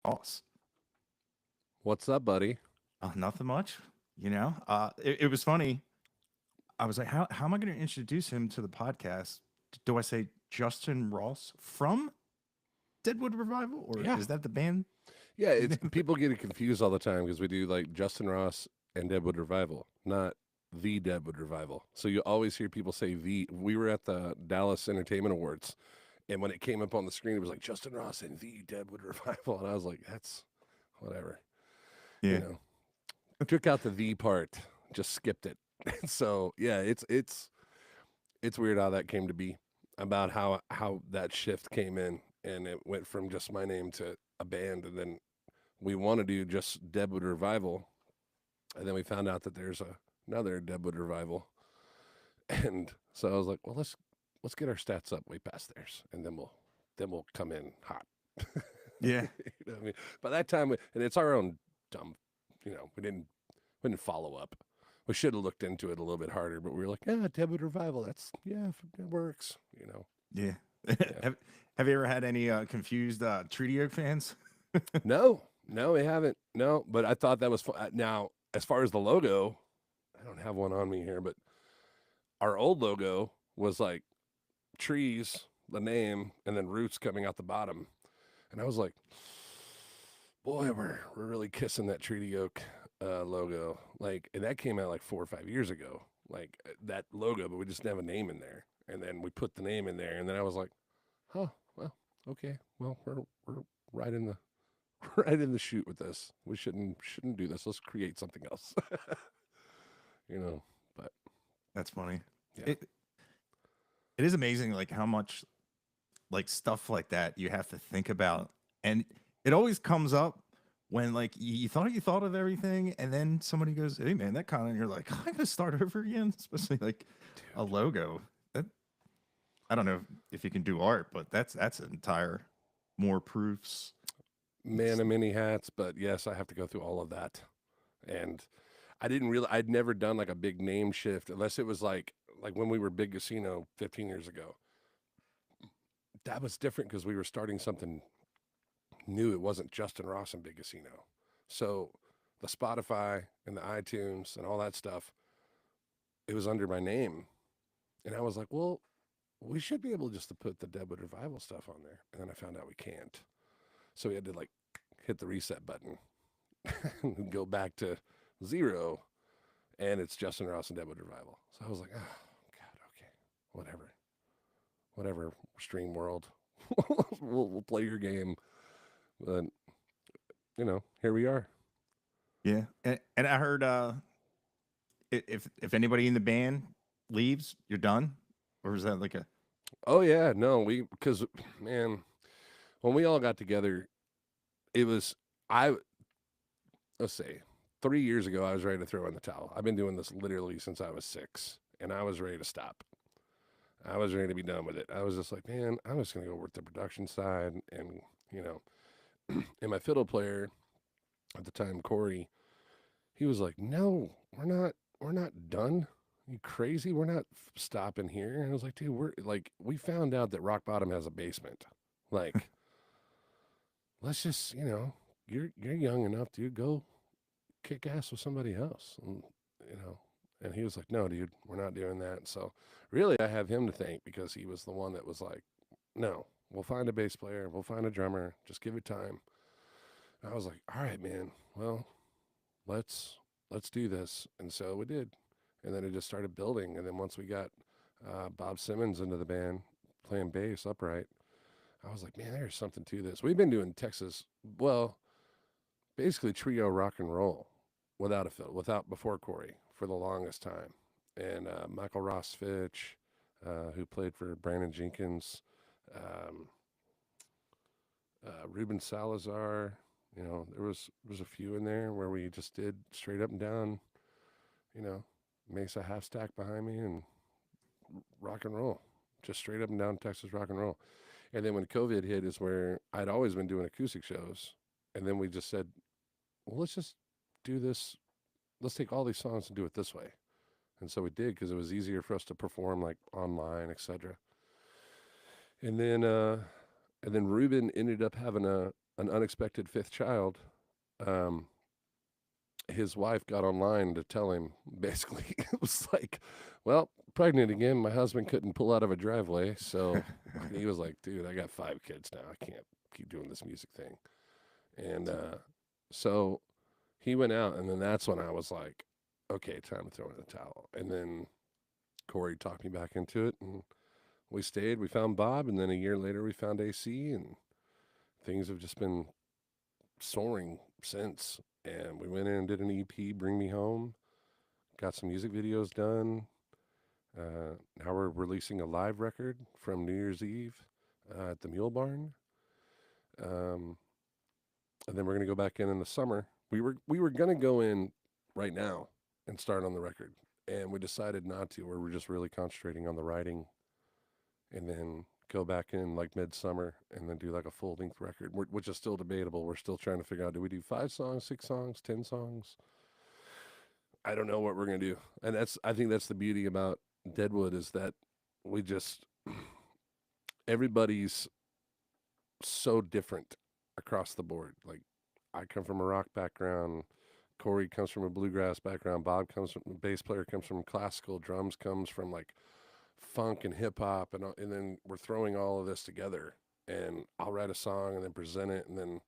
Ross. What's up, buddy? Nothing much, you know. It was funny. I was like, how am I going to introduce him to the podcast? Do I say Justin Ross from Deadwood Revival, or Yeah, is that the band yeah. It's name? people get it confused all the time because we do like Justin Ross and Deadwood Revival, not the Deadwood Revival. So you always hear people say the. We were at the Dallas Entertainment Awards, and when it came up on the screen, it was like Justin Ross and the Deadwood Revival, and I was like, that's whatever, you Yeah, know. Took out the part, just skipped it. So yeah, it's weird how that came to be, about how that shift came in, and it went from just my name to a band, and then we want to do just Deadwood Revival, and then we found out that there's another Deadwood Revival, and so I was like, well, let's get our stats up way past theirs, and then we'll come in hot. yeah. You know what I mean? By that time, and it's our own dumb, we didn't follow up. We should have looked into it a little bit harder, but we were like, yeah, Deadwood Revival, that's yeah, it works, you know. Yeah. Yeah. have you ever had any confused Treaty Oak fans? No, we haven't. No, but I thought that was fun. Now, as far as the logo, I don't have one on me here, but our old logo was like trees, the name, and then roots coming out the bottom. And I was like, boy, we're really kissing that Treaty Oak logo. Like, and that came out like 4 or 5 years ago. Like that logo, but we just didn't have a name in there. And then we put the name in there, and then I was like, oh, well, okay, well, we're right in the right in the shoot with this. We shouldn't do this. Let's create something else. you know. But That's funny. yeah. It it is amazing, like how much like stuff like that you have to think about, and it always comes up when like you thought of everything, and then somebody goes, "Hey man, that kind of," and you're like, "I'm gonna start over again," especially like a Dude. logo. That I don't know if you can do art, but that's an entire more proofs. Man of many hats, but yes, I have to go through all of that. And I'd never done like a big name shift unless it was like when we were Big Casino 15 years ago. That was different because we were starting something new. It wasn't Justin Ross and Big Casino. So the Spotify and the iTunes and all that stuff, it was under my name. And I was like, well, we should be able just to put the Deadwood Revival stuff on there. And then I found out we can't. So we had to like hit the reset button and go back to zero. And it's Justin Ross and Deadwood Revival. So I was like, oh, God, okay, whatever, Stream World. we'll play your game. But, here we are. Yeah, and I heard if anybody in the band leaves, you're done, or is that like a Oh, yeah, no, because, man, when we all got together, it was, I, let's say, 3 years ago, I was ready to throw in the towel. I've been doing this literally since I was 6, and I was ready to stop. I was ready to be done with it. I was just like, man, I'm just going to go work the production side. And, you know, and my fiddle player at the time, Corey, he was like, no, we're not done. You crazy? We're not stopping here. And I was like, dude, we found out that Rock Bottom has a basement. Like, let's just, you're young enough, dude. Go kick ass with somebody else. And, you know, and he was like, no, dude, we're not doing that. So really, I have him to thank because he was the one that was like, no, we'll find a bass player, we'll find a drummer, just give it time. And I was like, all right, man, well, let's let's do this. And so we did. And then it just started building. And then once we got Bob Simmons into the band playing bass upright, I was like, man, there's something to this. We've been doing Texas, well, basically trio rock and roll without a fiddle, without before Corey for the longest time. And Michael Ross Fitch, who played for Brandon Jenkins, um, Ruben Salazar. There was a few in there where we just did straight up and down, you know, Mesa half stack behind me and rock and roll, just straight up and down Texas rock and roll. And then when COVID hit is where I'd always been doing acoustic shows, and then we just said, well, let's just do this. Let's take all these songs and do it this way. And so we did because it was easier for us to perform like online, etc. And then Ruben ended up having an unexpected fifth child, um, his wife got online to tell him basically it was like, well, pregnant again. My husband couldn't pull out of a driveway, so he was like, dude, I got 5 kids now. I can't keep doing this music thing. And so he went out, and then that's when I was like, okay, time to throw in the towel. And then Corey talked me back into it, and we stayed. We found Bob, and then a year later we found AC, and things have just been soaring since. And we went in and did an EP, Bring Me Home, got some music videos done. Now we're releasing a live record from New Year's Eve at the Mule Barn. And then we're gonna go back in the summer. We were gonna go in right now and start on the record, and we decided not to. We're just really concentrating on the writing, and then go back in like midsummer, and then do like a full length record, which is still debatable. We're still trying to figure out: do we do 5 songs, 6 songs, 10 songs? I don't know what we're gonna do, and I think that's the beauty about Deadwood is that we just everybody's so different across the board. Like I come from a rock background, Corey comes from a bluegrass background, Bob comes from bass player comes from classical, drums comes from like funk and hip hop, and then we're throwing all of this together. And I'll write a song and then present it, and then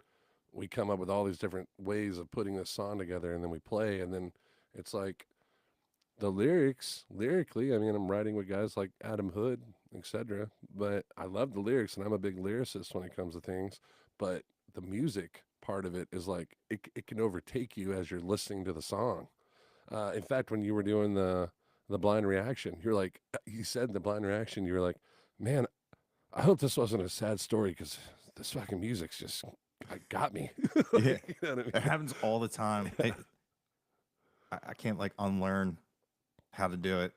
we come up with all these different ways of putting this song together, and then we play, and then it's like the lyrically, I mean, I'm writing with guys like Adam Hood, etc. But I love the lyrics, and I'm a big lyricist when it comes to things. But the music part of it is like it can overtake you as you're listening to the song. In fact, when you were doing the blind reaction, you're like, you said the blind reaction, you were like, man, I hope this wasn't a sad story because this fucking music's just got me. Like, Yeah, you know what I mean? it happens all the time. I can't like unlearn how to do it.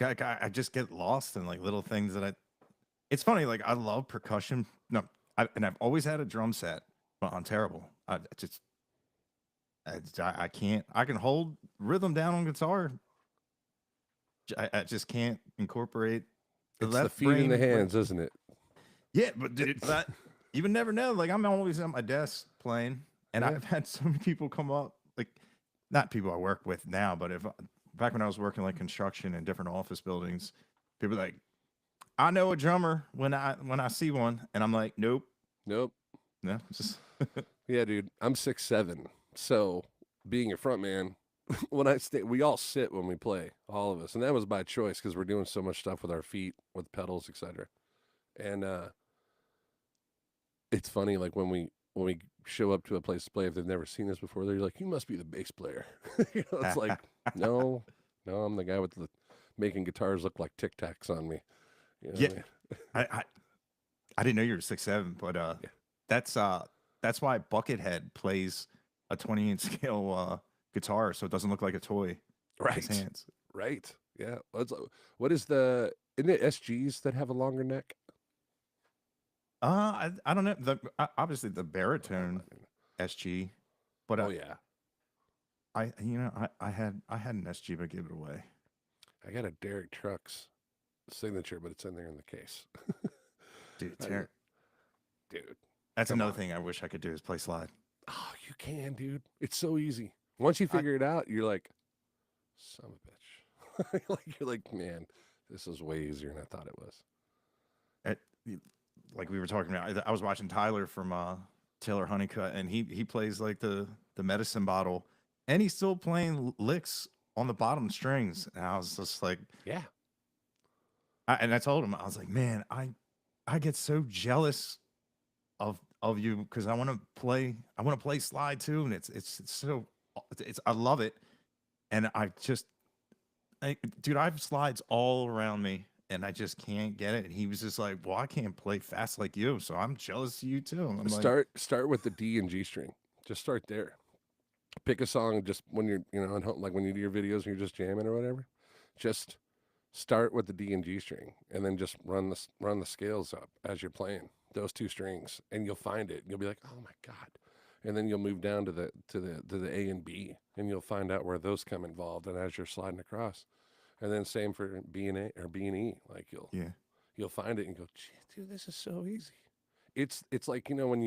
I just get lost in like little things that I. It's funny, like I love percussion. No, and I've always had a drum set, but I'm terrible. I can't. I can hold rhythm down on guitar. I just can't incorporate the It's the left feet and the brain. hands, isn't it? Yeah, but dude, that you would never know. Like I'm always at my desk playing, and Yeah. I've had so many people come up, like not people I work with now, but if back when I was working like construction in different office buildings, people like, I know a drummer when I see one, and I'm like, nope, Nope. no, it's just Yeah, dude. I'm 6'7", so being a front man, we all sit when we play, all of us, and that was by choice because we're doing so much stuff with our feet, with pedals, etc. And it's funny, like when we show up to a place to play, if they've never seen us before, they're like, "You must be the bass player." It's like, no, I'm the guy with the making guitars look like Tic Tacs on me. You know yeah. what I mean? I didn't know you were 6'7", but Yeah. that's why Buckethead plays a 20-inch scale guitar, so it doesn't look like a toy. His Right. hands. Right. Yeah. What is isn't it SGs that have a longer neck? I don't know. Obviously the baritone SG, but Oh yeah. I had an SG but gave it away. I got a Derek Trucks signature, but it's in there in the case. Dude, Dude. that's come another on. thing I wish I could do is play slide. Oh, you can, dude. It's so easy. Once you I- figure it out, you're like, son of a bitch. You're like, man, this is way easier than I thought it was. At, like we were talking about, I was watching Tyler from Taylor Honeycutt, and he plays like the medicine bottle, and he's still playing licks on the bottom strings. And I was just like, Yeah. and I told him, I was like, man, I get so jealous of you because I want to play slide too, and it's so I love it, and dude, I have slides all around me, and I just can't get it. And he was just like, well, I can't play fast like you, so I'm jealous of you too. And I'm like, Start with the D and G string. Just start there. Pick a song just when you're, on home, like when you do your videos and you're just jamming or whatever. Just start with the D and G string, and then just run the scales up as you're playing those two strings, and you'll find it. You'll be like, oh my god, and then you'll move down to the A and B, and you'll find out where those come involved. And as you're sliding across, and then same for B and A or B and E, like yeah, you'll find it and go, dude, this is so easy. It's like, when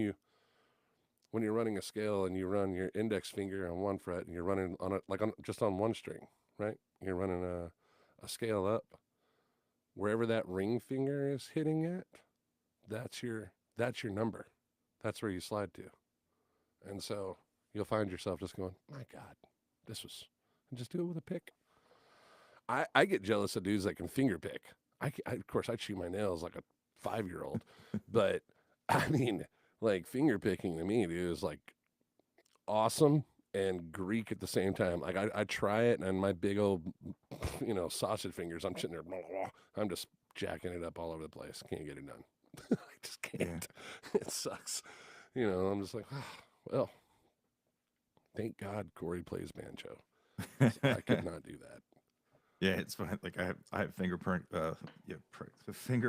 you're running a scale and you run your index finger on one fret and you're running on it like on just on one string, right? You're running a scale up. Wherever that ring finger is hitting at, that's your number. That's where you slide to. And so you'll find yourself just going, my God, and just do it with a pick. I get jealous of dudes that can finger pick. Of course, I chew my nails like a 5-year-old, but I mean, like finger picking to me, dude, is like awesome and Greek at the same time. Like I try it, and my big old, sausage fingers, I'm sitting there, I'm just jacking it up all over the place. Can't get it done. I just can't. Yeah. It sucks. I'm just like, well, thank God Corey plays banjo. I could not do that. Yeah, it's fine. Like I have finger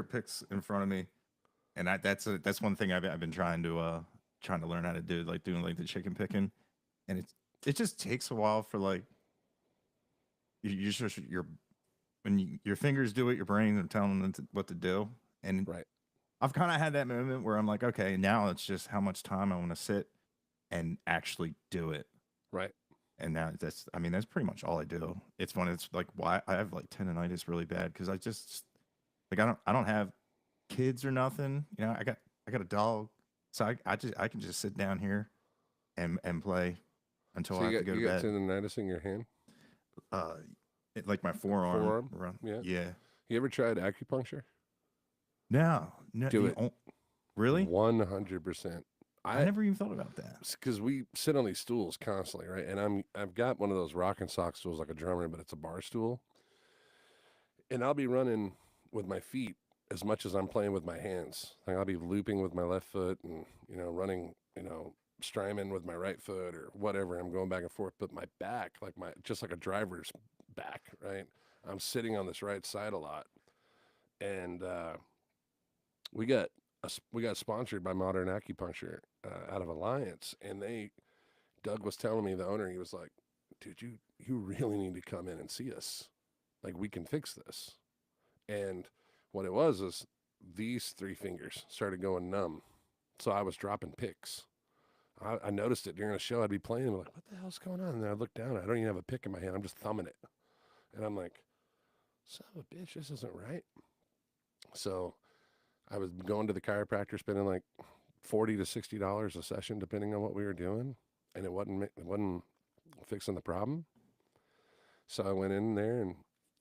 picks in front of me, and that's one thing I've been trying to learn how to do, like doing like the chicken picking, and it just takes a while for like your fingers do it, your brain are telling them what to do, and right. I've kind of had that moment where I'm like, okay, now it's just how much time I want to sit and actually do it. Right. And now that's pretty much all I do. It's when it's like why I have like tendonitis really bad because I just like I don't have kids or nothing. I got a dog, so I can just sit down here and play until I have to go to bed. You got tendonitis in your hand? Like my forearm. Yeah. Yeah. You ever tried acupuncture? No. Do it. Really? 100%. I never even thought about that. Because we sit on these stools constantly, right? And I've got one of those rock and sock stools like a drummer, but it's a bar stool. And I'll be running with my feet as much as I'm playing with my hands. Like I'll be looping with my left foot and, running, Strymon with my right foot or whatever. I'm going back and forth, but my back, just like a driver's back, right? I'm sitting on this right side a lot. And we got sponsored by Modern Acupuncture out of Alliance, and Doug was telling me, the owner, he was like, dude, you really need to come in and see us. Like, we can fix this. And what it was is these 3 fingers started going numb. So I was dropping picks. I noticed it during a show. I'd be playing, and I'm like, what the hell's going on? And then I look down, I don't even have a pick in my hand. I'm just thumbing it. And I'm like, son of a bitch, this isn't right. So I was going to the chiropractor, spending like $40 to $60 a session, depending on what we were doing, and it wasn't fixing the problem. So I went in there and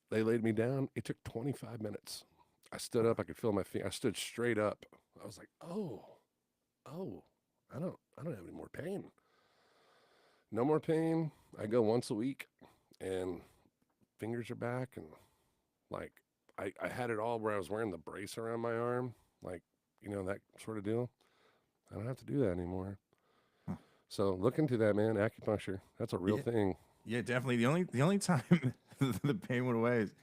they laid me down. It took 25 minutes. I stood up. I could feel my feet. I stood straight up. I was like, oh, I don't have any more pain. No more pain. I go once a week, and fingers are back, and like I had it all where I was wearing the brace around my arm, like, that sort of deal. I don't have to do that anymore. Huh. So look into that, man. Acupuncture. That's a real thing. Yeah, definitely. The only time the pain went away is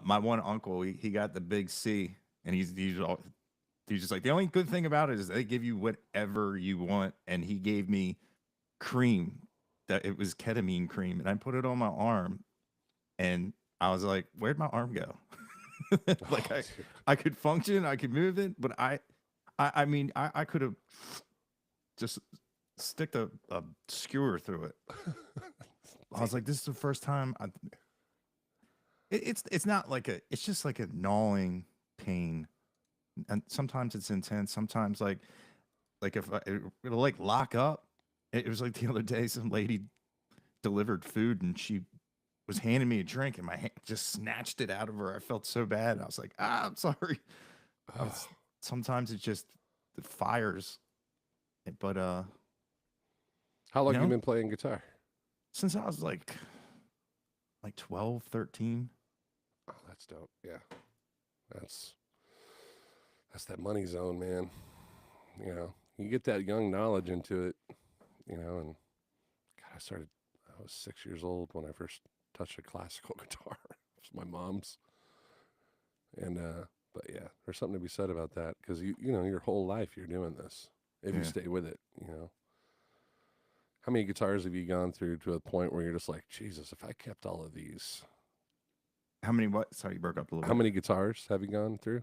my one uncle. He got the big C, and he's just like, the only good thing about it is they give you whatever you want, and he gave me cream. That it was ketamine cream, and I put it on my arm, and I was like, where'd my arm go? Like I could function, I could move it, but I could have just sticked a skewer through it. I was like, this is the first time it's not like it's just like a gnawing pain, and sometimes it's intense. Sometimes like if it'll like lock up. It was like the other day, some lady delivered food, and she was handing me a drink, and my hand just snatched it out of her. I felt so bad. I was like, I'm sorry. Sometimes it just fires. But how long have you been playing guitar? Since I was like 12, 13. Oh, that's dope. Yeah. That's that money zone, man. You get that young knowledge into it, and God, I was 6 years old when I first touched a classical guitar. It's my mom's. And, but yeah, there's something to be said about that, because your whole life you're doing this, if you stay with it, How many guitars have you gone through to a point where you're just like, Jesus, if I kept all of these? How many what? Sorry, you broke up a little bit. How many guitars have you gone through?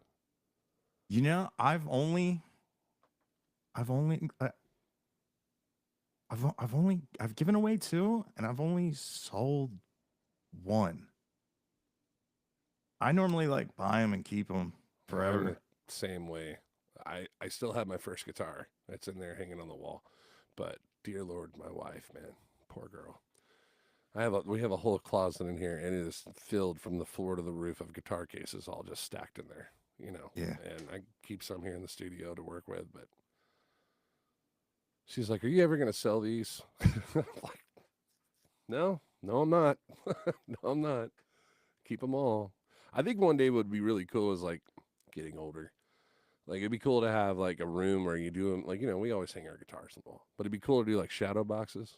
I've only I've only I've given away two, and I've only sold one. I normally like buy them and keep them I'm the forever. same way. I still have my first guitar. It's in there hanging on the wall. But dear Lord, my wife, man, poor girl. We have a whole closet in here, and it is filled from the floor to the roof of guitar cases, all just stacked in there. Yeah. And I keep some here in the studio to work with. But she's like, "Are you ever gonna sell these?" I'm like, "No, no, I'm not. No, I'm not. Keep them all." I think one day would be really cool is like getting older. Like it'd be cool to have like a room where you do them like we always hang our guitars on the wall, but it'd be cool to do like shadow boxes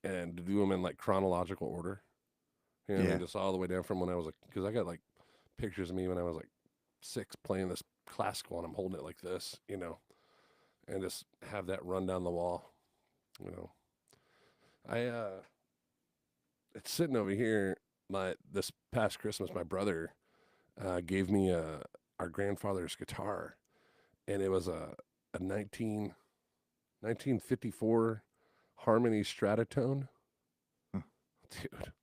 and to do them in like chronological order. You know what I Yeah. mean? Just all the way down from when I was like, because I got like pictures of me when I was like 6 playing this classical and I'm holding it like this, and just have that run down the wall. You know, I it's sitting over here. This past Christmas, my brother gave me our grandfather's guitar, and it was a 1954 Harmony Stratotone. Huh. Dude,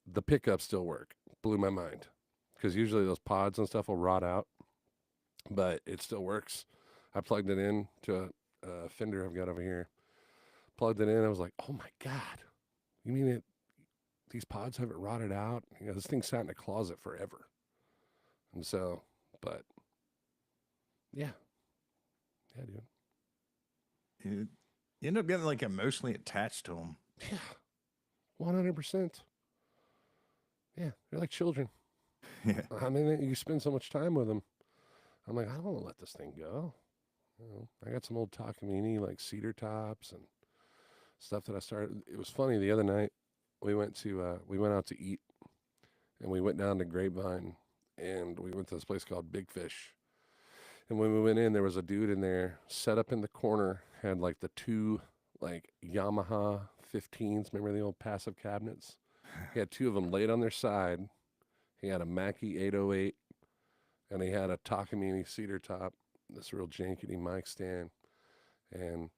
the pickups still work. Blew my mind. Because usually those pods and stuff will rot out, but it still works. I plugged it in to a Fender I've got over here. Plugged it in. I was like, oh my God. You mean these pods haven't rotted out? This thing sat in a closet forever. And so, but yeah. Yeah, dude. You end up getting like emotionally attached to them. Yeah. 100%. Yeah. They're like children. Yeah. I mean, you spend so much time with them. I'm like, I don't want to let this thing go. I got some old Takamine like cedar tops and stuff that I started. It was funny the other night. We went out to eat, and we went down to Grapevine, and we went to this place called Big Fish. And when we went in, there was a dude in there set up in the corner, had like the two like Yamaha 15s. Remember the old passive cabinets? He had two of them laid on their side. He had a Mackie 808, and he had a Takamine cedar top, this real jankety mic stand, and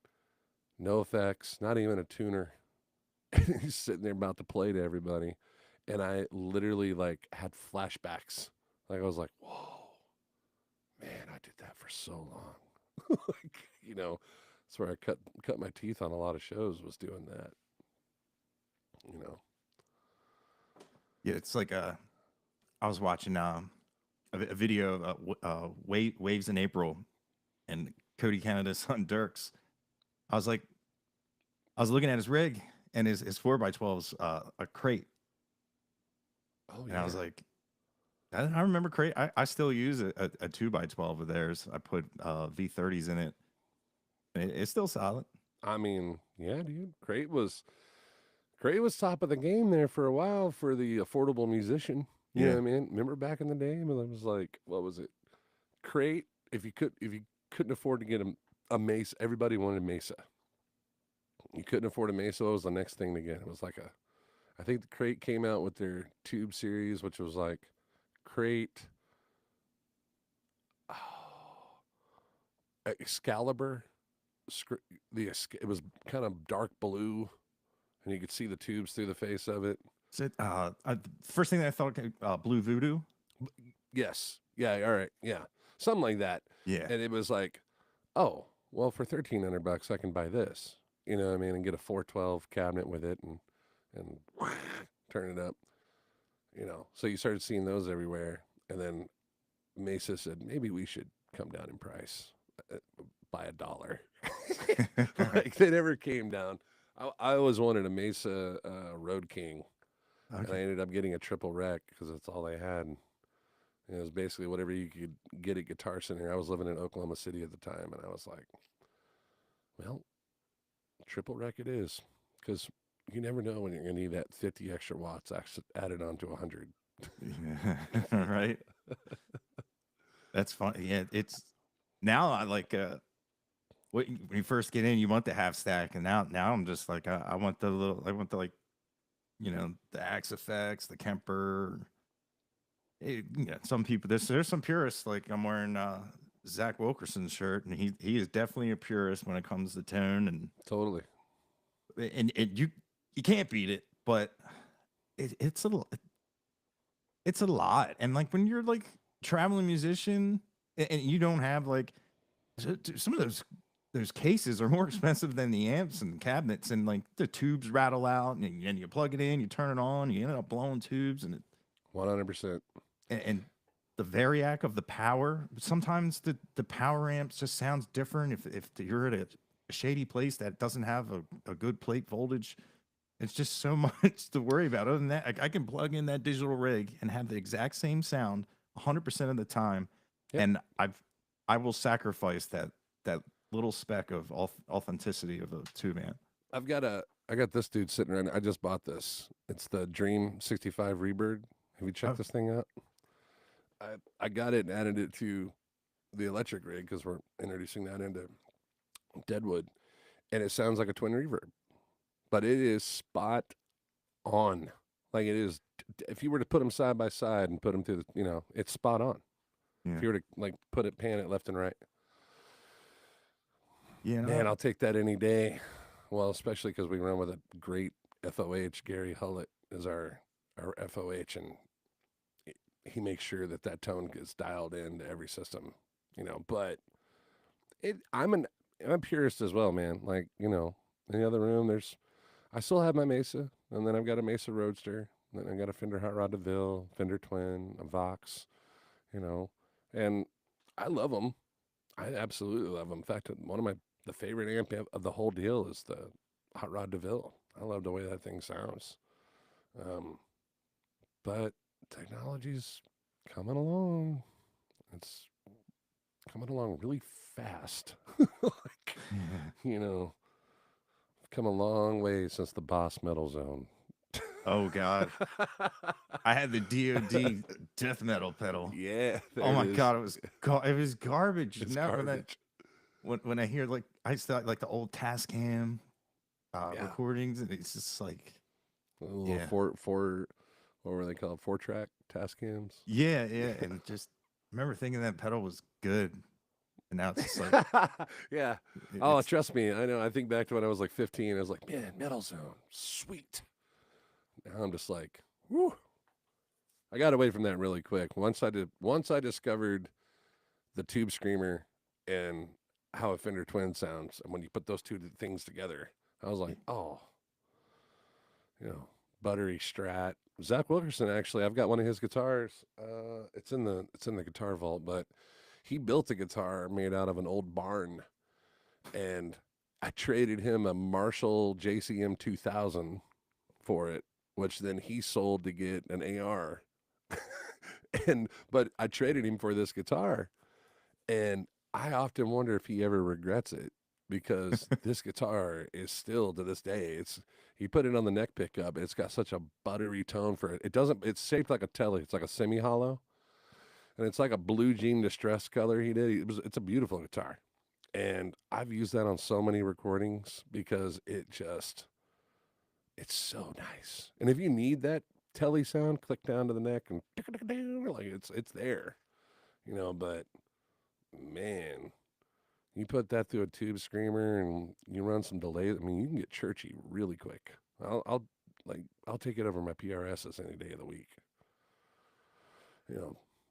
no effects, not even a tuner. And he's sitting there about to play to everybody. And I literally like had flashbacks. Like I was like, whoa, man, I did that for so long. Like, that's where I cut my teeth on a lot of shows was doing that. Yeah. It's like I was watching a video of Waves in April and Cody Canada's son Dirks. I was like, I was looking at his rig and his 4x12's a crate. Oh And I yeah. was like, I remember crate. I still use a 2x12 of theirs. I put V30s in it. And it's still solid. I mean, yeah, dude. Crate was top of the game there for a while for the affordable musician. You know Yeah. what I mean? Remember back in the day when it was like, what was it? Crate. If you couldn't afford to get a Mesa, everybody wanted a Mesa. You couldn't afford a Mesa, it was the next thing to get. It was like I think the Crate came out with their Tube series, which was like Crate, oh, Excalibur. It was kind of dark blue, and you could see the tubes through the face of it. Is it first thing that I thought Blue Voodoo? Yes, yeah, all right, yeah, something like that. Yeah. And it was like, oh, well, for $1,300, I can buy this. You know what I mean? And get a 412 cabinet with it, and turn it up. So you started seeing those everywhere, and then Mesa said maybe we should come down in price by $1. Like they never came down. I always wanted a Mesa Road King, and I Okay. ended up getting a triple rec because that's all they had. And it was basically whatever you could get at Guitar Center. I was living in Oklahoma City at the time, and I was like, well, triple rec it is, because you never know when you're going to need that 50 extra watts added on to 100. Yeah. Right. That's fun. Yeah. It's now I like when you first get in, you want the half stack, and now I'm just like I want the like the Axe effects, the Kemper. Some people there's some purists like I'm wearing Zach Wilkerson's shirt, and he is definitely a purist when it comes to tone, Totally. and you can't beat it, but it's a lot. And like when you're like traveling musician and you don't have like some of those cases are more expensive than the amps and cabinets, and like the tubes rattle out, and you plug it in, you turn it on, you end up blowing tubes, 100%. and the variac of the power. Sometimes the power amps just sounds different if you're at a shady place that doesn't have a good plate voltage. It's just so much to worry about. Other than that, I can plug in that digital rig and have the exact same sound 100% of the time, Yep. and I will sacrifice that little speck of authenticity of a tube amp. I got this dude sitting around. I just bought this. It's the Dream 65 Rebird. Have you checked Oh, this thing out? I got it and added it to the electric rig because we're introducing that into Deadwood, and it sounds like a twin reverb, but it is spot on. Like it is. If you were to put them side by side and put them through the, it's spot on. yeah, If you were to like pan it left and right, yeah. man, I'll take that any day. Well, especially because we run with a great FOH. Gary Hullett is our FOH, and he makes sure that tone gets dialed into every system. But I'm a purist as well, man. Like in the other room, I still have my Mesa, and then I've got a Mesa Roadster, and then I've got a Fender Hot Rod DeVille, Fender Twin, a Vox, and I love them. I absolutely love them. In fact, one of the favorite amp of the whole deal is the Hot Rod DeVille. I love the way that thing sounds. But technology's coming along. It's coming along really fast. like, come a long way since the Boss Metal Zone. Oh God, I had the DoD death metal pedal. Yeah. Oh my God, it was garbage. It's Now garbage. when I hear like I used to like the old Tascam Yeah. recordings, and it's just like A little four, what were they called? 4-track Tascams. yeah, and just remember thinking that pedal was good, and now it's just like yeah. Oh, it's trust me, I know. I think back to when I was like 15. I was like, man, Metal Zone, sweet. Now I'm just like, whoo. I got away from that really quick. Once I discovered the Tube Screamer and how a Fender Twin sounds, and when you put those two things together, I was like, oh, buttery Strat. Zach Wilkerson, actually, I've got one of his guitars. It's in the guitar vault, but he built a guitar made out of an old barn, and I traded him a Marshall JCM 2000 for it, which then he sold to get an AR. But I traded him for this guitar, and I often wonder if he ever regrets it, because this guitar is still to this day. He put it on the neck pickup. It's got such a buttery tone for it. It's shaped like a Tele. It's like a semi hollow, and it's like a blue jean distress color he did. It's a beautiful guitar, and I've used that on so many recordings because it's so nice. And if you need that Tele sound, click down to the neck and like it's there, but man, you put that through a Tube Screamer and you run some delays. I mean, you can get churchy really quick. I'll take it over my PRSs any day of the week.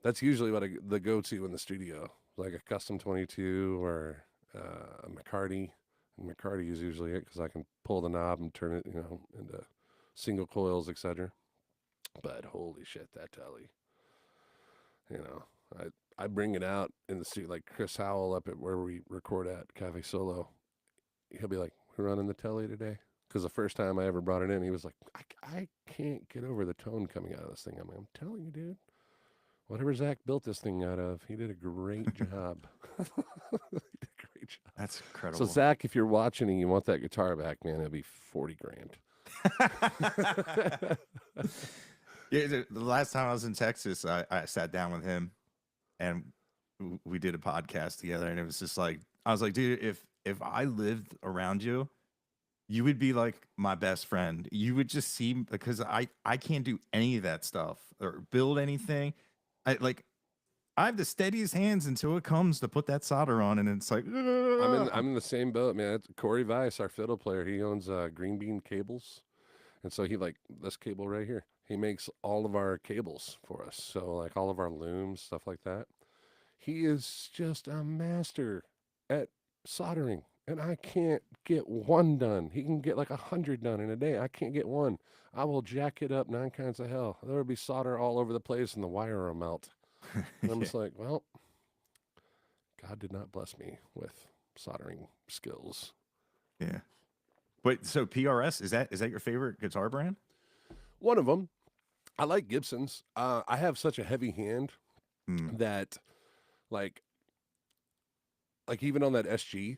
That's usually what the go-to in the studio, like a custom 22 or a McCarty. And McCarty is usually it because I can pull the knob and turn it, into single coils, etc. But holy shit, that Tele. I bring it out in the studio, like Chris Howell up at where we record at Cafe Solo. He'll be like, "We're running the Tele today," because the first time I ever brought it in, he was like, "I can't get over the tone coming out of this thing." I'm telling you, dude. Whatever Zach built this thing out of, he did a great job. He did a great job. that's incredible. So Zach, if you're watching and you want that guitar back, man, it'll be $40,000. Yeah, the last time I was in Texas, I sat down with him and we did a podcast together, and it was just like I was like, dude, if I lived around you, you would be like my best friend. You would just see, because I can't do any of that stuff or build anything. I like I have the steadiest hands until it comes to put that solder on, and it's like, I'm in the same boat, man. Corey Weiss, our fiddle player, he owns Green Bean Cables, and so he like this cable right here. He makes all of our cables for us, so like all of our looms, stuff like that. He is just a master at soldering, and I can't get one done. He can get like 100 done in a day. I can't get one. I will jack it up 9 kinds of hell. There will be solder all over the place, and the wire will melt. And I'm yeah, just like, well, God did not bless me with soldering skills. yeah. But so PRS is that your favorite guitar brand? One of them, I like Gibson's. I have such a heavy hand Hmm. that, like, even on that SG,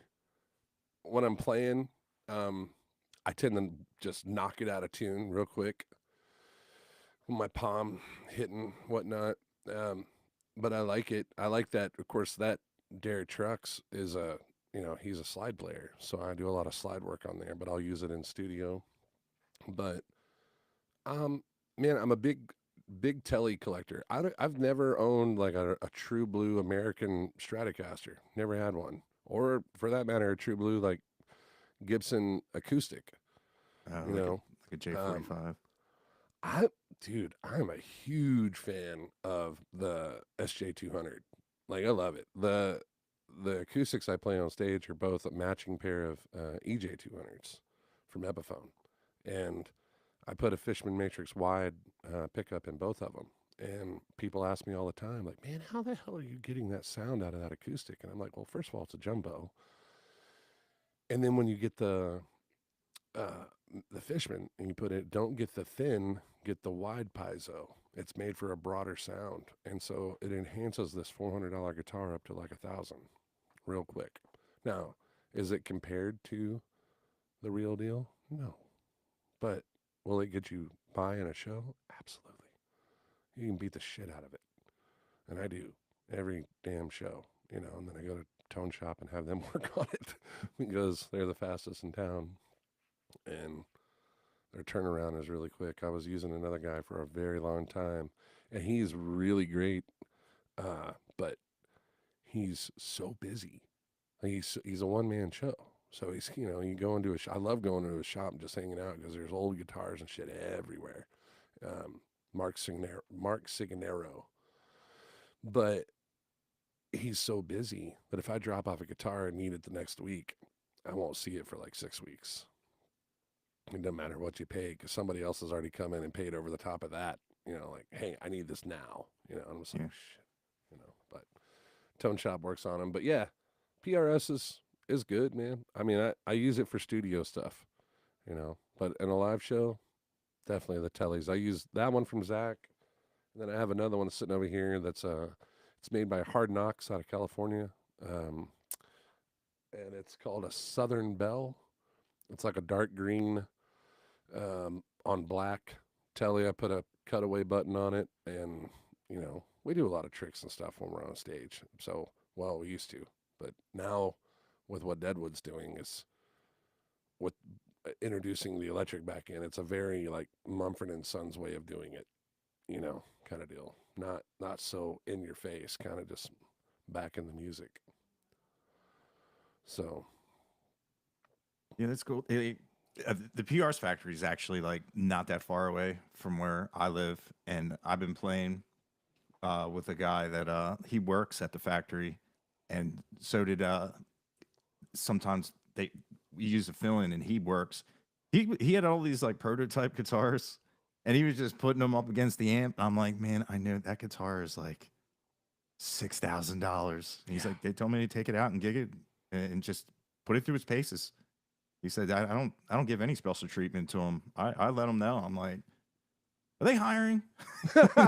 when I'm playing, I tend to just knock it out of tune real quick. My palm hitting whatnot. But I like it. I like that. Of course, that Derek Trucks is he's a slide player, so I do a lot of slide work on there. But I'll use it in studio. But um, man, I'm a big telly collector. I've never owned like a true blue American Stratocaster. Never had one, or for that matter, a true blue like Gibson acoustic. You Like know, a um, J45. I I'm a huge fan of the SJ200. Like I love it. The acoustics I play on stage are both a matching pair of EJ200s from Epiphone, and I put a Fishman Matrix wide pickup in both of them. And people ask me all the time, like, "Man, how the hell are you getting that sound out of that acoustic?" And I'm like, "Well, first of all, it's a jumbo, and then when you get uh, the Fishman and you put it, don't get the thin, get the wide piezo. It's made for a broader sound, and so it enhances this $400 guitar up to like 1,000 real quick. Now, is it compared to the real deal? No, but will it get you by in a show? Absolutely. You can beat the shit out of it, and I do every damn show, And then I go to Tone Shop and have them work on it because they're the fastest in town, and their turnaround is really quick. I was using another guy for a very long time, and he's really great, but he's so busy. He's a one man show, so you go into I love going into a shop and just hanging out because there's old guitars and shit everywhere. Mark Sigonero, but he's so busy that if I drop off a guitar and need it the next week, I won't see it for like 6 weeks. It doesn't matter what you pay because somebody else has already come in and paid over the top of that. Like, hey, I need this now. I'm just like, Yeah. shit. But Tone Shop works on them. But yeah, PRS is good, man. I mean, I use it for studio stuff, But in a live show, definitely the tellies. I use that one from Zach, and then I have another one sitting over here that's it's made by Hard Knocks out of California, um, and it's called a Southern Belle. It's like a dark green on black telly. I put a cutaway button on it, and we do a lot of tricks and stuff when we're on stage. So, well, we used to, but now with what Deadwood's doing is with introducing the electric back in. It's a very like Mumford and Sons way of doing it, kind of deal. Not so in your face, kind of just back in the music. So, Yeah, that's cool. The PR's factory is actually like not that far away from where I live, and I've been playing with a guy that he works at the factory, and so did sometimes we use a fill-in, and he works. He had all these like prototype guitars, and he was just putting them up against the amp. I'm like, man, I know that guitar is like $6,000. He's like, they told me to take it out and gig it and just put it through its paces. He said, I don't give any special treatment to them. I let them know. I'm like, are they hiring?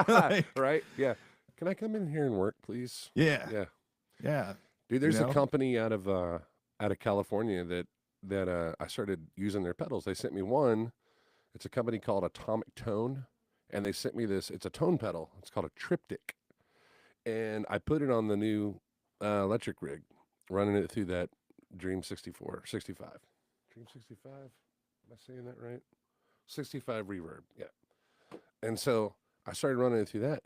Like, right? Yeah. Can I come in here and work, please? yeah, Yeah. yeah. Dude, You there's a know, company out of California that I started using their pedals. They sent me one. It's a company called Atomic Tone, and they sent me this. It's a tone pedal. It's called a triptych, and I put it on the new electric rig, running it through that Dream 65. Dream 65. Am I saying that right? 65 reverb. Yeah. And so I started running it through that.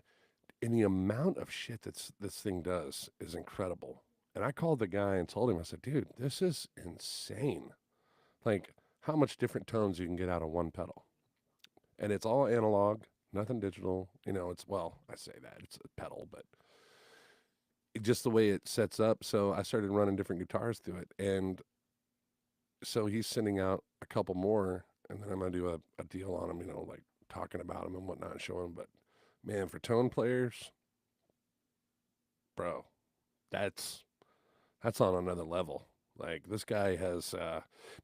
And the amount of shit this thing does is incredible. And I called the guy and told him, I said, dude, this is insane. Like how much different tones you can get out of one pedal. And it's all analog, nothing digital. It's, well, I say that it's a pedal, but just the way it sets up. So I started running different guitars through it. And so he's sending out a couple more, and then I'm going to do a deal on them, like talking about them and whatnot, and show them. But man, for tone players, bro, that's on another level. Like this guy has,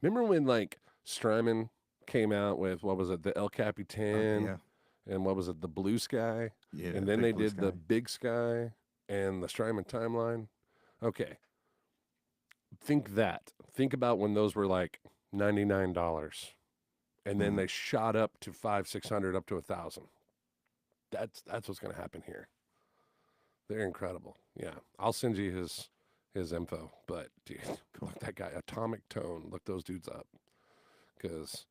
remember when like Strymon came out with, what was it, the El Capitan, Yeah. and what was it, the Blue Sky? Yeah. And then they Blue did Sky. the Big Sky and the Strymon Timeline. Okay. Think about when those were like $99, and then they shot up to $500-$600, up to $1,000. That's what's going to happen here. They're incredible. Yeah, I'll send you his info. But dude, look that guy, Atomic Tone. Look those dudes up, because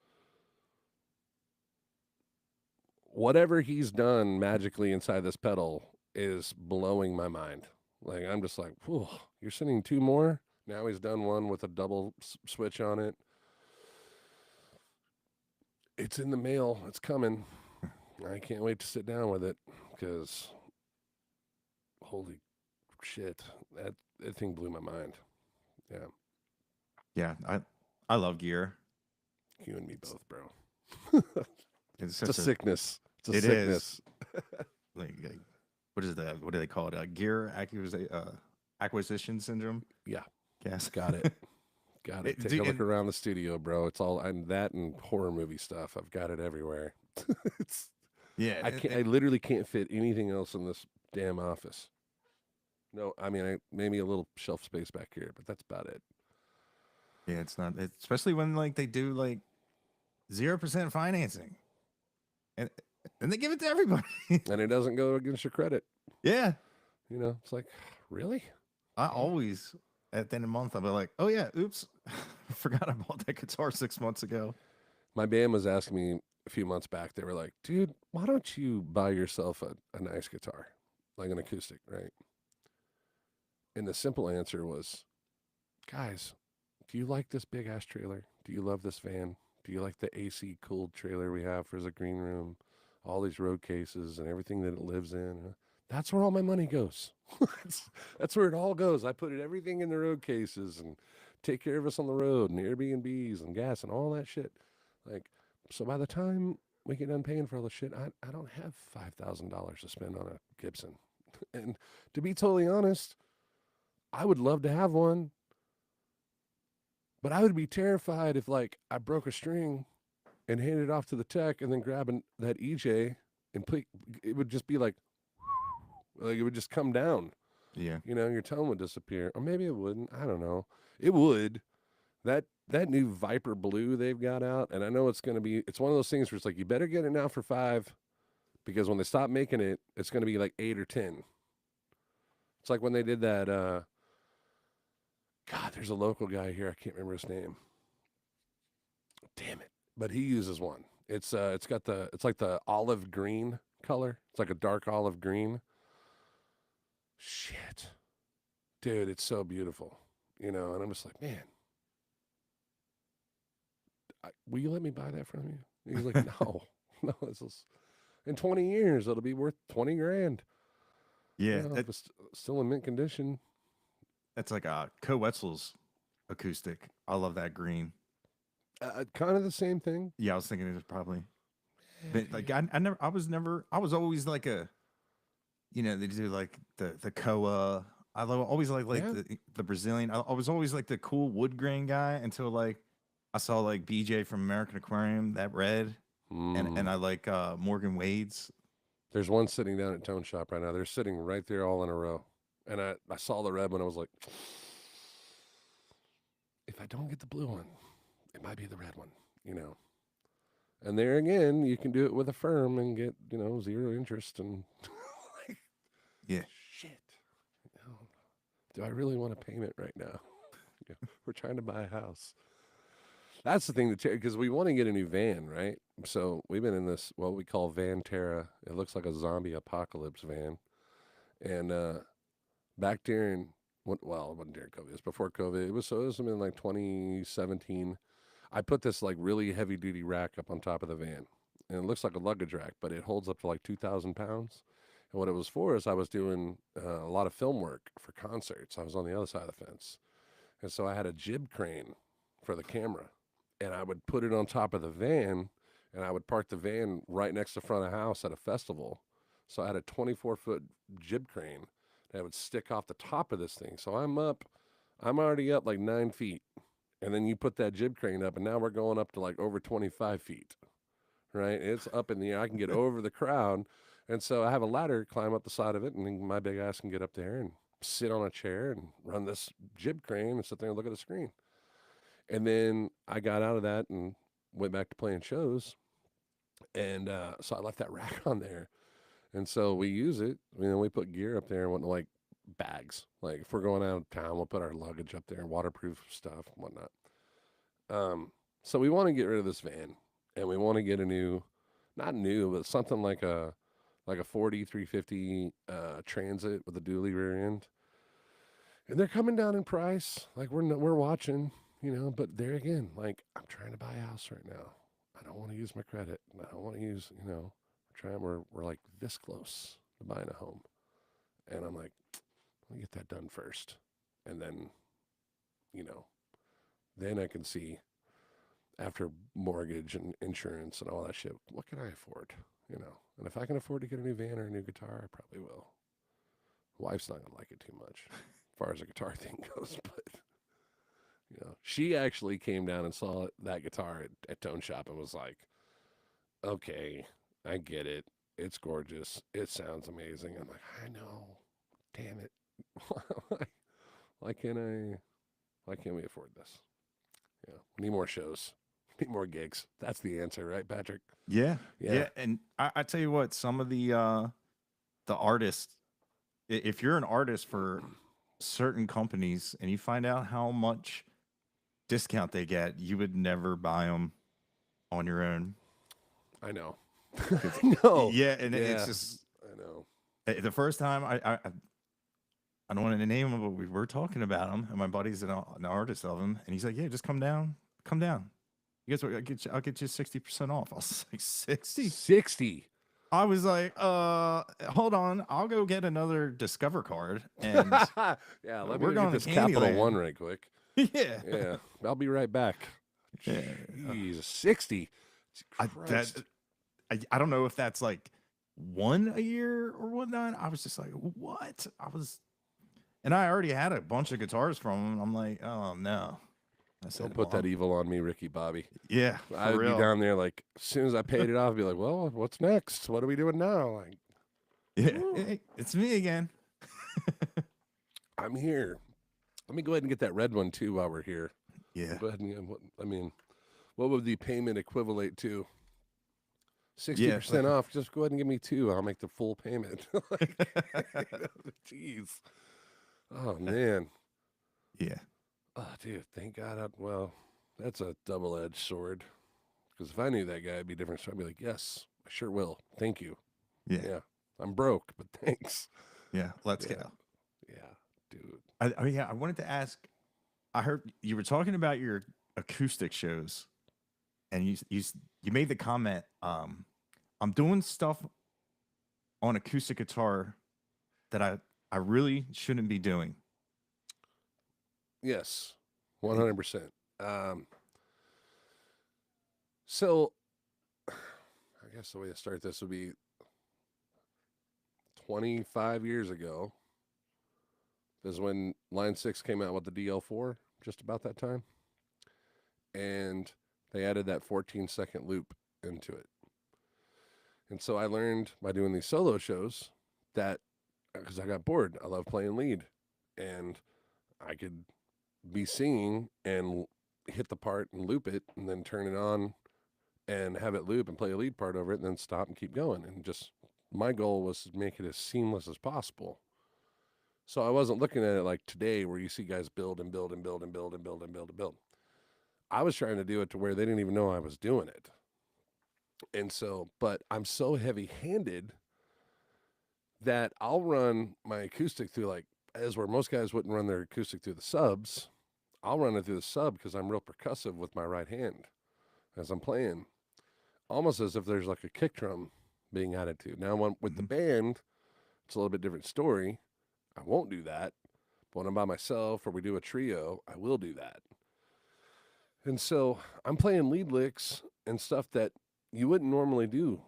whatever he's done magically inside this pedal is blowing my mind. Like I'm just like, whew, you're sending 2 more. Now he's done one with a double switch on it. It's in the mail. It's coming. I can't wait to sit down with it, because holy shit, that thing blew my mind. Yeah. Yeah. I love gear. You and me both, bro. It's It's a sickness. It's a it sickness. like what is that? What do they call it? Gear acquisition syndrome. Yeah. Yes. Got it. Got it. Take a look around the studio, bro. It's all that and horror movie stuff. I've got it everywhere. It's Yeah. I literally can't fit anything else in this damn office. No, I mean maybe a little shelf space back here, but that's about it. Yeah, it's not. Especially when like they do like 0% financing, and they give it to everybody. And it doesn't go against your credit. Yeah. It's like, really? I always at the end of the month I'll be like, oh yeah, oops, I forgot I bought that guitar 6 months ago. My band was asking me a few months back. They were like, dude, why don't you buy yourself a nice guitar, like an acoustic, right? And the simple answer was, guys, do you like this big ass trailer? Do you love this van? Do you like the AC cooled trailer we have for the green room? All these road cases and everything that it lives in. That's where all my money goes. That's where it all goes. I put everything in the road cases and take care of us on the road and Airbnbs and gas and all that shit. Like, so by the time we get done paying for all the shit, I don't have $5,000 to spend on a Gibson. And to be totally honest, I would love to have one, but I would be terrified if like I broke a string and handed it off to the tech and then grabbing that EJ and it would just be like it would just come down. Yeah. Your tone would disappear. Or maybe it wouldn't. I don't know. It would. That new Viper Blue they've got out, and I know it's one of those things where it's like, you better get it now for $5, because when they stop making it, it's going to be like $8 or $10. It's like when they did that, God, there's a local guy here. I can't remember his name. Damn it. But he uses one. It's like the olive green color. It's like a dark olive green. Shit. Dude, it's so beautiful. And I'm just like, man, will you let me buy that from you? And he's like, no, this is, in 20 years, it'll be worth 20 grand. Yeah. It's still in mint condition. That's like Co Wetzel's acoustic. I love that green. Kind of the same thing. Yeah, I was thinking it was probably. But like I was always like a, they do like the Koa. Always like the Brazilian. I was always like the cool wood grain guy until like I saw like BJ from American Aquarium, that red, and I like Morgan Wade's. There's one sitting down at Tone Shop right now. They're sitting right there all in a row. And I saw the red one. I was like, if I don't get the blue one, it might be the red one, And there again, you can do it with a firm and get, 0 interest. And like, yeah, shit. Do I really want a payment right now? We're trying to buy a house. That's the thing, because we want to get a new van, right? So we've been in this, what we call Van Terra. It looks like a zombie apocalypse van. And back during, well, it wasn't during COVID. It was before COVID. It was in like 2017. I put this like really heavy duty rack up on top of the van, and it looks like a luggage rack, but it holds up to like 2,000 pounds. And what it was for is I was doing a lot of film work for concerts. I was on the other side of the fence, and so I had a jib crane for the camera, and I would put it on top of the van, and I would park the van right next to the front of the house at a festival. So I had a 24-foot jib crane that would stick off the top of this thing. So I'm already up like 9 feet. And then you put that jib crane up, and now we're going up to like over 25 feet, right? It's up in the air. I can get over the crowd. And so I have a ladder, climb up the side of it, and then my big ass can get up there and sit on a chair and run this jib crane and sit there and look at the screen. And then I got out of that and went back to playing shows. And so I left that rack on there. And so we use it. We put gear up there and whatnot, like bags. Like if we're going out of town, we'll put our luggage up there, waterproof stuff and whatnot. So we want to get rid of this van, and we want to get a new, not new, but something like a 40 350 Transit with a dually rear end. And they're coming down in price. Like we're watching, but there again, like I'm trying to buy a house right now. I don't want to use my credit. I don't want to use, we're like this close to buying a home. And I'm like, let me get that done first. And then, then I can see after mortgage and insurance and all that shit, what can I afford? And if I can afford to get a new van or a new guitar, I probably will. Wife's not going to like it too much as far as the guitar thing goes, but she actually came down and saw that guitar at Tone Shop and was like, okay, I get it. It's gorgeous. It sounds amazing. I'm like, I know. Damn it. Why can't we afford this? We need more shows. We need more gigs. That's the answer, right, Patrick? Yeah. And I tell you what, some of the artists, if you're an artist for certain companies and you find out how much discount they get, you would never buy them on your own. I know. I know. Yeah, and it's just, I know. The first time I don't want to name him, but we were talking about him, and my buddy's an artist of him, and he's like, "Yeah, just come down. You guys, I'll get you 60% off." I was like, 60? 60. I was like, hold on, I'll go get another Discover card, and yeah, let me get this Capital One right quick. Yeah, I'll be right back. Jeez, 60. I don't know if that's like one a year or whatnot. I was just like, what? And I already had a bunch of guitars from him. I'm like, oh no. I said, don't put that evil on me, Ricky Bobby. Yeah, I'd be down there like, as soon as I paid it off, I'd be like, well, what's next? What are we doing now? Like, yeah, hey, it's me again. I'm here. Let me go ahead and get that red one too while we're here. Yeah. Go ahead and what would the payment equivalent to? 60% off. Just go ahead and give me 2. I'll make the full payment. Jeez. Oh man. Yeah. Oh, dude. Thank God. Well, that's a double-edged sword. Because if I knew that guy, it'd be different. So I'd be like, yes, I sure will. Thank you. Yeah. I'm broke, but thanks. Yeah. Let's go. Yeah, dude. I wanted to ask. I heard you were talking about your acoustic shows, and you made the comment, I'm doing stuff on acoustic guitar that I really shouldn't be doing. Yes, 100%. So I guess the way to start this would be 25 years ago is when Line 6 came out with the DL4, just about that time. And they added that 14-second loop into it. And so I learned by doing these solo shows that, because I got bored, I love playing lead. And I could be singing and hit the part and loop it and then turn it on and have it loop and play a lead part over it and then stop and keep going. And just my goal was to make it as seamless as possible. So I wasn't looking at it like today where you see guys build and build and build and build and build and build and build. I was trying to do it to where they didn't even know I was doing it. And so, but I'm so heavy-handed that I'll run my acoustic through, like, as where most guys wouldn't run their acoustic through the subs. I'll run it through the sub because I'm real percussive with my right hand as I'm playing, almost as if there's like a kick drum being added to. Now, with the Mhm. band, it's a little bit different story. I won't do that. But when I'm by myself or we do a trio, I will do that. And so I'm playing lead licks and stuff that you wouldn't normally do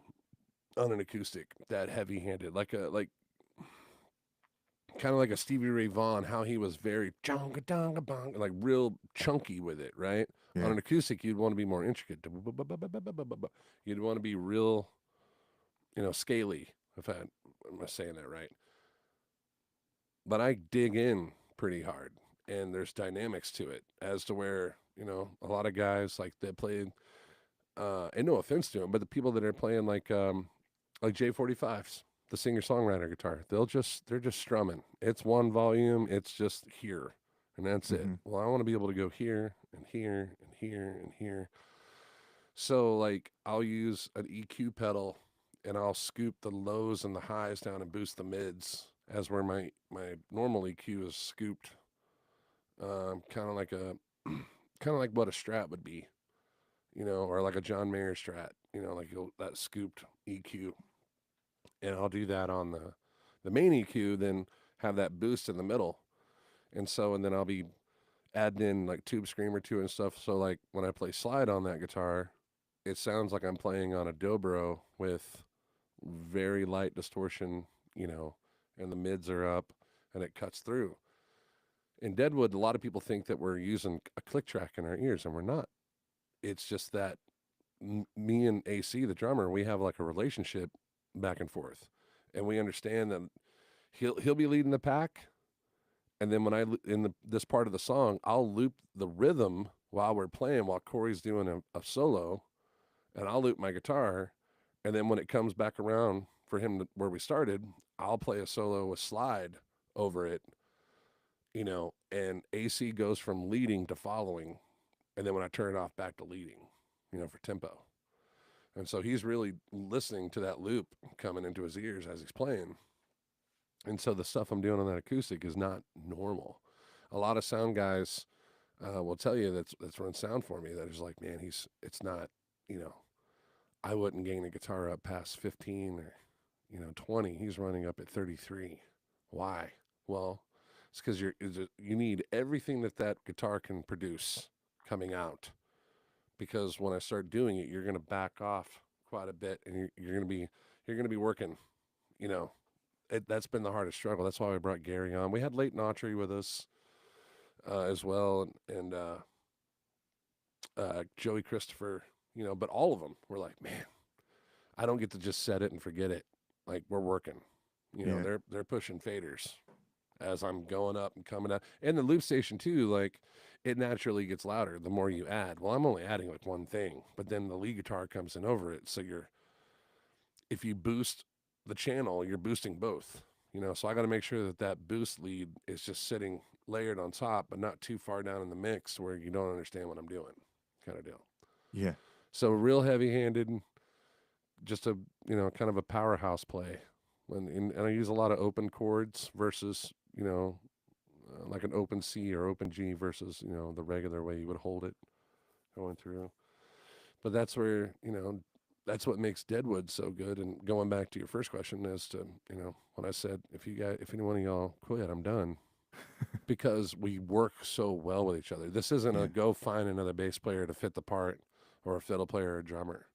on an acoustic, that heavy handed, like kind of like a Stevie Ray Vaughan, how he was very jonga donga bong, like real chunky with it, right? On Yeah. an acoustic, you'd want to be more intricate. You'd want to be real, scaly, if I'm saying that right. But I dig in pretty hard, and there's dynamics to it as to where, a lot of guys like that play, and no offense to them, but the people that are playing like J45s, the singer-songwriter guitar, they're just strumming. It's one volume, it's just here, and that's it. Hmm. Well, I want to be able to go here and here and here and here. So like I'll use an EQ pedal and I'll scoop the lows and the highs down and boost the mids as where my normal EQ is scooped, kind of like a kind of like what a Strat would be, or like a John Mayer Strat, like that scooped EQ, and I'll do that on the main EQ, then have that boost in the middle, and then I'll be adding in like tube screamer to it and stuff. So like when I play slide on that guitar, it sounds like I'm playing on a dobro with very light distortion, and the mids are up and it cuts through. In Deadwood, a lot of people think that we're using a click track in our ears, and we're not. It's just that me and AC, the drummer, we have like a relationship back and forth, and we understand that he'll be leading the pack, and then when this part of the song, I'll loop the rhythm while we're playing, while Corey's doing a solo, and I'll loop my guitar, and then when it comes back around for him where we started, I'll play a solo with slide over it, and AC goes from leading to following, and then when I turn it off, back to leading, for tempo. And so he's really listening to that loop coming into his ears as he's playing. And so the stuff I'm doing on that acoustic is not normal. A lot of sound guys will tell you that's run sound for me that is like, man, it's not, you know, I wouldn't gain a guitar up past 15 or, 20. He's running up at 33. Why? Well, it's because you need everything that guitar can produce coming out. Because when I start doing it, you're going to back off quite a bit, and you're going to be working. You know, that's been the hardest struggle. That's why we brought Gary on. We had Leighton Autry with us as well, and Joey Christopher. But all of them were like, man, I don't get to just set it and forget it. Like we're working. Yeah. They're pushing faders as I'm going up and coming up. And the loop station too, like it naturally gets louder the more you add. Well, I'm only adding like one thing, but then the lead guitar comes in over it. So if you boost the channel, you're boosting both. So I got to make sure that boost lead is just sitting layered on top, but not too far down in the mix where you don't understand what I'm doing, kind of deal. Yeah. So real heavy-handed, just a kind of a powerhouse play. And I use a lot of open chords versus like an open C or open G versus the regular way you would hold it going through. But that's where that's what makes Deadwood so good. And going back to your first question as to when I said if any one of y'all quit, I'm done, because we work so well with each other. This isn't Yeah. a go find another bass player to fit the part or a fiddle player or a drummer.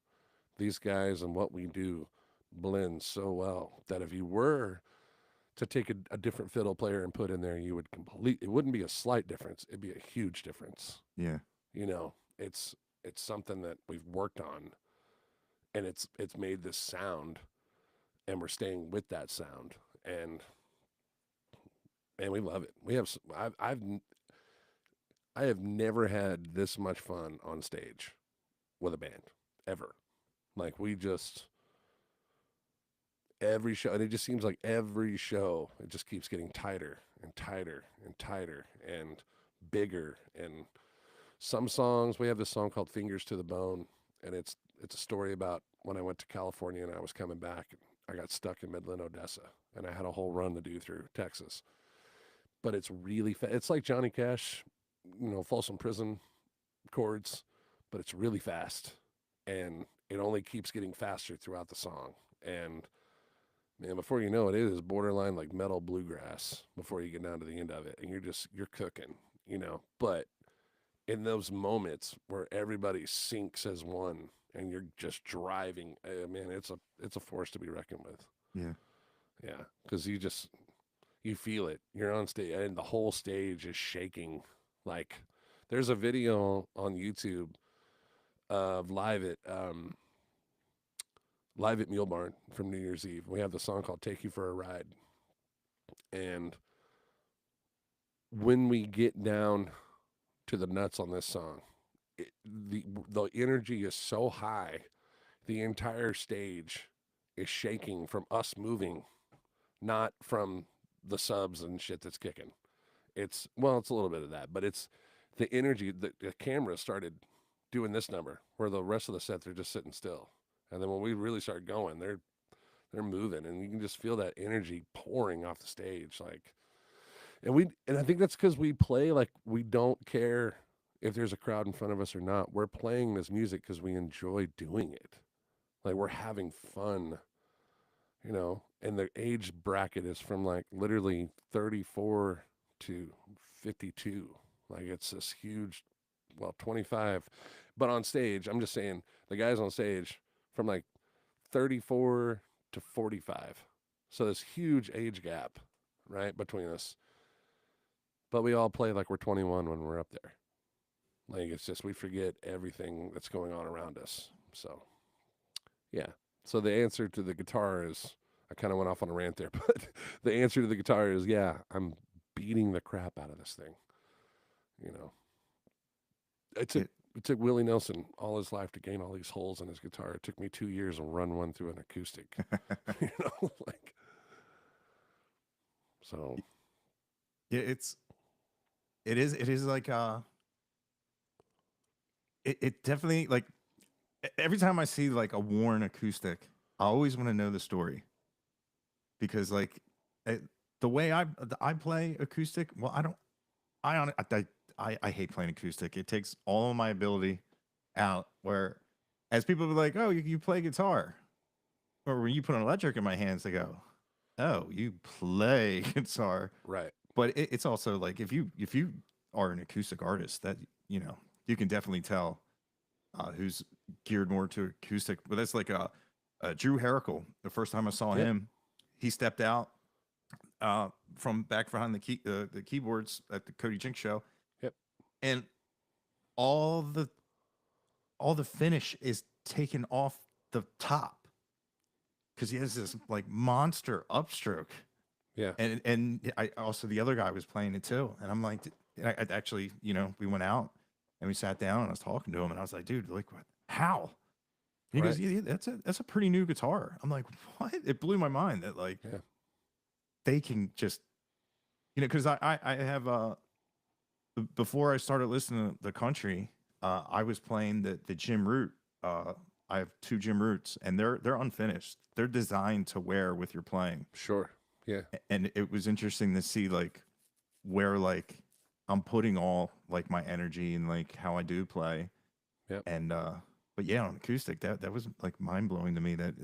These guys and what we do blend so well that if you were to take a different fiddle player and put in there, you would it wouldn't be a slight difference. It'd be a huge difference. Yeah. It's something that we've worked on, and it's made this sound, and we're staying with that sound, and we love it. I have never had this much fun on stage with a band ever. Like we just every show, and it just seems like every show it just keeps getting tighter and tighter and tighter and bigger. And some songs, we have this song called Fingers to the Bone, and it's a story about when I went to California and I was coming back. I I got stuck in Midland, Odessa, and I had a whole run to do through Texas. But it's really it's like Johnny Cash, Folsom Prison chords, but it's really fast, and it only keeps getting faster throughout the song. And man, before you know it, it is borderline like metal bluegrass before you get down to the end of it, and you're cooking, But in those moments where everybody syncs as one and you're just driving, man, it's a force to be reckoned with. Yeah, because you feel it. You're on stage, and the whole stage is shaking. Like, there's a video on YouTube of live at Mule Barn from New Year's Eve. We have the song called "Take You for a Ride," and when we get down to the nuts on this song, the energy is so high, the entire stage is shaking from us moving, not from the subs and shit that's kicking. It's a little bit of that, but it's the energy. The camera started doing this number where the rest of the set they're just sitting still, and then when we really start going, they're moving, and you can just feel that energy pouring off the stage, like. And I think that's because we play like we don't care if there's a crowd in front of us or not. We're playing this music because we enjoy doing it, like we're having fun. And the age bracket is from like literally 34 to 52. Like it's this huge, 25. But on stage, I'm just saying the guys on stage from like 34 to 45. So this huge age gap, right, between us. But we all play like we're 21 when we're up there. Like it's just, we forget everything that's going on around us. So, yeah. So the answer to the guitar is, I kind of went off on a rant there, but the answer to the guitar is, yeah, I'm beating the crap out of this thing. It took Willie Nelson all his life to gain all these holes in his guitar. It took me 2 years to run one through an acoustic. So. Yeah, it is like it definitely, like, every time I see like a worn acoustic, I always want to know the story, because like the way I play acoustic, well, I hate playing acoustic. It takes all of my ability out. Where as people be like, oh, you play guitar, or when you put an electric in my hands, they go, oh, you play guitar, Right. But it's also like, if you are an acoustic artist, that you can definitely tell who's geared more to acoustic. But that's like Drew Herrickle. The first time I saw him, he stepped out from back behind the keyboards at the Cody Jinks show. Yep. And all the finish is taken off the top, because he has this like monster upstroke. Yeah. And I also, the other guy was playing it too. And I'm like, I actually, we went out and we sat down and I was talking to him, and I was like, dude, like, what? How? And he goes, yeah, that's a pretty new guitar. I'm like, what? It blew my mind that like they can just, because I have before I started listening to the country, I was playing the Jim Root. I have 2 Jim Roots, and they're unfinished. They're designed to wear with your playing. Sure. Yeah. And it was interesting to see like where like I'm putting all like my energy and like how I do play. Yeah. And but yeah, on acoustic, that was like mind blowing to me, that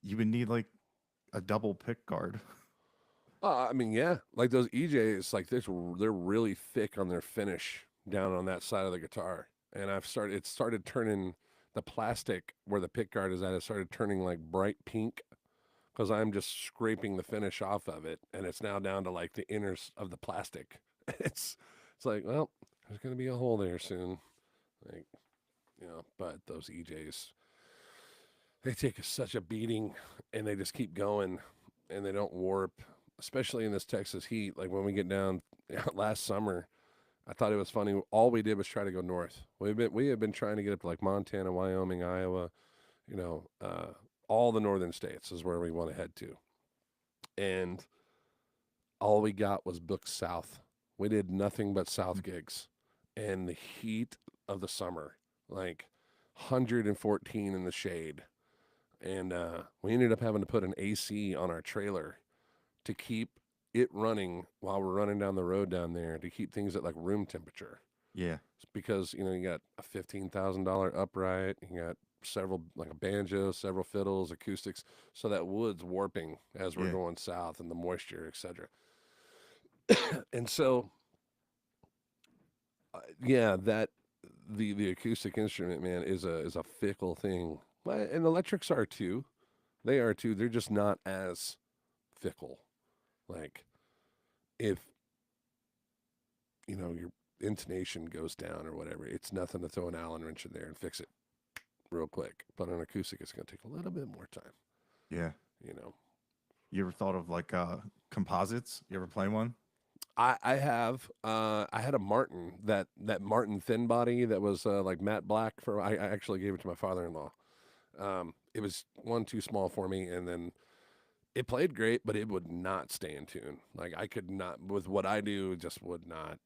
you would need like a double pick guard. I mean, yeah, like those EJs, like they're really thick on their finish down on that side of the guitar. And it started turning the plastic where the pick guard is at. It started turning like bright pink, because I'm just scraping the finish off of it, and it's now down to like the inners of the plastic. It's like, well, there's gonna be a hole there soon, like, But those EJs, they take such a beating, and they just keep going, and they don't warp, especially in this Texas heat. Like when we get down last summer, I thought it was funny. All we did was try to go north. We have been trying to get up to like Montana, Wyoming, Iowa, all the northern states is where we want to head to. And all we got was booked south. We did nothing but south gigs. And the heat of the summer, like 114 in the shade, and we ended up having to put an AC on our trailer to keep it running while we're running down the road down there to keep things at like room temperature. Yeah. Because you got a $15,000 upright, you got several like a banjo, several fiddles, acoustics, so that wood's warping as we're Yeah. going south and the moisture, etc. And so, yeah, that the acoustic instrument, man, is a fickle thing. And electrics are too. They are too. They're just not as fickle. Like if your intonation goes down or whatever, it's nothing to throw an Allen wrench in there and fix it real quick. But on acoustic, it's going to take a little bit more time. Yeah. You know, You ever thought of like composites? You ever play one? I have I had a Martin that Martin thin body that was like matte black for I actually gave it to my father-in-law. It was one too small for me, and then it played great, but it would not stay in tune. Like I could not with what I do, just would not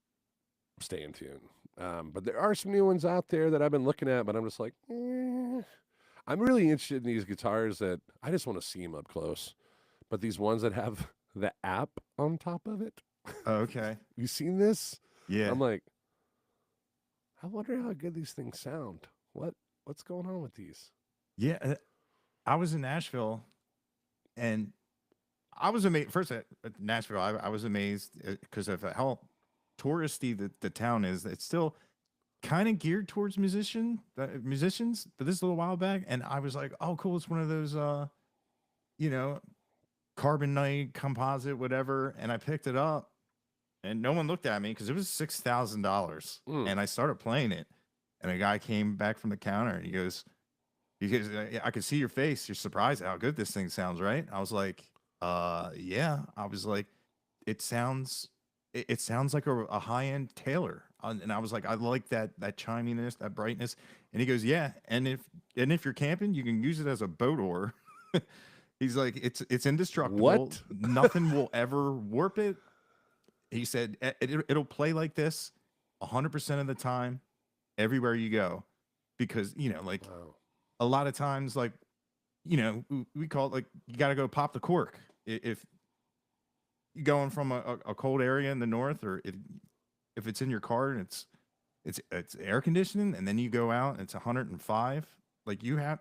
stay in tune. But there are some new ones out there that I've been looking at, but I'm just like, I'm really interested in these guitars that I just want to see them up close. But these ones that have the app on top of it, Oh, okay. you seen this? Yeah. I'm like, I wonder how good these things sound. What's going on with these? Yeah. I was in Nashville, and I was amazed. First at Nashville, I was amazed because of how touristy the town is. It's still kind of geared towards musicians, but this is a little while back, and I was like, oh, cool. It's one of those, you know, carbonite composite, whatever. And I picked it up, and no one looked at me because it was $6,000. Mm. And I started playing it, and a guy came back from the counter, and he goes, I could see your face. You're surprised at how good this thing sounds, right? I was like, yeah. I was like, it sounds like a high-end Taylor. And I was like, I like that chiminess, that brightness. And he goes, yeah. And if you're camping, you can use it as a boat oar. He's like, it's indestructible. What? Nothing will ever warp it. He said it'll play like this 100% of the time, everywhere you go, because like Wow. a lot of times, like we call it like you got to go pop the cork if you're going from a cold area in the north, or if it's in your car and it's air conditioning, and then you go out and it's 105, like you have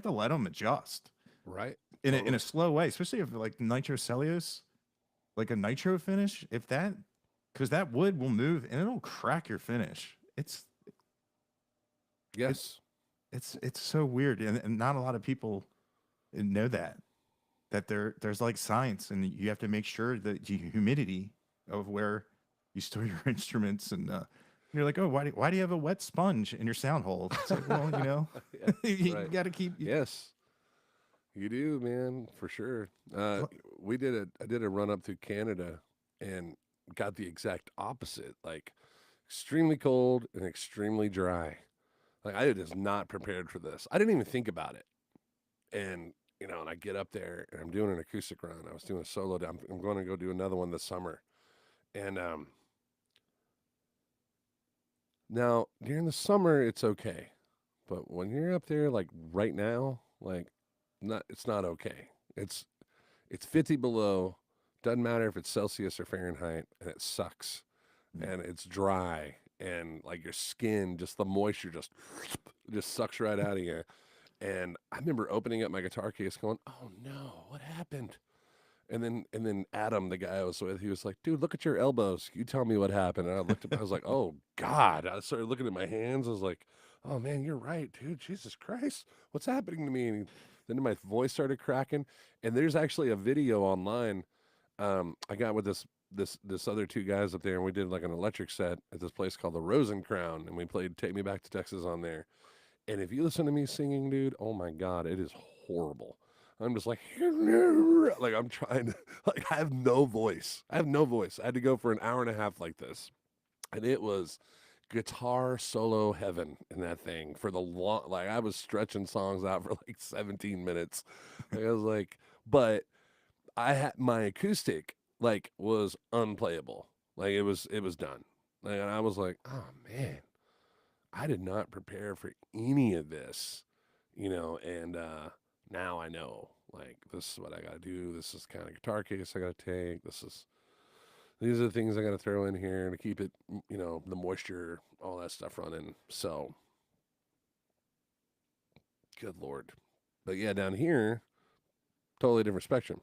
to let them adjust. Right. In a slow way, especially if like nitrocellulose, like a nitro finish, because that wood will move and it'll crack your finish. Yes. It's so weird, and not a lot of people know that there's like science, and you have to make sure that the humidity of where you store your instruments, and you're like, oh, why do you have a wet sponge in your sound hole? It's like, well, Yeah, you right. got to keep. Yes. You do, man, for sure. I did a run up through Canada and got the exact opposite, like extremely cold and extremely dry. Like I was not prepared for this. I didn't even think about it. And and I get up there and I'm doing an acoustic run. I was doing a solo. I'm going to go do another one this summer. And now during the summer it's okay, but when you're up there like right now, like it's not okay. It's 50 below. Doesn't matter if it's Celsius or Fahrenheit, and it sucks, and it's dry, and like your skin, just the moisture just sucks right out of you. And I remember opening up my guitar case, going, "Oh no, what happened?" And then Adam, the guy I was with, he was like, "Dude, look at your elbows. You tell me what happened." And I looked at, I was like, "Oh God!" I started looking at my hands. I was like, "Oh man, you're right, dude. Jesus Christ, what's happening to me?" And then my voice started cracking. And there's actually a video online. I got with this other two guys up there, and we did like an electric set at this place called the Rosen Crown, and we played "Take Me Back to Texas" on there. And if you listen to me singing, dude, oh my God, it is horrible. I'm just like I'm trying to, like, I have no voice. I had to go for an hour and a half like this. And it was guitar solo heaven in that thing for the long, like I was stretching songs out for like 17 minutes. Like, I was like, but I had my acoustic like was unplayable. Like it was done. Like, and I was like, oh man, I did not prepare for any of this, and now I know, like, this is what I got to do. This is the kind of guitar case I got to take. These are the things I got to throw in here to keep it, the moisture, all that stuff running. So, good Lord. But yeah, down here, totally different spectrum.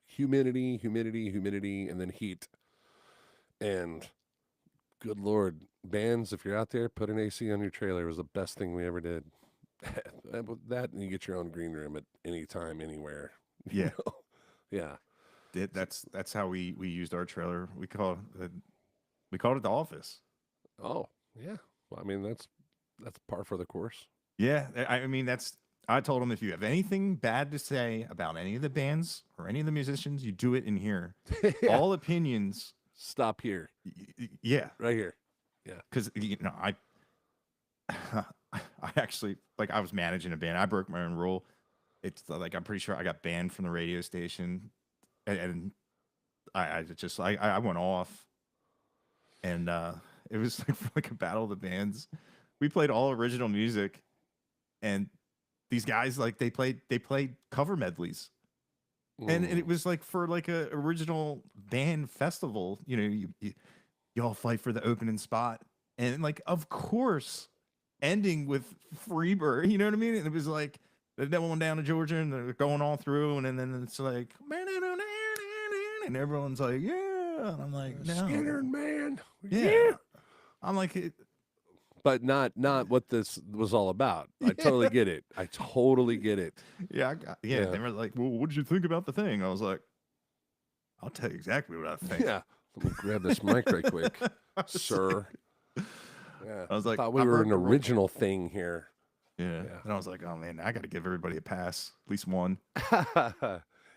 Humidity, and then heat. And good Lord, bands, if you're out there, put an AC on your trailer. It was the best thing we ever did. That, and you get your own green room at any time, anywhere. Yeah. Yeah. That's how we used our trailer. We called it the office. Oh, yeah. Well, I mean, that's par for the course. Yeah, I mean I told him, if you have anything bad to say about any of the bands or any of the musicians, you do it in here. Yeah. All opinions stop here. Yeah, right here. Yeah, because I actually, like, I was managing a band. I broke my own rule. It's like, I'm pretty sure I got banned from the radio station, and I went off, and it was like a battle of the bands. We played all original music, and these guys, like, they played cover medleys. And it was like, for like a original band festival, you all fight for the opening spot, and like, of course, ending with Freebird, you know what I mean? And it was like, they're going down to Georgia and they're going all through, and then it's like, and everyone's like, yeah, and I'm like, no, Skinner man, yeah. I'm like, but not what this was all about. I totally get it. I totally get it. Yeah, They were like, well, what did you think about the thing? I was like, I'll tell you exactly what I think. Yeah, let me grab this mic right quick, sir. Yeah, I was like, thought we were an original thing here. Yeah. And I was like, oh man, I got to give everybody a pass, at least one.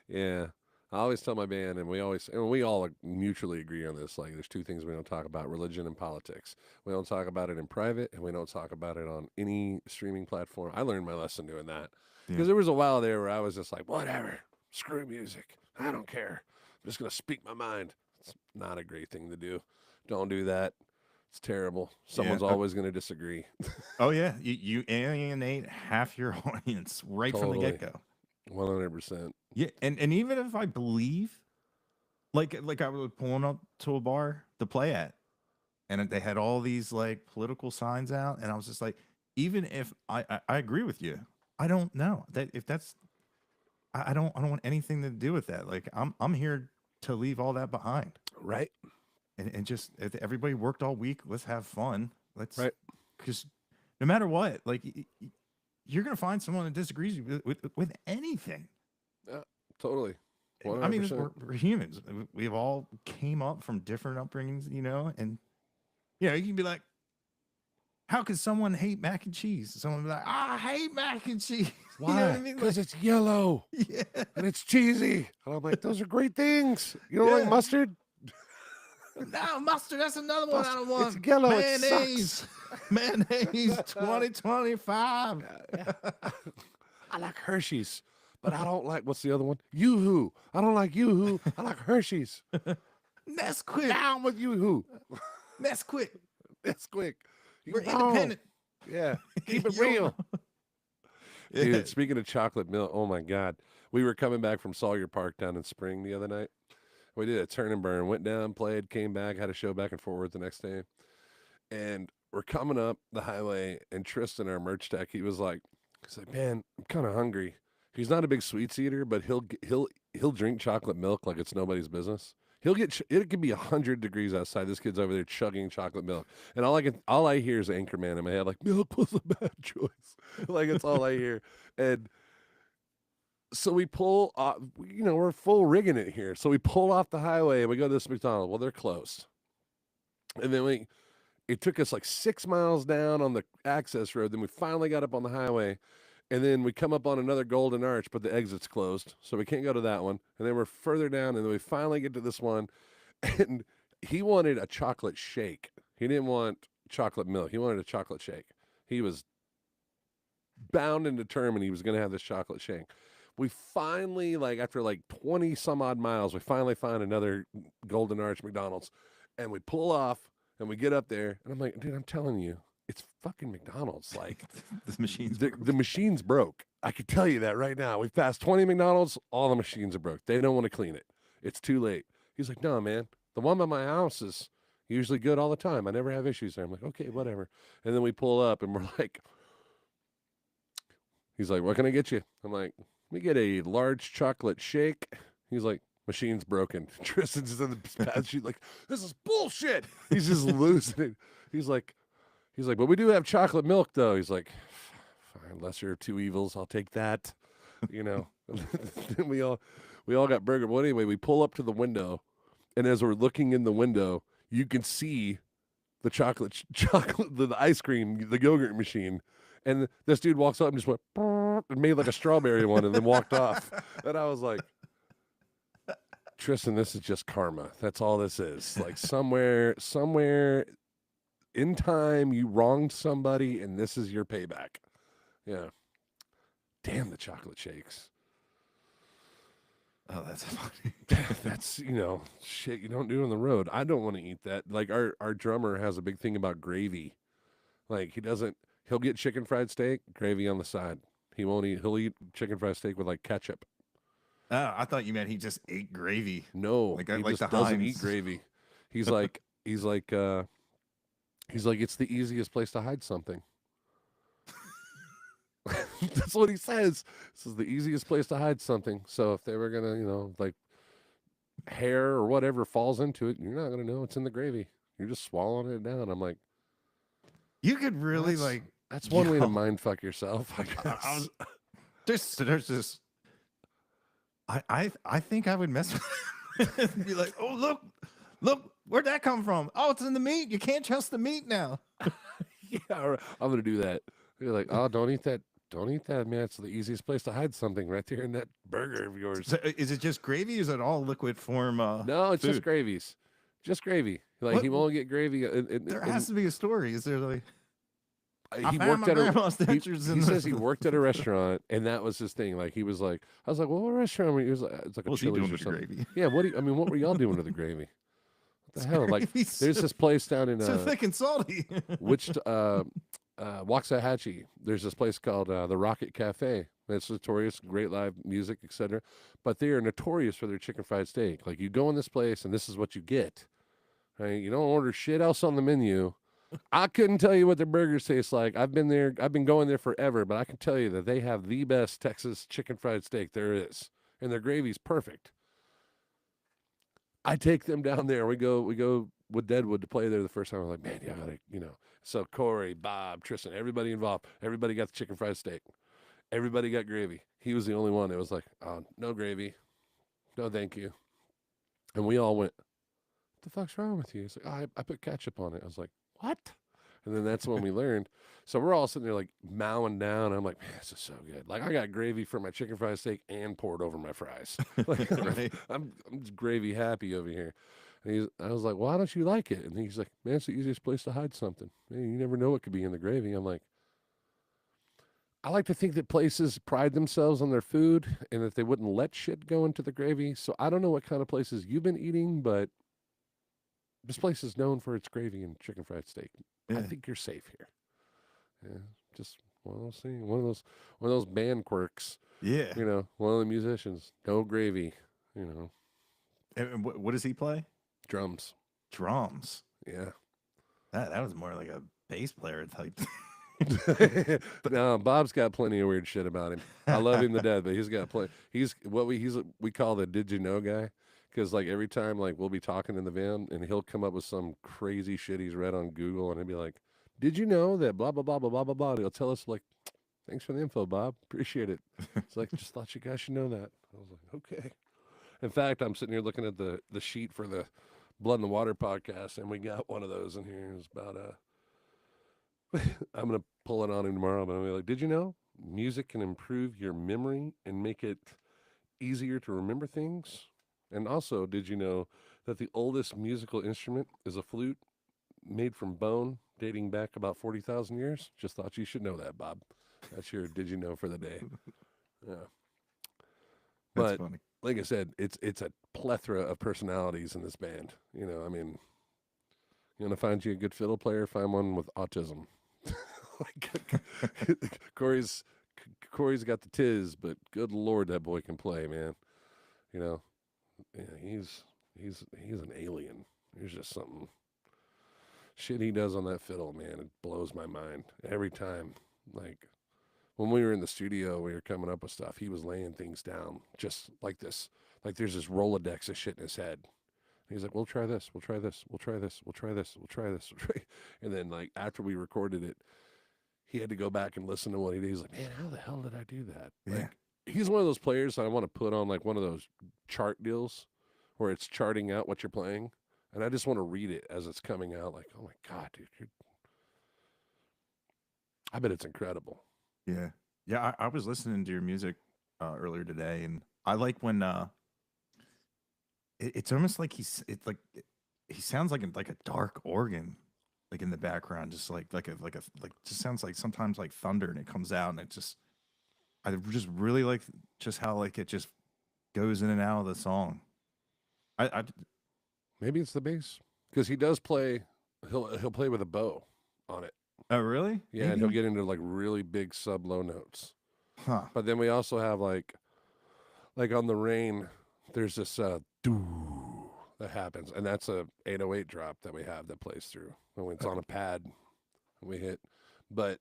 Yeah. I always tell my band, and we all mutually agree on this. Like, there's two things we don't talk about: religion and politics. We don't talk about it in private, and we don't talk about it on any streaming platform. I learned my lesson doing that, because there was a while there where I was just like, whatever, screw music, I don't care. I'm just gonna speak my mind. It's not a great thing to do. Don't do that. It's terrible. Someone's always going to disagree. Oh yeah, you alienate half your audience right from the get-go. 100%. Yeah, and even if I believe, like I was pulling up to a bar to play at, and they had all these like political signs out, and I was just like, even if I agree with you, I don't know that if that's, I don't want anything to do with that. Like, I'm here to leave all that behind. Right. And just, if everybody worked all week, let's have fun. Right. Because no matter what, like, you're gonna find someone that disagrees with anything. Yeah, totally. 100%. I mean, we're humans. We've all came up from different upbringings, and you can be like, how could someone hate mac and cheese? Someone be like, I hate mac and cheese. Why? You know what I mean? Because it's yellow. Yeah. And it's cheesy. And I'm like, those are great things. You don't like mustard? No, mustard, that's another one I don't want. It's yellow. Mayonnaise. Mayonnaise 2025. I like Hershey's, but I don't like, what's the other one? Yoo-hoo. I don't like Yoo-hoo. I like Hershey's. Nesquik. Down with Yoo-hoo. Nesquik. Nesquik. We're independent. Yeah. Keep it real. Dude, speaking of chocolate milk, oh my God. We were coming back from Sawyer Park down in Spring the other night. We did a turn and burn, went down, played, came back, had a show back and forward the next day. And we're coming up the highway, and Tristan, our merch tech, he's like, man, I'm kind of hungry. He's not a big sweets eater, but he'll drink chocolate milk like it's nobody's business. It could be 100 degrees outside. This kid's over there chugging chocolate milk, and all I hear is Anchorman in my head, like, milk was a bad choice. Like, it's all I hear. And so we pull off, we're full rigging it here. So we pull off the highway and we go to this McDonald's. Well, they're closed. And then it took us like 6 miles down on the access road. Then we finally got up on the highway, and then we come up on another golden arch, but the exit's closed. So we can't go to that one. And then we're further down, and then we finally get to this one. And he wanted a chocolate shake. He didn't want chocolate milk. He wanted a chocolate shake. He was bound and determined he was going to have this chocolate shake. We finally, after 20 some odd miles, we finally find another Golden Arch McDonald's, and we pull off and we get up there, and I'm like, dude, I'm telling you, it's fucking McDonald's. Like, the machine's the machine's broke. I could tell you that right now. We've passed 20 McDonald's. All the machines are broke. They don't want to clean it. It's too late. He's like, no, man. The one by my house is usually good all the time. I never have issues there. I'm like, okay, whatever. And then we pull up and we're like, he's like, what can I get you? I'm like, we get a large chocolate shake. He's like, machine's broken. Tristan's in the path sheet like, this is bullshit. He's just losing it. He's like, but we do have chocolate milk though. He's like, fine, lesser of two evils. I'll take that. You know. Then we all got burger. Well, anyway, we pull up to the window, and as we're looking in the window, you can see the chocolate, the ice cream, the yogurt machine. And this dude walks up and just went and made like a strawberry one, and then walked off. And I was like, Tristan, this is just karma. That's all this is. Like somewhere in time, you wronged somebody, and this is your payback. Yeah. Damn the chocolate shakes. Oh, that's funny. That's, shit you don't do on the road. I don't want to eat that. Like our drummer has a big thing about gravy. Like he'll get chicken fried steak, gravy on the side. He'll eat chicken fried steak with like ketchup. Oh, I thought you meant he just ate gravy. No, like he just doesn't Heinz. eat gravy. He's like, it's the easiest place to hide something. That's what he says. This is the easiest place to hide something. So if they were gonna, like hair or whatever falls into it, you're not gonna know it's in the gravy. You're just swallowing it down. I'm like, you could really that's one way to mind fuck yourself. I guess. There's this. I think I would mess with it and be like, oh look, where'd that come from? Oh, it's in the meat. You can't trust the meat now. Yeah, I'm gonna do that. You're like, oh, don't eat that. Don't eat that, man. It's the easiest place to hide something right there in that burger of yours. So is it just gravy? Or is it all liquid form? No, it's food? just gravies. Just gravy. Like he won't get gravy. There has to be a story. Is there like? He worked at he says he worked at a restaurant, and that was his thing. Like he was like, I was like, well, what restaurant were you? It's like a Chili's or something. Gravy? Yeah. What were y'all doing with the gravy? What the hell? Like there's this place down in so thick and salty. Waxahachie. There's this place called the Rocket Cafe. It's notorious, great live music, etc. But they are notorious for their chicken fried steak. Like you go in this place, and this is what you get. Right? You don't order shit else on the menu. I couldn't tell you what their burgers taste like. I've been there. I've been going there forever, but I can tell you that they have the best Texas chicken fried steak there is, and their gravy's perfect. I take them down there. We go with Deadwood to play there the first time. I'm like, man, you gotta, So Corey, Bob, Tristan, everybody involved. Everybody got the chicken fried steak. Everybody got gravy. He was the only one that was like, oh, no gravy, no thank you. And we all went, what the fuck's wrong with you? He's like, oh, I put ketchup on it. I was like, what? And then that's when we learned. So we're all sitting there like mowing down. I'm like, man, this is so good. Like I got gravy for my chicken fried steak and poured over my fries. Like, right. I'm just gravy happy over here. And I was like, why don't you like it? And he's like, man, it's the easiest place to hide something. Man, you never know what could be in the gravy. I'm like, I like to think that places pride themselves on their food and that they wouldn't let shit go into the gravy. So I don't know what kind of places you've been eating, but this place is known for its gravy and chicken fried steak. Yeah. I think you're safe here. Yeah, just one of those things, one of those band quirks. Yeah, one of the musicians. No gravy. And what does he play? Drums. Yeah, that was more like a bass player type. No, Bob's got plenty of weird shit about him. I love him to death, but he's got plenty. He's what we call the did you know guy. Because like every time like we'll be talking in the van and he'll come up with some crazy shit he's read on Google and he'll be like, did you know that blah, blah, blah, blah, blah, blah, blah. And he'll tell us like, thanks for the info, Bob. Appreciate it. It's like, just thought you guys should know that. I was like, okay. In fact, I'm sitting here looking at the sheet for the Blood in the Water podcast, and we got one of those in here. It's about I'm going to pull it on him tomorrow, but I'm gonna be like, did you know music can improve your memory and make it easier to remember things? And also, did you know that the oldest musical instrument is a flute made from bone dating back about 40,000 years? Just thought you should know that, Bob. That's your did you know for the day. Yeah. That's but funny. Like I said, it's a plethora of personalities in this band. You want to find you a good fiddle player, find one with autism. Corey's Corey's got the tiz, but good Lord, that boy can play, man. You know, yeah, he's an alien. There's just something shit he does on that fiddle, man. It blows my mind every time. Like when we were in the studio, we were coming up with stuff. He was laying things down just like this. Like there's this Rolodex of shit in his head. He's like, we'll try this, we'll try this, we'll try this, we'll try this, we'll try this. And then like after we recorded it, he had to go back and listen to what he did. He's like, man, how the hell did I do that? Yeah. Like, he's one of those players that I want to put on like one of those chart deals where it's charting out what you're playing. And I just want to read it as it's coming out. Like, oh my God, dude. I bet it's incredible. Yeah. Yeah. I was listening to your music earlier today, and I like when it's almost like he sounds like a dark organ, like in the background, just like just sounds like sometimes like thunder, and it comes out, and I just really like just how like it just goes in and out of the song. I Maybe it's the bass because he does play. He'll play with a bow on it. Oh really? Yeah, Maybe? and he'll get into like really big sub low notes. Huh. But then we also have like on the Rain, there's this doo that happens, and that's a 808 drop that we have that plays through when it's on a pad we hit. But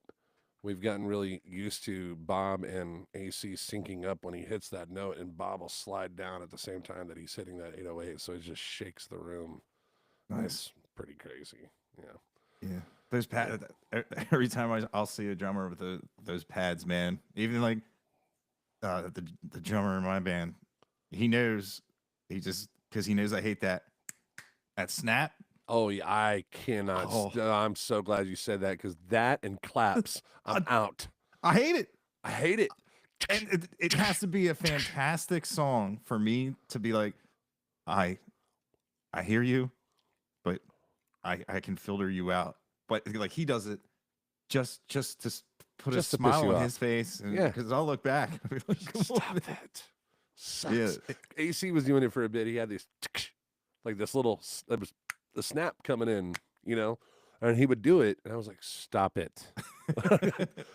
we've gotten really used to Bob and AC syncing up when he hits that note, and Bob will slide down at the same time that he's hitting that 808, so it just shakes the room. Nice. It's pretty crazy. Yeah. Yeah. Those pads. Every time I'll see a drummer with those pads, man. Even like the drummer in my band, he knows. He just because he knows I hate that snap. Oh yeah, I cannot. Oh. I'm so glad you said that because that and claps, I'm out. I hate it. I hate it. And it has to be a fantastic song for me to be like, I hear you, but I can filter you out. But like he does it just to put Just a to piss smile you on off. his face. And, Yeah. because I'll look back. I'll be like, come Stop on. that. Sucks. Yeah. AC was doing it for a bit. He had this like this little that was the snap coming in, and he would do it, and I was like, stop it.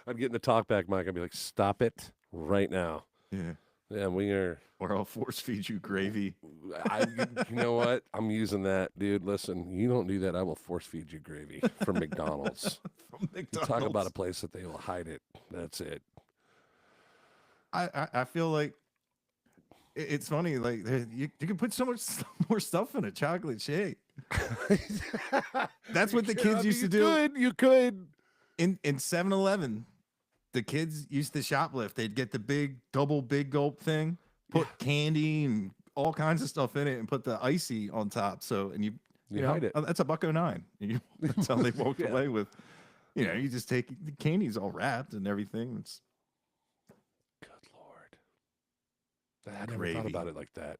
I'd get in the talkback mic. I'd be like, stop it right now. Yeah. Yeah, we are. Or I'll force feed you gravy. You know what? I'm using that, dude. Listen, you don't do that. I will force feed you gravy from McDonald's. From You McDonald's. talk about a place that they will hide it. That's it. I feel like it's funny. Like you can put so much more stuff in a chocolate shake. That's what the kids used to do. You could. In 7-Eleven, the kids used to shoplift. They'd get the big gulp thing, put candy and all kinds of stuff in it, and put the icy on top. So and you hide it. That's $1.09. That's how they walked Yeah. away with. You just take the candy's all wrapped and everything. It's Good Lord. I never Gravy. thought about it like that.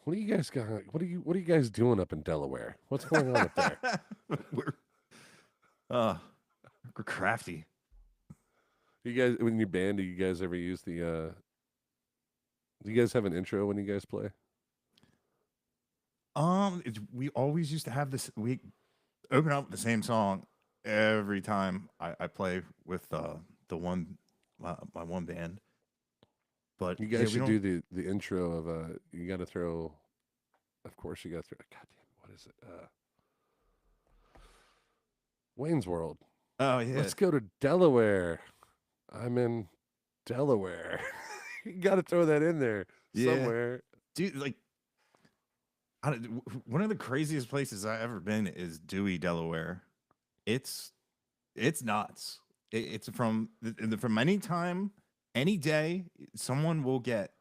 What do you guys got? What are you guys doing up in Delaware? What's going on up there? We're crafty. You guys, when you band, do you guys ever use the? Do you guys have an intro when you guys play? We always used to have this. We open up with the same song every time I play with my one band. But You guys should do the intro of you got to throw. Of course, you got to throw. God damn, what is it? Wayne's World. Oh yeah. Let's go to Delaware. I'm in Delaware. You got to throw that in there somewhere. Dude, like one of the craziest places I've ever been is Dewey, Delaware. It's nuts. It's from any time, any day, someone will get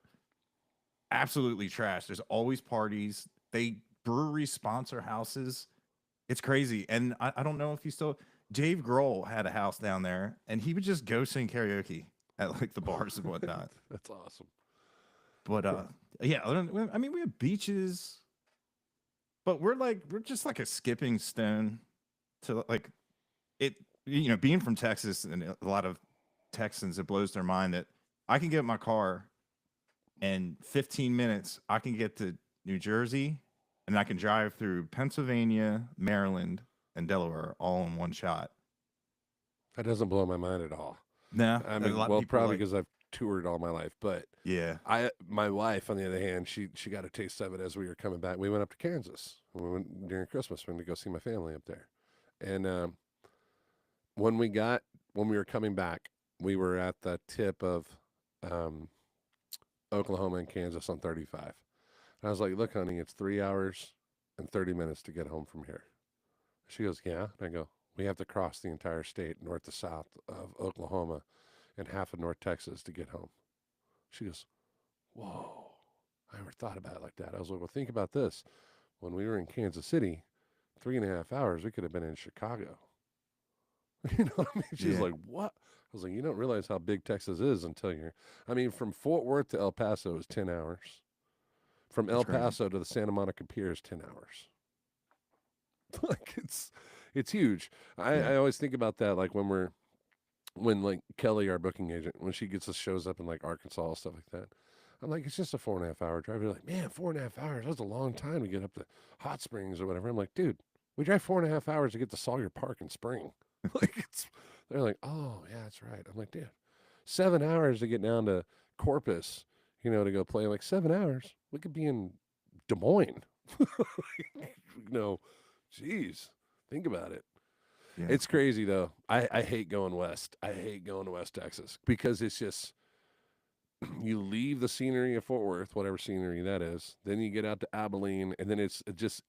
absolutely trashed. There's always parties. Breweries sponsor houses. It's crazy. And I don't know if you still. Dave Grohl had a house down there, and he would just go sing karaoke at like the bars and whatnot. That's awesome. But yeah, I mean, we have beaches, but we're just like a skipping stone to like it. Being from Texas, and a lot of Texans, it blows their mind that I can get in my car, and 15 minutes I can get to New Jersey, and I can drive through Pennsylvania, Maryland, and Delaware all in one shot. That doesn't blow my mind at all. No, I a mean, lot of well, people probably like, because I've toured all my life, but yeah, my wife, on the other hand, she got a taste of it as we were coming back. We went up to Kansas. We went during Christmas. We went to go see my family up there, and when we were coming back, we were at the tip of um, Oklahoma and Kansas on 35. And I was like, "Look, honey, it's 3 hours and 30 minutes to get home from here." She goes, "Yeah," and I go, "We have to cross the entire state, north to south of Oklahoma, and half of North Texas to get home." She goes, "Whoa, I never thought about it like that." I was like, "Well, think about this. When we were in Kansas City, 3.5 hours, we could have been in Chicago." You know what I mean? She's yeah, like, "What?" I was like, "You don't realize how big Texas is until you're." I mean, from Fort Worth to El Paso is 10 hours. From that's El crazy. Paso to the Santa Monica Pier is 10 hours. Like it's huge. Yeah, I always think about that, like when like Kelly, our booking agent, when she gets us shows up in like Arkansas stuff like that. I'm like, it's just a 4.5 hour drive. You're like, man, 4.5 hours. That's a long time to get up to Hot Springs or whatever. I'm like, dude, we drive 4.5 hours to get to Sawyer Park in spring. Like it's, they're like, oh yeah, that's right. I'm like, dude, 7 hours to get down to Corpus, to go play. I'm like 7 hours. We could be in Des Moines. No, geez, think about it. yeah, It's crazy though. I hate going west. I hate going to West Texas because it's just you leave the scenery of Fort Worth, whatever scenery that is, then you get out to Abilene, and then it's just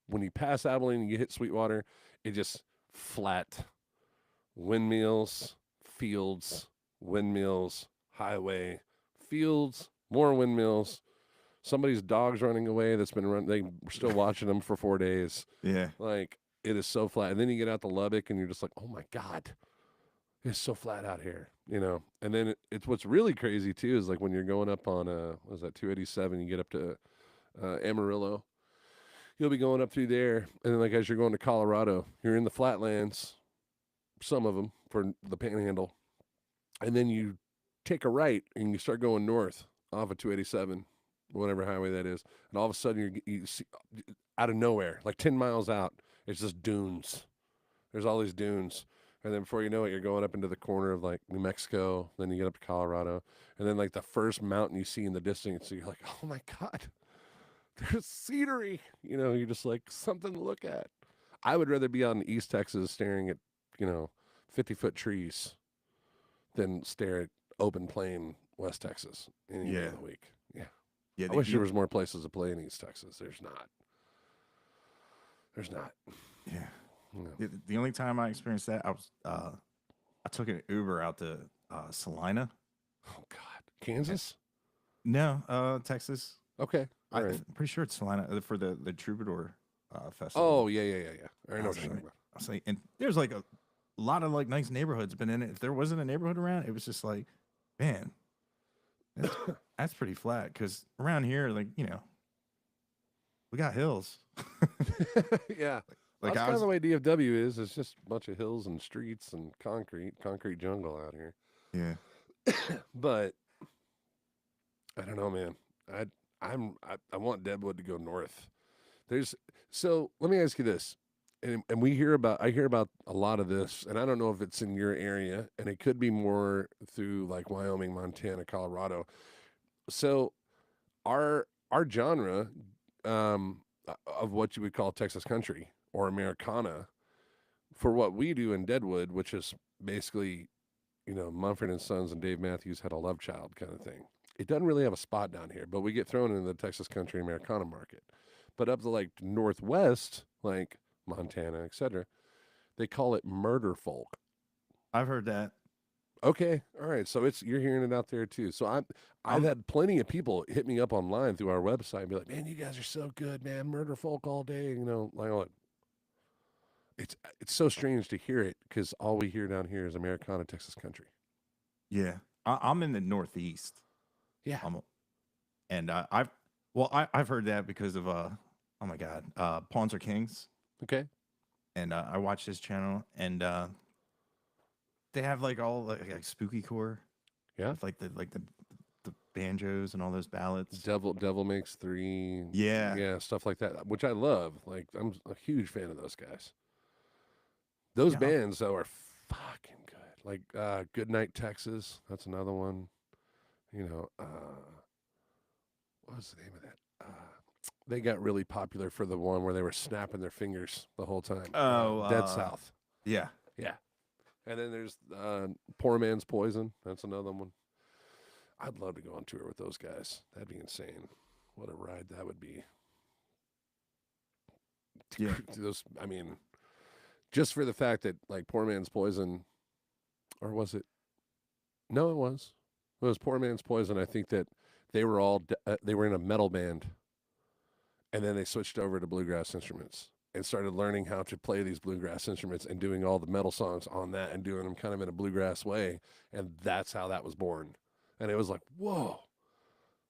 when you pass Abilene and you hit Sweetwater, it just flat windmills, fields, windmills, highway, fields, more windmills. Somebody's dog's running away that's been running. They were still watching them for 4 days. yeah, Like it is so flat. And then you get out to Lubbock and you're just like, oh my God, it's so flat out here, And then it's what's really crazy too is like when you're going up on what is that 287, you get up to Amarillo. You'll be going up through there, and then like as you're going to Colorado, you're in the flatlands, some of them for the Panhandle, and then you take a right and you start going north off of 287, whatever highway that is, and all of a sudden you see out of nowhere, like 10 miles out, it's just dunes. There's all these dunes. And then before you know it, you're going up into the corner of like New Mexico. Then you get up to Colorado. And then like the first mountain you see in the distance, you're like, oh my God, there's scenery. You're just like something to look at. I would rather be out in East Texas staring at, 50-foot trees than stare at open plain West Texas any day yeah, of the week. Yeah. yeah. I wish there was more places to play in East Texas. There's not. There's not. Yeah. No. The only time I experienced that, I took an Uber out to Salina. Oh God. Kansas? No, Texas. Okay. All right. I'm pretty sure it's Salina for the Troubadour festival. Oh yeah. I I know was what you're talking like, about. I was like, and there's like a lot of like nice neighborhoods, but in it, if there wasn't a neighborhood around, it was just like, man, that's, that's pretty flat. Because around here, like we got hills. Yeah. Like That's I kind of was, the way DFW is. It's just a bunch of hills and streets and concrete jungle out here. yeah, But I don't know, man. I want Deadwood to go north. So let me ask you this, and I hear about a lot of this, and I don't know if it's in your area, and it could be more through like Wyoming, Montana, Colorado. So our genre of what you would call Texas country or Americana for what we do in Deadwood, which is basically, Mumford and Sons and Dave Matthews had a love child kind of thing. It doesn't really have a spot down here, but we get thrown into the Texas country Americana market. But up to like Northwest, like Montana, etc., they call it murder folk. I've heard that. Okay, all right. So you're hearing it out there too. So I've I'm had plenty of people hit me up online through our website and be like, "Man, you guys are so good, man. Murder folk all day." Like it's so strange to hear it because all we hear down here is Americana, Texas country. yeah, I'm in the Northeast. Yeah. And I've heard that because of oh my God, Pawns Are Kings, Okay. and I watch his channel, and they have like all like spooky core, Yeah. with the banjos and all those ballads. Devil Makes Three. Yeah, Yeah, stuff like that, which I love. Like I'm a huge fan of those guys. Those yeah, bands though are fucking good. like Good Night Texas. That's another one. You know, what was the name of that? They got really popular for the one where they were snapping their fingers the whole time. Oh, Dead South. yeah. Yeah. And then there's Poor Man's Poison. That's another one. I'd love to go on tour with those guys. That'd be insane. What a ride that would be. Yeah. Those, I mean, just for the fact that like Poor Man's Poison, or was it? No, it was. It was Poor Man's Poison. I think that they were all they were in a metal band, and then they switched over to bluegrass instruments and started learning how to play these bluegrass instruments and doing all the metal songs on that and doing them kind of in a bluegrass way, and that's how that was born. And it was like, whoa,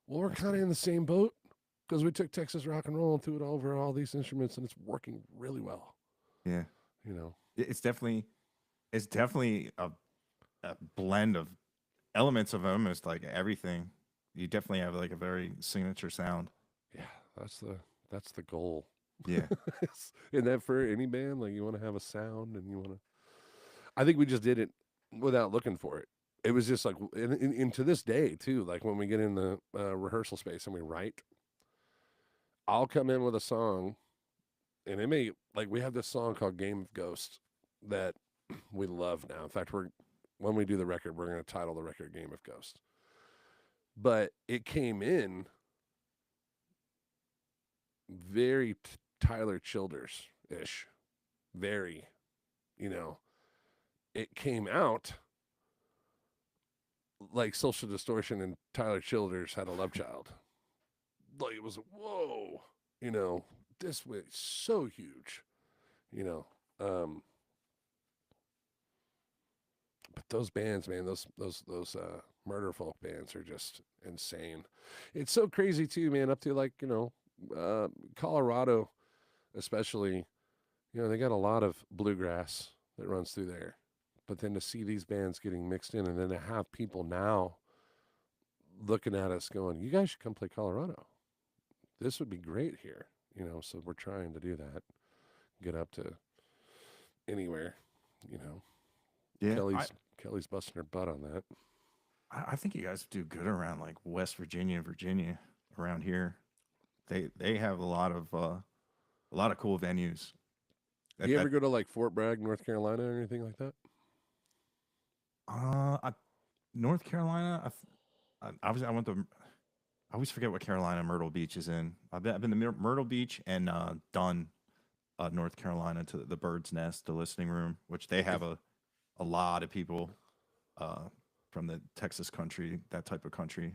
well, we're kind of in the same boat because we took Texas rock and roll and threw it over all these instruments, and it's working really well. Yeah. You know, It's definitely a blend of elements of almost like everything. You definitely have like a very signature sound. yeah, that's the goal. Yeah. Isn't that for any band? Like you want to have a sound and you want to. I think we just did it without looking for it. It was just like, and to this day too. Like when we get in the rehearsal space and we write, I'll come in with a song, and it may like we have this song called "Game of Ghosts" that we love now. In fact, when we do the record, we're going to title the record "Game of Ghosts." But it came in very Tyler Childers ish, very, you know. It came out like Social Distortion and Tyler Childers had a love child. Like it was whoa, you know. This was so huge, you know. But those bands, man, those murder folk bands are just insane. It's so crazy too, man. Up to like Colorado, especially, you know, they got a lot of bluegrass that runs through there. But then to see these bands getting mixed in, and then to have people now looking at us going, "You guys should come play Colorado. This would be great here." You know, so we're trying to do that. Get up to anywhere, you know. Yeah. Kelly's busting her butt on that. I think you guys do good around like West Virginia, around here. They have a lot of cool venues. Do you ever go to like Fort Bragg, North Carolina, or anything like that? North Carolina. I went to. I always forget what Carolina Myrtle Beach is in. I've been to Myrtle Beach and Dunn, North Carolina, to the Bird's Nest, the listening room, which they have a lot of people from the Texas country, that type of country.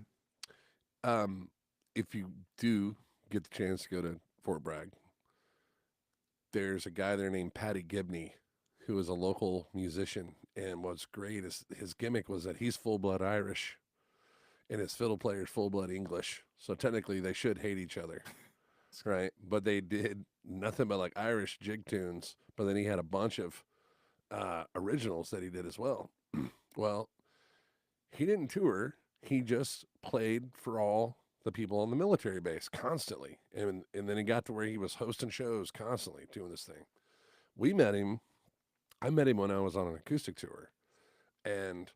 If you do get the chance to go to Fort Bragg, there's a guy there named Patty Gibney, who is a local musician, and what's great is his gimmick was that he's full-blood Irish, and his fiddle player's full-blood English. So technically they should hate each other, right? But they did nothing but like Irish jig tunes, but then he had a bunch of originals that he did as well. Well, he didn't tour. He just played for all the people on the military base constantly. And then he got to where he was hosting shows constantly doing this thing. I met him when I was on an acoustic tour, and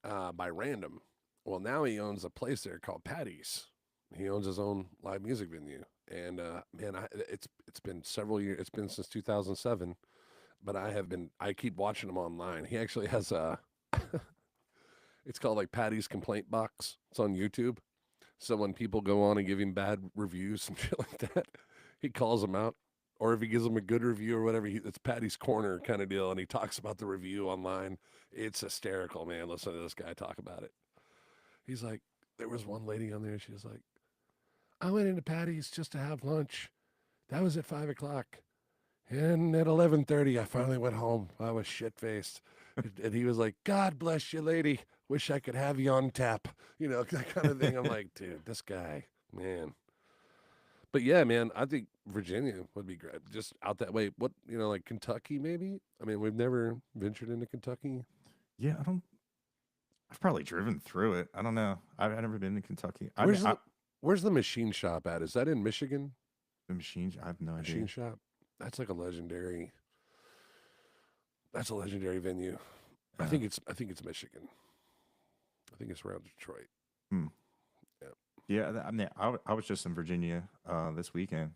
by random. Well, now he owns a place there called Patty's. He owns his own live music venue. And man, it's been several years. It's been since 2007. But I keep watching him online. He actually has it's called like Patty's Complaint Box. It's on YouTube. So when people go on and give him bad reviews and shit like that, he calls them out. Or if he gives them a good review or whatever, it's Patty's Corner kind of deal. And he talks about the review online. It's hysterical, man. Listen to this guy talk about it. He's like, there was one lady on there. She was like, I went into Patty's just to have lunch. That was at 5:00. And at 11:30, I finally went home. I was shit-faced. And he was like, God bless you, lady. Wish I could have you on tap. You know, that kind of thing. I'm like, dude, this guy, man. But yeah, man, I think Virginia would be great. Just out that way. What, you know, like Kentucky maybe? I mean, we've never ventured into Kentucky. Yeah, I've probably driven through it. I don't know. I've never been to Kentucky. Where's the machine shop at? Is that in Michigan? The machines? I have no idea. Machine shop? That's like a legendary venue. I think it's Michigan. I think it's around Detroit. Hmm. Yeah. Yeah, I mean, I was just in Virginia this weekend.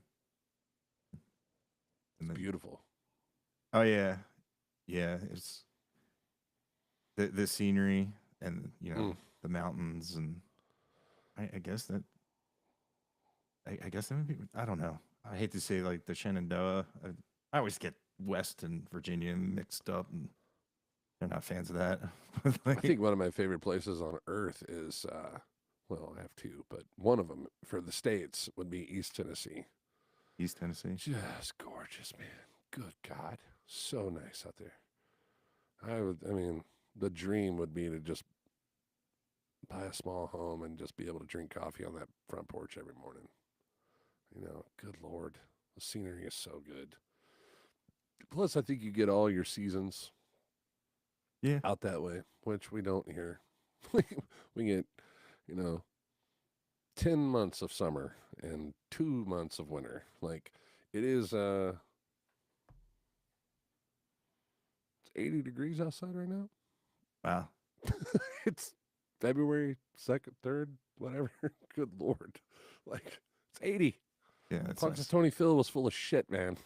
It's beautiful. Oh yeah, yeah. It's the scenery and the mountains, and I guess that I guess that would be, I don't know. I hate to say like the Shenandoah. I always get West and Virginia mixed up, and they're not fans of that. I think one of my favorite places on earth is, well, I have two, but one of them for the States would be East Tennessee. East Tennessee. Just gorgeous, man. Good God. So nice out there. I mean, the dream would be to just buy a small home and just be able to drink coffee on that front porch every morning. Good Lord. The scenery is so good. Plus, I think you get all your seasons out that way, which we don't here. We get, 10 months of summer and 2 months of winter. Like, it is, it's 80 degrees outside right now. Wow. It's February 2nd, 3rd, whatever. Good Lord. Like, it's 80. Yeah, that's Punxsutawney nice. Tony Phil was full of shit, man.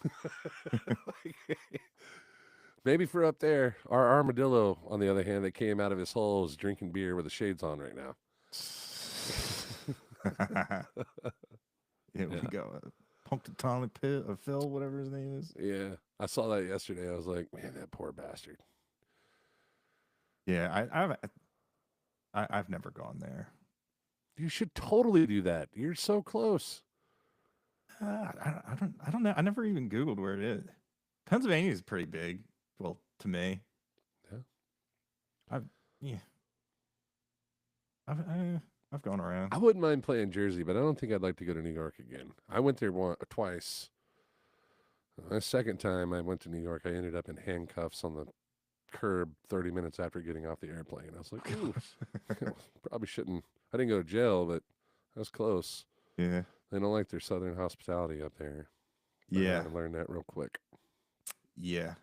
Maybe for up there, our armadillo, on the other hand, that came out of his hole is drinking beer with the shades on right now. We go. Punxsutawney Phil, whatever his name is. Yeah, I saw that yesterday. I was like, man, that poor bastard. Yeah, I've never gone there. You should totally do that. You're so close. I don't know. I never even Googled where it is. Pennsylvania is pretty big. Well, to me. Yeah. I've gone around. I wouldn't mind playing Jersey, but I don't think I'd like to go to New York again. I went there twice. The second time I went to New York, I ended up in handcuffs on the curb 30 minutes after getting off the airplane. I was like, ooh, probably shouldn't. I didn't go to jail, but I was close. Yeah. They don't like their southern hospitality up there. Yeah. I learned that real quick. Yeah.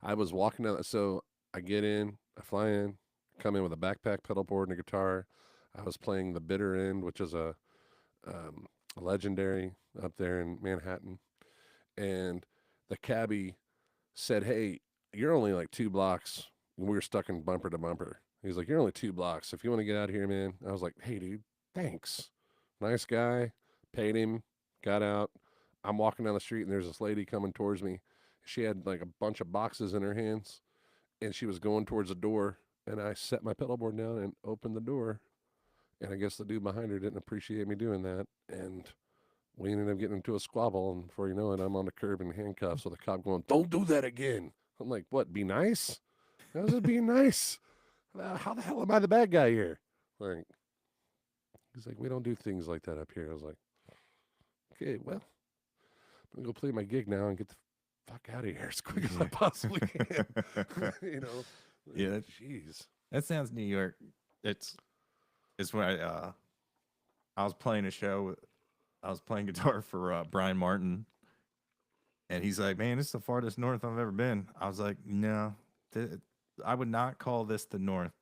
I was walking out, so I get in, I fly in, come in with a backpack, pedal board, and a guitar. I was playing the bitter end, which is a legendary up there in Manhattan. And the cabbie said, hey, you're only like 2 blocks. And we were stuck in bumper to bumper. He's like, you're only 2 blocks. If you want to get out of here, man. I was like, hey, dude, thanks. Nice guy. Paid him. Got out. I'm walking down the street, and there's this lady coming towards me. She had like a bunch of boxes in her hands, and she was going towards the door. And I set my pedal board down and opened the door. And I guess the dude behind her didn't appreciate me doing that. And we ended up getting into a squabble. And before you know it, I'm on the curb in handcuffs with a cop going, don't do that again. I'm like, what, be nice? How's it being nice? How the hell am I the bad guy here? Like, he's like, we don't do things like that up here. I was like, okay, well, I'm going to go play my gig now and get the fuck out of here as quick as I possibly can. Yeah. Jeez. That sounds New York. It's when I was playing a show. I was playing guitar for Brian Martin, and he's like, "Man, this is the farthest north I've ever been." I was like, "No, I would not call this the north."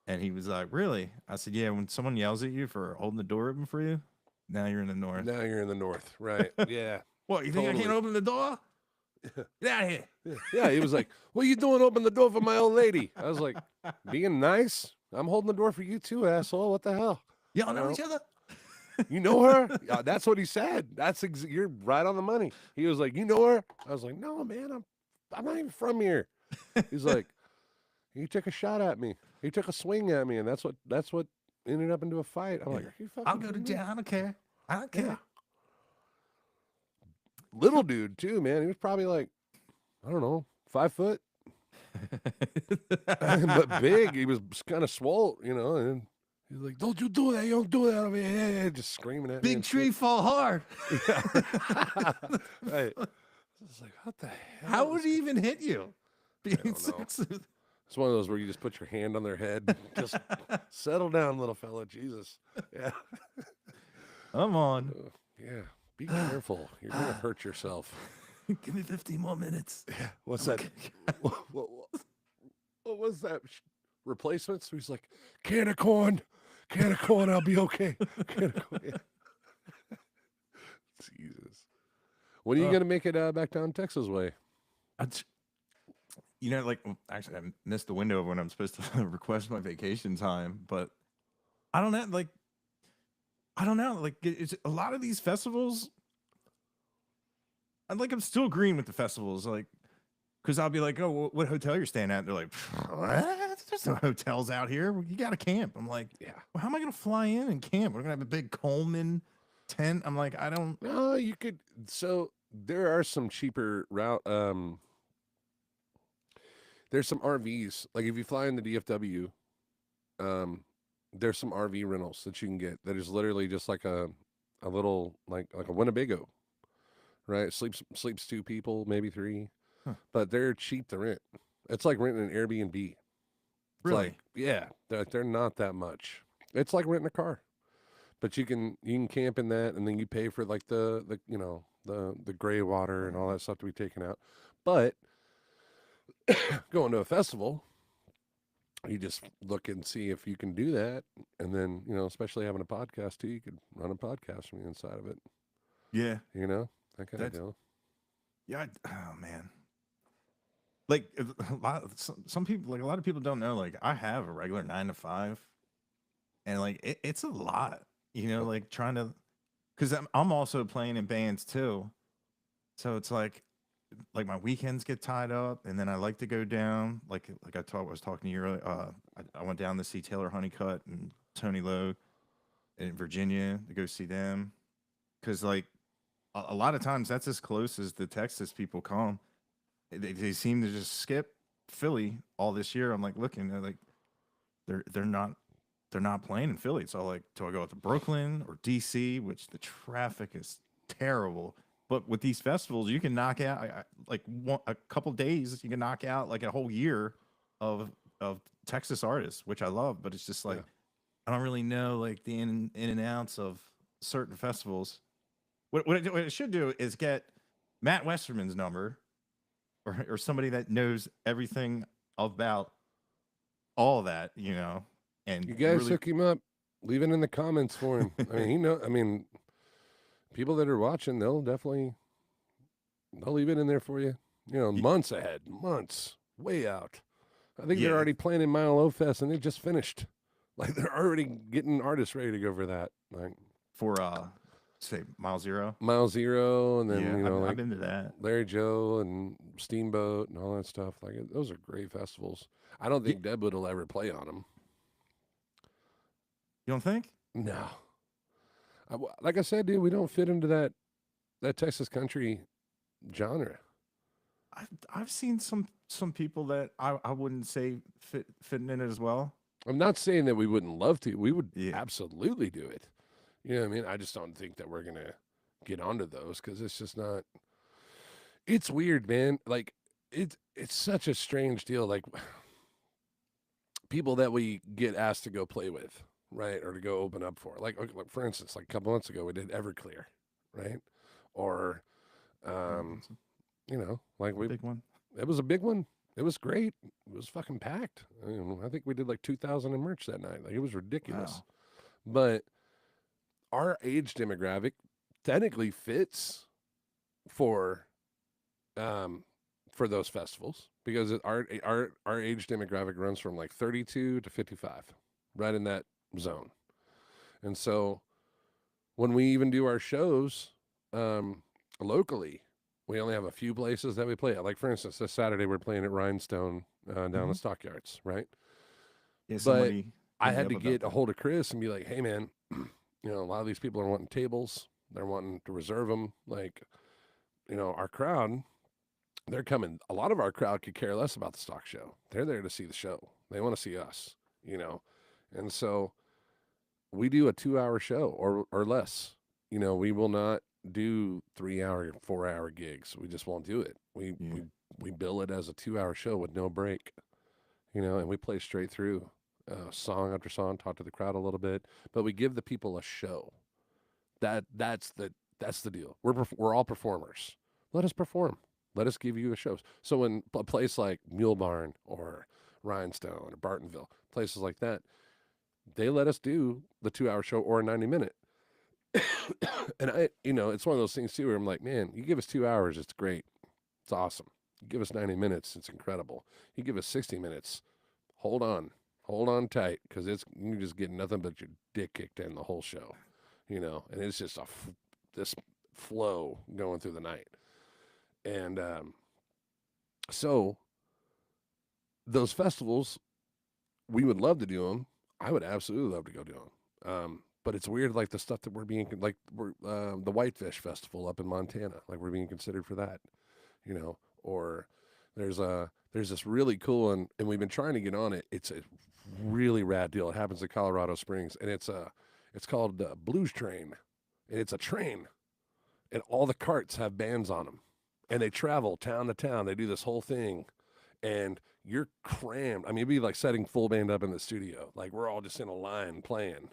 And he was like, "Really?" I said, "Yeah. When someone yells at you for holding the door open for you, now you're in the north. Now you're in the north, right? Yeah. What? You think I can't open the door? Get out of here!" Yeah. He was like, "What are you doing? Open the door for my old lady." I was like, "Being nice. I'm holding the door for you too, asshole. What the hell? Y'all know each other?" You know her? Yeah, that's what he said. You're right on the money. He was like, "You know her?" I was like, "No, man. I'm not even from here." He's like, "He took a shot at me. He took a swing at me, and that's what ended up into a fight." I'm like, "Are you fucking I'll go to jail. I don't care. I don't care." Yeah. Little dude too, man. He was probably like, I don't know, 5 foot, but big. He was kind of swole, and he's like, "Don't you do that? You don't do that over here!" Just screaming at me. Big tree fall hard. Yeah. Right. I was like, what the hell? How would he even hit you? I don't know. It's one of those where you just put your hand on their head. Just settle down, little fella. Jesus. Yeah. Come on. Yeah. Be careful. You're going to hurt yourself. Give me 15 more minutes. Yeah. What's that? What what was that? Replacements? He's like, can of corn, I'll be okay. Can of corn. Yeah. Jesus. When are you going to make it back down Texas way? Like actually, I missed the window of when I'm supposed to request my vacation time, but I don't know. Like, it's a lot of these festivals. I'm still agreeing with the festivals, like, because I'll be like, oh, what hotel you're staying at? And they're like, what? There's no hotels out here. You got to camp. I'm like, Yeah. Well, how am I going to fly in and camp? We're going to have a big Coleman tent. I'm like, I don't. No, you could. So there are some cheaper route. There's some RVs. Like if you fly into DFW, there's some RV rentals that you can get that is literally just like a little like a Winnebago, right? Sleeps 2 people, maybe 3, but they're cheap to rent. It's like renting an Airbnb. It's Really? like, yeah, they're not that much. It's like renting a car, but you can camp in that, and then you pay for like the gray water and all that stuff to be taken out. But going to a festival, you just look and see if you can do that, and then especially having a podcast too, you could run a podcast from the inside of it. Yeah, that kind of deal. Yeah. Oh man. Like some people, like a lot of people don't know. Like I have a regular 9 to 5, and like it's a lot. Like trying to, because I'm also playing in bands too, so it's like my weekends get tied up, and then I like to go down. Like I was talking to you earlier. I went down to see Taylor Honeycutt and Tony Lowe in Virginia to go see them, because like a lot of times that's as close as the Texas people come. They seem to just skip Philly all this year. I'm like looking, they're like they're not playing in Philly. So like, do I go out to Brooklyn or DC, which the traffic is terrible. But with these festivals, you can knock out a couple days. You can knock out like a whole year of Texas artists, which I love. But it's just like I don't really know like the in and outs of certain festivals. What it should do is get Matt Westerman's number, or somebody that knows everything about all that, and you guys really... hook him up. Leave it in the comments for him. I mean, people that are watching, they'll leave it in there for you. Months ahead, months way out. I think they're already planning Mile Low Fest, and they just finished. Like they're already getting artists ready to go for that. Like for say Mile Zero, and then I've been to that. Larry Joe and Steamboat and all that stuff. Like those are great festivals. I don't think Deadwood will ever play on them. You don't think? No. Like I said, dude, we don't fit into that Texas country genre. I've seen some people that I wouldn't say fitting in it as well. I'm not saying that we wouldn't love to. We would absolutely do it. You know what I mean? I just don't think that we're gonna get onto those because it's just not. It's weird, man. Like it's such a strange deal. Like people that we get asked to go play with, right, or to go open up for. Like for instance, like a couple months ago, we did Everclear, right, or like big one. It was a big one. It was great. It was fucking packed. I think we did like 2,000 in merch that night. Like it was ridiculous. Wow. But our age demographic technically fits for those festivals because our age demographic runs from like 32 to 55, right in that zone. And so when we even do our shows locally, we only have a few places that we play at. Like, for instance, this Saturday we're playing at Rhinestone down the Stockyards, right? Yeah, but I had to get a hold of Chris and be like, hey, man, a lot of these people are wanting tables. They're wanting to reserve them. Like, our crowd, they're coming. A lot of our crowd could care less about the stock show. They're there to see the show. They want to see us, And so we do a 2-hour show or less. We will not do 3-hour, 4-hour gigs. We just won't do it. We bill it as a 2-hour show with no break, and we play straight through song after song, talk to the crowd a little bit, but we give the people a show. That's the deal. We're all performers. Let us perform. Let us give you a show. So when a place like Mule Barn or Rhinestone or Bartonville, places like that. They let us do the 2-hour show or a 90-minute. And it's one of those things too where I'm like, man, you give us 2 hours, it's great. It's awesome. You give us 90 minutes, it's incredible. You give us 60 minutes, hold on tight, because you just get nothing but your dick kicked in the whole show, and it's just this flow going through the night. And so those festivals, we would love to do them. I would absolutely love to go do them. But it's weird, like the stuff that we're the Whitefish Festival up in Montana, like we're being considered for that, or there's this really cool one, and we've been trying to get on it. It's a really rad deal. It happens in Colorado Springs, and it's called Blues Train, and it's a train, and all the carts have bands on them, and they travel town to town. They do this whole thing, and you're crammed. I mean, it'd be like setting full band up in the studio. Like we're all just in a line playing,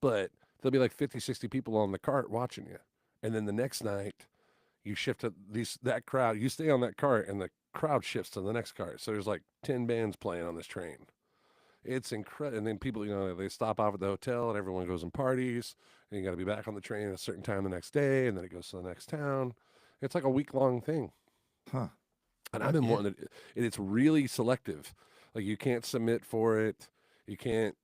but there'll be like 50, 60 people on the cart watching you. And then the next night you shift to that crowd, you stay on that cart and the crowd shifts to the next cart. So there's like 10 bands playing on this train. It's incredible. And then people, they stop off at the hotel and everyone goes and parties, and you got to be back on the train at a certain time the next day. And then it goes to the next town. It's like a week-long thing. Huh. And I've been wanting to, and it's really selective. Like you can't submit for it. You can't,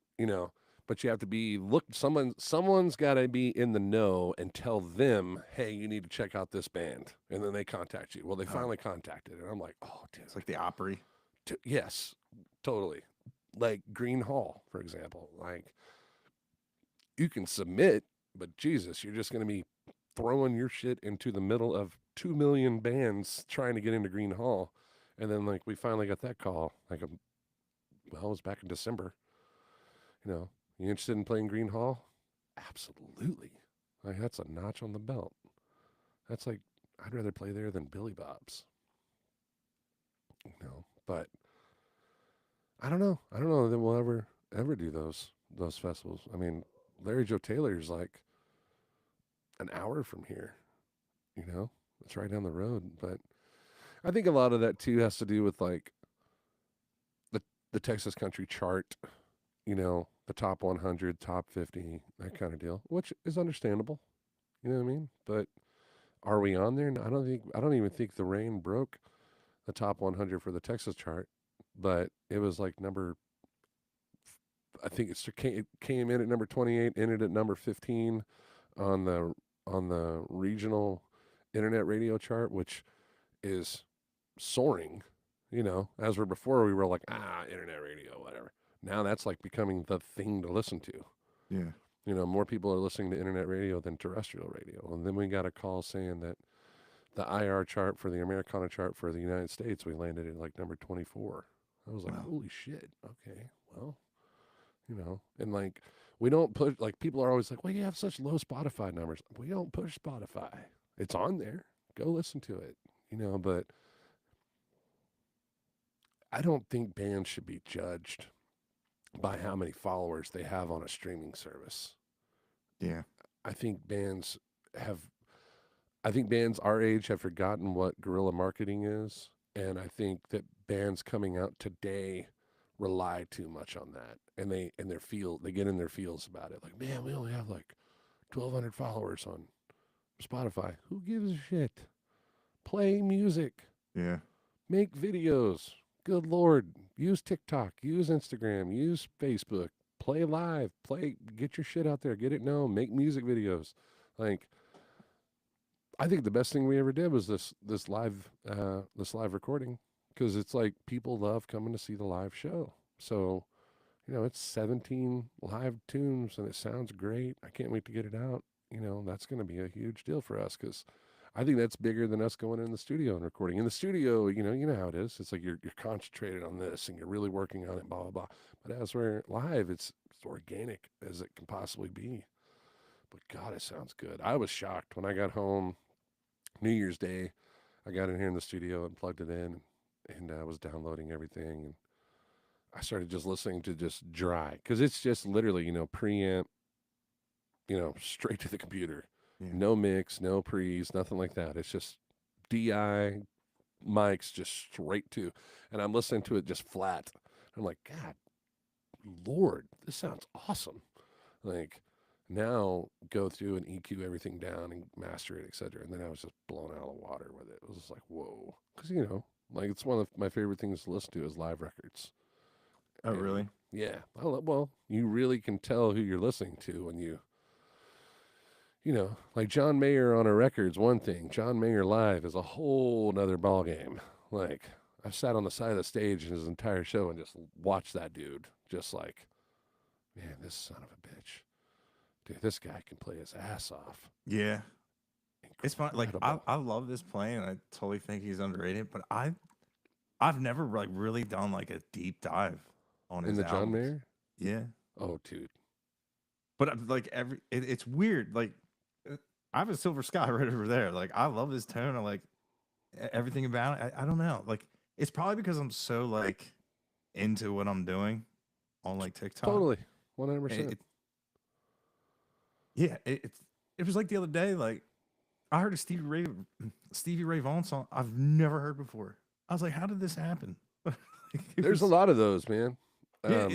but you have to be someone's got to be in the know and tell them, hey, you need to check out this band. And then they contact you. Well, they finally contacted. And I'm like, oh, dude. It's like the Opry. Yes, totally. Like Green Hall, for example. Like you can submit, but Jesus, you're just going to be throwing your shit into the middle of 2 million bands trying to get into Green Hall. And then like we finally got that call. Like, it was back in December. You interested in playing Green Hall? Absolutely. Like that's a notch on the belt. That's like, I'd rather play there than Billy Bob's. But I don't know. I don't know that we'll ever do those festivals. I mean, Larry Joe Taylor's like an hour from here. It's right down the road. But I think a lot of that too has to do with like the Texas country chart, the top 100, top 50, that kind of deal, which is understandable. You know what I mean? But are we on there? I don't even think the Rain broke the top 100 for the Texas chart, but it was like I think it came in at number 28, ended at number 15 on the regional internet radio chart, which is soaring. As before we were like, internet radio, whatever. Now that's like becoming the thing to listen to. Yeah. More people are listening to internet radio than terrestrial radio. And then we got a call saying that the IR chart for the Americana chart for the United States, we landed at like number 24. I was like, holy shit. Okay, well, and like we don't push, like people are always like, well, you have such low Spotify numbers. We don't push Spotify. It's on there. Go listen to it, but I don't think bands should be judged by how many followers they have on a streaming service. Yeah. I think bands our age have forgotten what guerrilla marketing is. And I think that bands coming out today rely too much on that. And they get in their feels about it. Like, man, we only have like 1,200 followers on Spotify. Who gives a shit? Play music. Yeah. Make videos. Good Lord. Use TikTok. Use Instagram. Use Facebook. Play live. Get your shit out there. Get it known. Make music videos. Like, I think the best thing we ever did was this live recording, because it's like people love coming to see the live show. So, it's 17 live tunes and it sounds great. I can't wait to get it out. That's going to be a huge deal for us, because I think that's bigger than us going in the studio and recording. In the studio, you know how it is. It's like you're concentrated on this and you're really working on it, blah, blah, blah. But as we're live, it's organic as it can possibly be. But God, it sounds good. I was shocked when I got home New Year's Day. I got in here in the studio and plugged it in, and I was downloading everything. And I started just listening to just dry, because it's just literally, preamp, straight to the computer. Yeah. No mix, no pre's, nothing like that. It's just DI mics, just straight to. And I'm listening to it just flat. I'm like, God, Lord, this sounds awesome. Like, now go through and EQ everything down and master it, etc. And then I was just blown out of the water with it. It was just like, whoa. Because, like it's one of my favorite things to listen to is live records. Oh, And really? yeah. Well, you really can tell who you're listening to when like John Mayer on a record's one thing. John Mayer live is a whole nother ballgame. Like, I sat on the side of the stage in his entire show and just watched that dude. Just like, man, this son of a bitch. Dude, this guy can play his ass off. Yeah. It's fun. Like Incredible. I love this playing. I totally think he's underrated, but I've never like really done like a deep dive on In his the John albums. Mayer? Yeah. Oh, dude. But like it's weird. Like I have a Silver Sky right over there. Like I love his tone. I like everything about it. I don't know. Like it's probably because I'm so like into what I'm doing on like TikTok. Totally. 100%. It was like the other day. Like I heard a Stevie Ray Vaughan song I've never heard before. I was like, how did this happen? There's a lot of those, man. Yeah,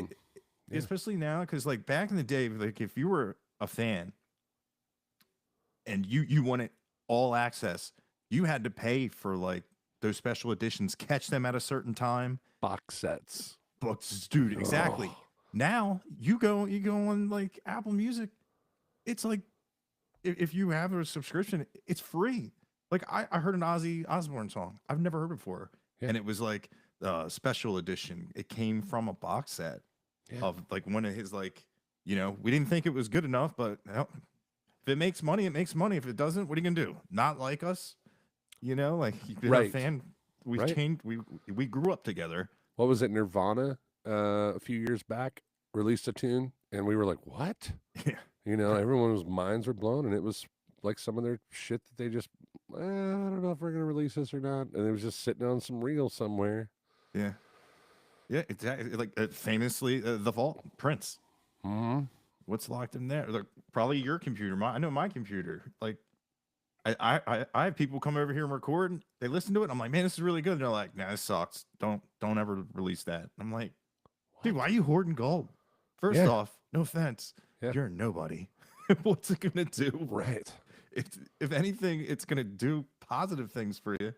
Yeah. especially now because like back in the day, like if you were a fan and you wanted all access, you had to pay for like those special editions, catch them at a certain time. Box sets. Books, dude, exactly. Oh. Now you go on like Apple Music. It's like if you have a subscription, it's free. Like I heard an Ozzy Osbourne song I've never heard before, and it was like special edition. It came from a box set of like one of his like, we didn't think it was good enough, but if it makes money, it makes money. If it doesn't, what are you gonna do? Not like us, like you've been a fan. We've changed. We grew up together. What was it? Nirvana a few years back released a tune, and we were like, "What?" Yeah. Everyone's minds were blown, and it was like some of their shit that they just, I don't know if we're gonna release this or not, and it was just sitting on some reel somewhere. Yeah. Yeah, exactly. Like famously, the Vault, Prince. Mm-hmm. What's locked in there? Like probably your computer. I know my computer. Like I have people come over here and record. They listen to it. I'm like, man, this is really good. And they're like, nah, this sucks. Don't ever release that. I'm like, dude, why are you hoarding gold? First off, no offense, you're a nobody. What's it gonna do? Right. If anything, it's gonna do positive things for you.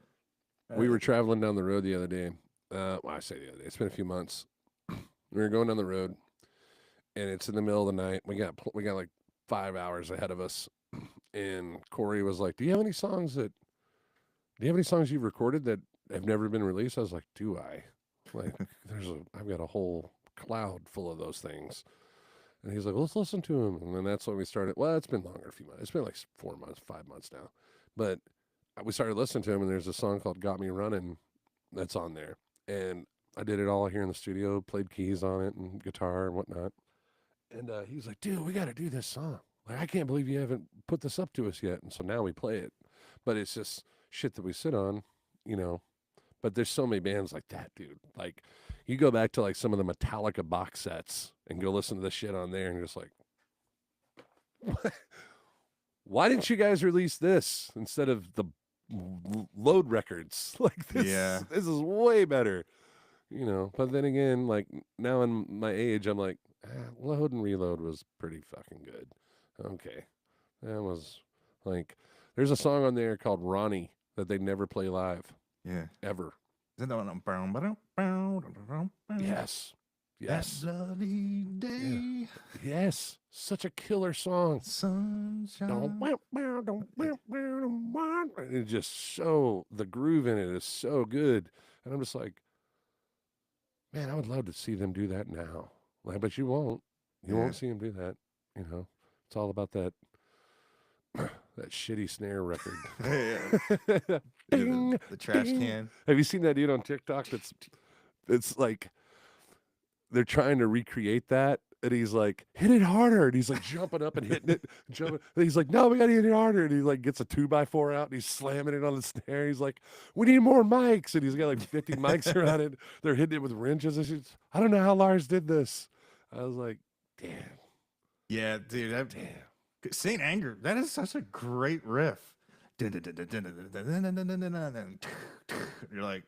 We were traveling down the road the other day. Well, I say the other day. It's been a few months. We were going down the road, and it's in the middle of the night. We got like 5 hours ahead of us, and Corey was like, "Do you have any songs you've recorded that have never been released?" I was like, "Do I?" Like, I've got a whole cloud full of those things. And he's like, well, let's listen to him. And then that's when we started. Well, it's been longer, a few months. It's been like 4 months, 5 months now. But we started listening to him, and there's a song called Got Me Running that's on there. And I did it all here in the studio, played keys on it and guitar and whatnot. And he's like, dude, we got to do this song. Like, I can't believe you haven't put this up to us yet. And so now we play it. But it's just shit that we sit on, But there's so many bands like that, dude. Like, you go back to like some of the Metallica box sets and go listen to the shit on there, and you're just like, why didn't you guys release this instead of the Load records? Like this, this is way better, But then again, like now in my age, I'm like, Load and Reload was pretty fucking good. Okay, that was like, there's a song on there called Ronnie that they never play live. Yeah. Ever. Is that one? Yes. Yes. That bloody day. Yeah. Yes. Such a killer song. Sunshine. It's just so, the groove in it is so good. And I'm just like, man, I would love to see them do that now. Like, but you won't. You won't see them do that. It's all about that shitty snare record. Ding, the trash can. Have you seen that dude on TikTok? It's like they're trying to recreate that, and he's like, hit it harder, and he's like jumping up and hitting it, and he's like, no, we gotta hit it harder, and he like gets a 2x4 out and he's slamming it on the snare. He's like, we need more mics, and he's got like 50 mics around it. They're hitting it with wrenches and shit. I don't know how Lars did this. I was like, damn. Yeah, dude. Damn. Saint Anger. That is such a great riff. You're like,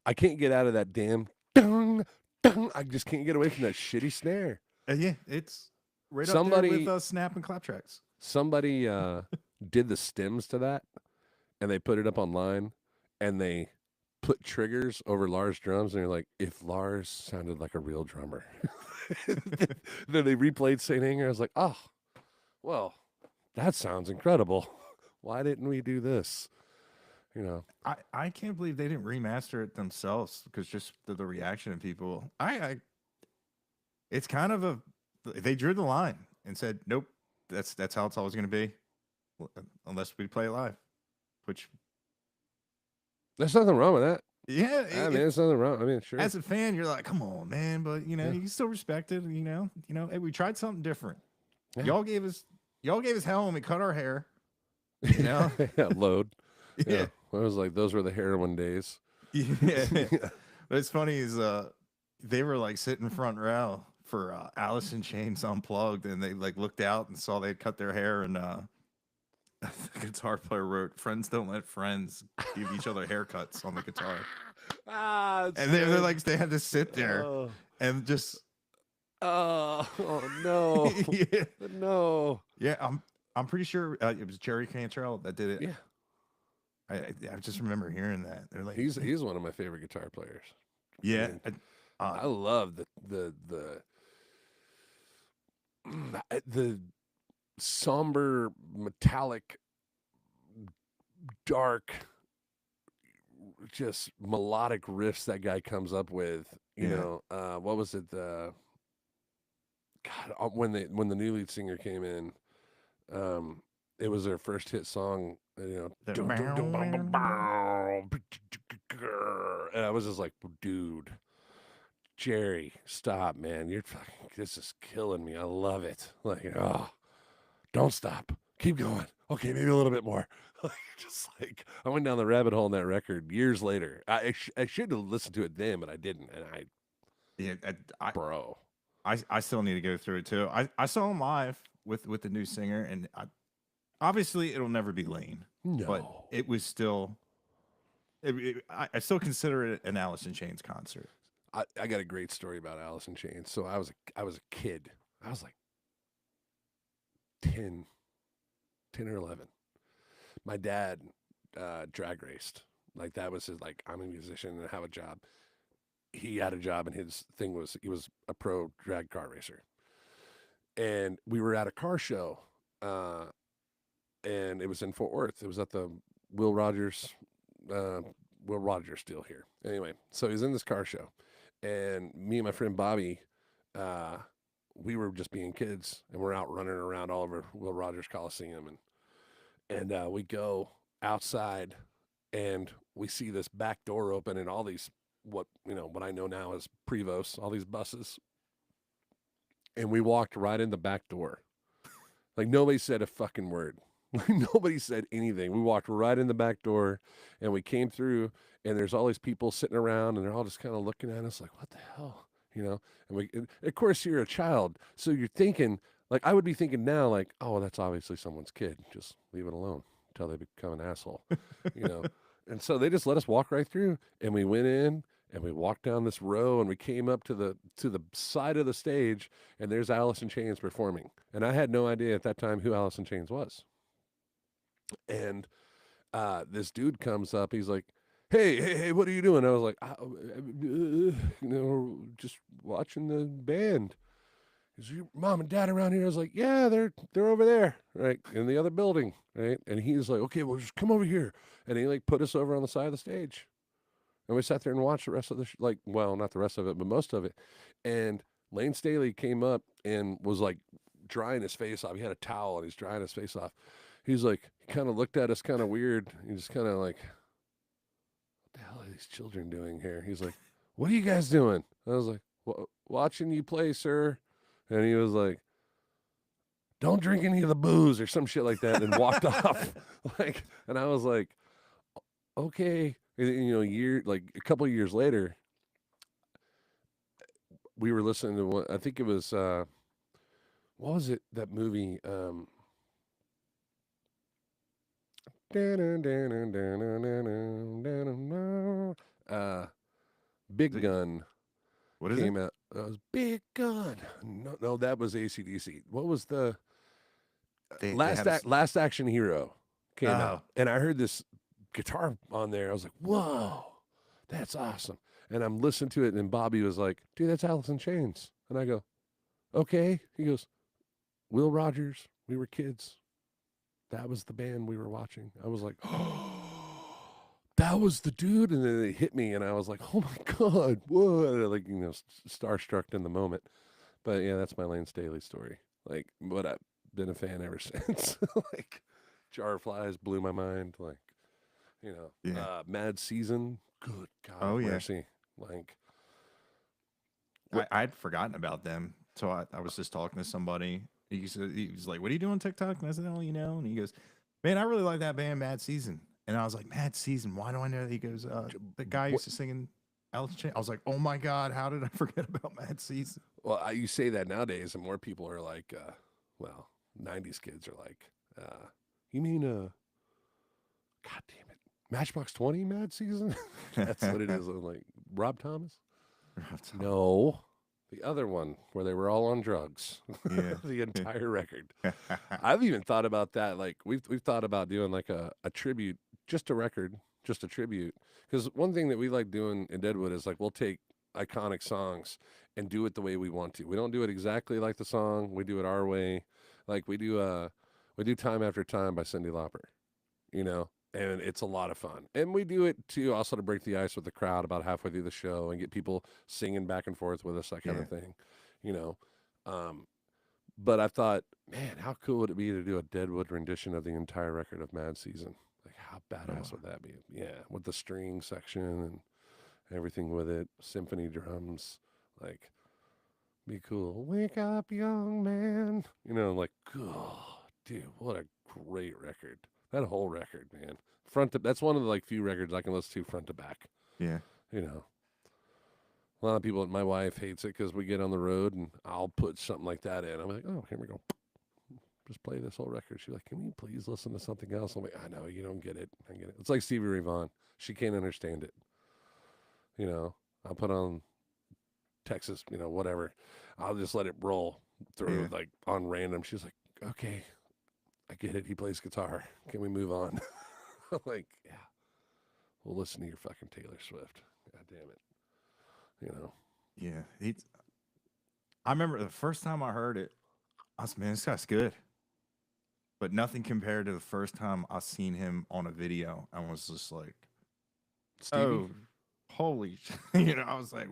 I can't get out of that damn dung, I just can't get away from that shitty snare. Yeah, it's right up there Somebody, with snap and clap tracks. somebody did the stems to that, and they put it up online, and they put triggers over Lars' drums, and they're like, if Lars sounded like a real drummer. Then they replayed Saint Anger. I was like, oh, well, that sounds incredible. Why didn't we do this? You know, I can't believe they didn't remaster it themselves because just the reaction of people. It's kind of they drew the line and said, nope, that's how it's always going to be, unless we play it live. Which there's nothing wrong with that. yeah, I mean, there's nothing wrong. I mean, sure. as a fan, you're like, come on, man, but you can still respect it. Hey, we tried something different. Yeah. Y'all gave us hell when we cut our hair. You know, load. yeah. I was like, those were the heroin days. Yeah. But it's funny is they were like sitting front row for Alice in Chains Unplugged, and they like looked out and saw they'd cut their hair, and the guitar player wrote, "Friends don't let friends give each other haircuts" on the guitar. And they're like, they had to sit there and just oh no. yeah. No. Yeah, I'm pretty sure it was Jerry Cantrell that did it. Yeah. I just remember hearing that. They're like, He's one of my favorite guitar players. yeah. I love the somber, metallic, dark, just melodic riffs that guy comes up with. You know, what was it? When the new lead singer came in, it was their first hit song. You know, and I was just like, dude, Jerry, stop, man. This is killing me. I love it. Like, oh, don't stop. Keep going. Okay, maybe a little bit more. Just like, I went down the rabbit hole in that record years later. I should have listened to it then, but I didn't. And I still need to go through it too. I saw him live with the new singer, and obviously it'll never be Lane. No. But it was still, I still consider it an Alice in Chains concert. I got a great story about Alice in Chains. So I was a kid. I was like 10 or 11. My dad drag raced. Like, that was his, like, I'm a musician and I have a job. He had a job, and his thing was he was a pro drag car racer. And we were at a car show, and it was in Fort Worth. It was at the Will Rogers deal here. Anyway, so he's in this car show, and me and my friend Bobby, we were just being kids, and we're out running around all over Will Rogers Coliseum, and we go outside, and we see this back door open, and all these what I know now as Prevost, all these buses, and we walked right in the back door. Like, nobody said a fucking word. Like, nobody said anything. We walked right in the back door, and we came through, and there's all these people sitting around, and they're all just kind of looking at us like, what the hell? And of course, you're a child, so you're thinking, like, I would be thinking now, like, oh, well, that's obviously someone's kid. Just leave it alone until they become an asshole, And so they just let us walk right through, and we went in, and we walked down this row, and we came up to the side of the stage, and there's Alice in Chains performing. And I had no idea at that time who Alice in Chains was. And this dude comes up. He's like, hey, what are you doing? I was like, just watching the band. Is your mom and dad around here? I was like, yeah, they're over there, right, in the other building, right? And he's like, okay, well, just come over here. And he like put us over on the side of the stage. And we sat there and watched the rest of the not the rest of it, but most of it. And Lane Staley came up and was like drying his face off. He had a towel, and he's drying his face off. He's like, he kind of looked at us kind of weird. He just kind of like, what the hell are these children doing here? He's like, what are you guys doing? I was like, watching you play, sir. And he was like, don't drink any of the booze or some shit like that, and walked off. And I was like, okay. And, a couple of years later, we were listening to what I think it was, what was it, that movie? Big Gun. What is it? came out. That was Big Gun. No, that was AC/DC. What was the They had a Last Action Hero came oh, out, and I heard this guitar on there. I was like, whoa, that's awesome. And I'm listening to it, and Bobby was like, dude, that's Alice in Chains. And I go, okay. He goes, Will Rogers, we were kids. That was the band we were watching. I was like, oh, that was the dude. And then it hit me, and I was like, oh my God, what? Like, starstruck in the moment. But yeah, that's my Lane Staley story. Like, what I've been a fan ever since. Like, Jar of Flies blew my mind. Like, yeah. Mad Season, good God, Oh yeah. mercy. Like, I'd forgotten about them. So I was just talking to somebody. He was like, "What are you doing on TikTok?" And I said, "Oh, And he goes, "Man, I really like that band, Mad Season." And I was like, "Mad Season? Why do I know that?" He goes, "The guy what? used to sing in Alice Chain." I was like, "Oh my God, how did I forget about Mad Season?" Well, you say that nowadays, and more people are like, well, 90s kids are like, you mean, God damn it, Matchbox 20 Mad Season? That's what it is. I'm like, Rob Thomas? No. The other one where they were all on drugs. Yeah. The entire record. I've even thought about that. Like we've thought about doing like a tribute, just a record, just a tribute. Because one thing that we like doing in Deadwood is like we'll take iconic songs and do it the way we want to. We don't do it exactly like the song. We do it our way. Like we do Time After Time by Cyndi Lauper, and it's a lot of fun. And we do it too also to break the ice with the crowd about halfway through the show and get people singing back and forth with us, that kind of thing, you know. But I thought, man, how cool would it be to do a Deadwood rendition of the entire record of Mad Season? Like, how badass would that be? Yeah, with the string section and everything with it, symphony drums, like, be cool. Wake up, young man. Like, oh, dude, what a great record. That whole record, man. That's one of the like few records I can listen to front to back. Yeah. A lot of people, my wife hates it because we get on the road and I'll put something like that in. I'm like, oh, here we go. Just play this whole record. She's like, can you please listen to something else? I'm like, I know, you don't get it. I get it. It's like Stevie Ray Vaughan. She can't understand it. I'll put on Texas, whatever. I'll just let it roll through like on random. She's like, okay, I get it. He plays guitar. Can we move on? I'm like, yeah, we'll listen to your fucking Taylor Swift. God damn it. Yeah. I remember the first time I heard it, I was, man, this guy's good. But nothing compared to the first time I seen him on a video. I was just like, Stevie? oh, holy shit. I was like,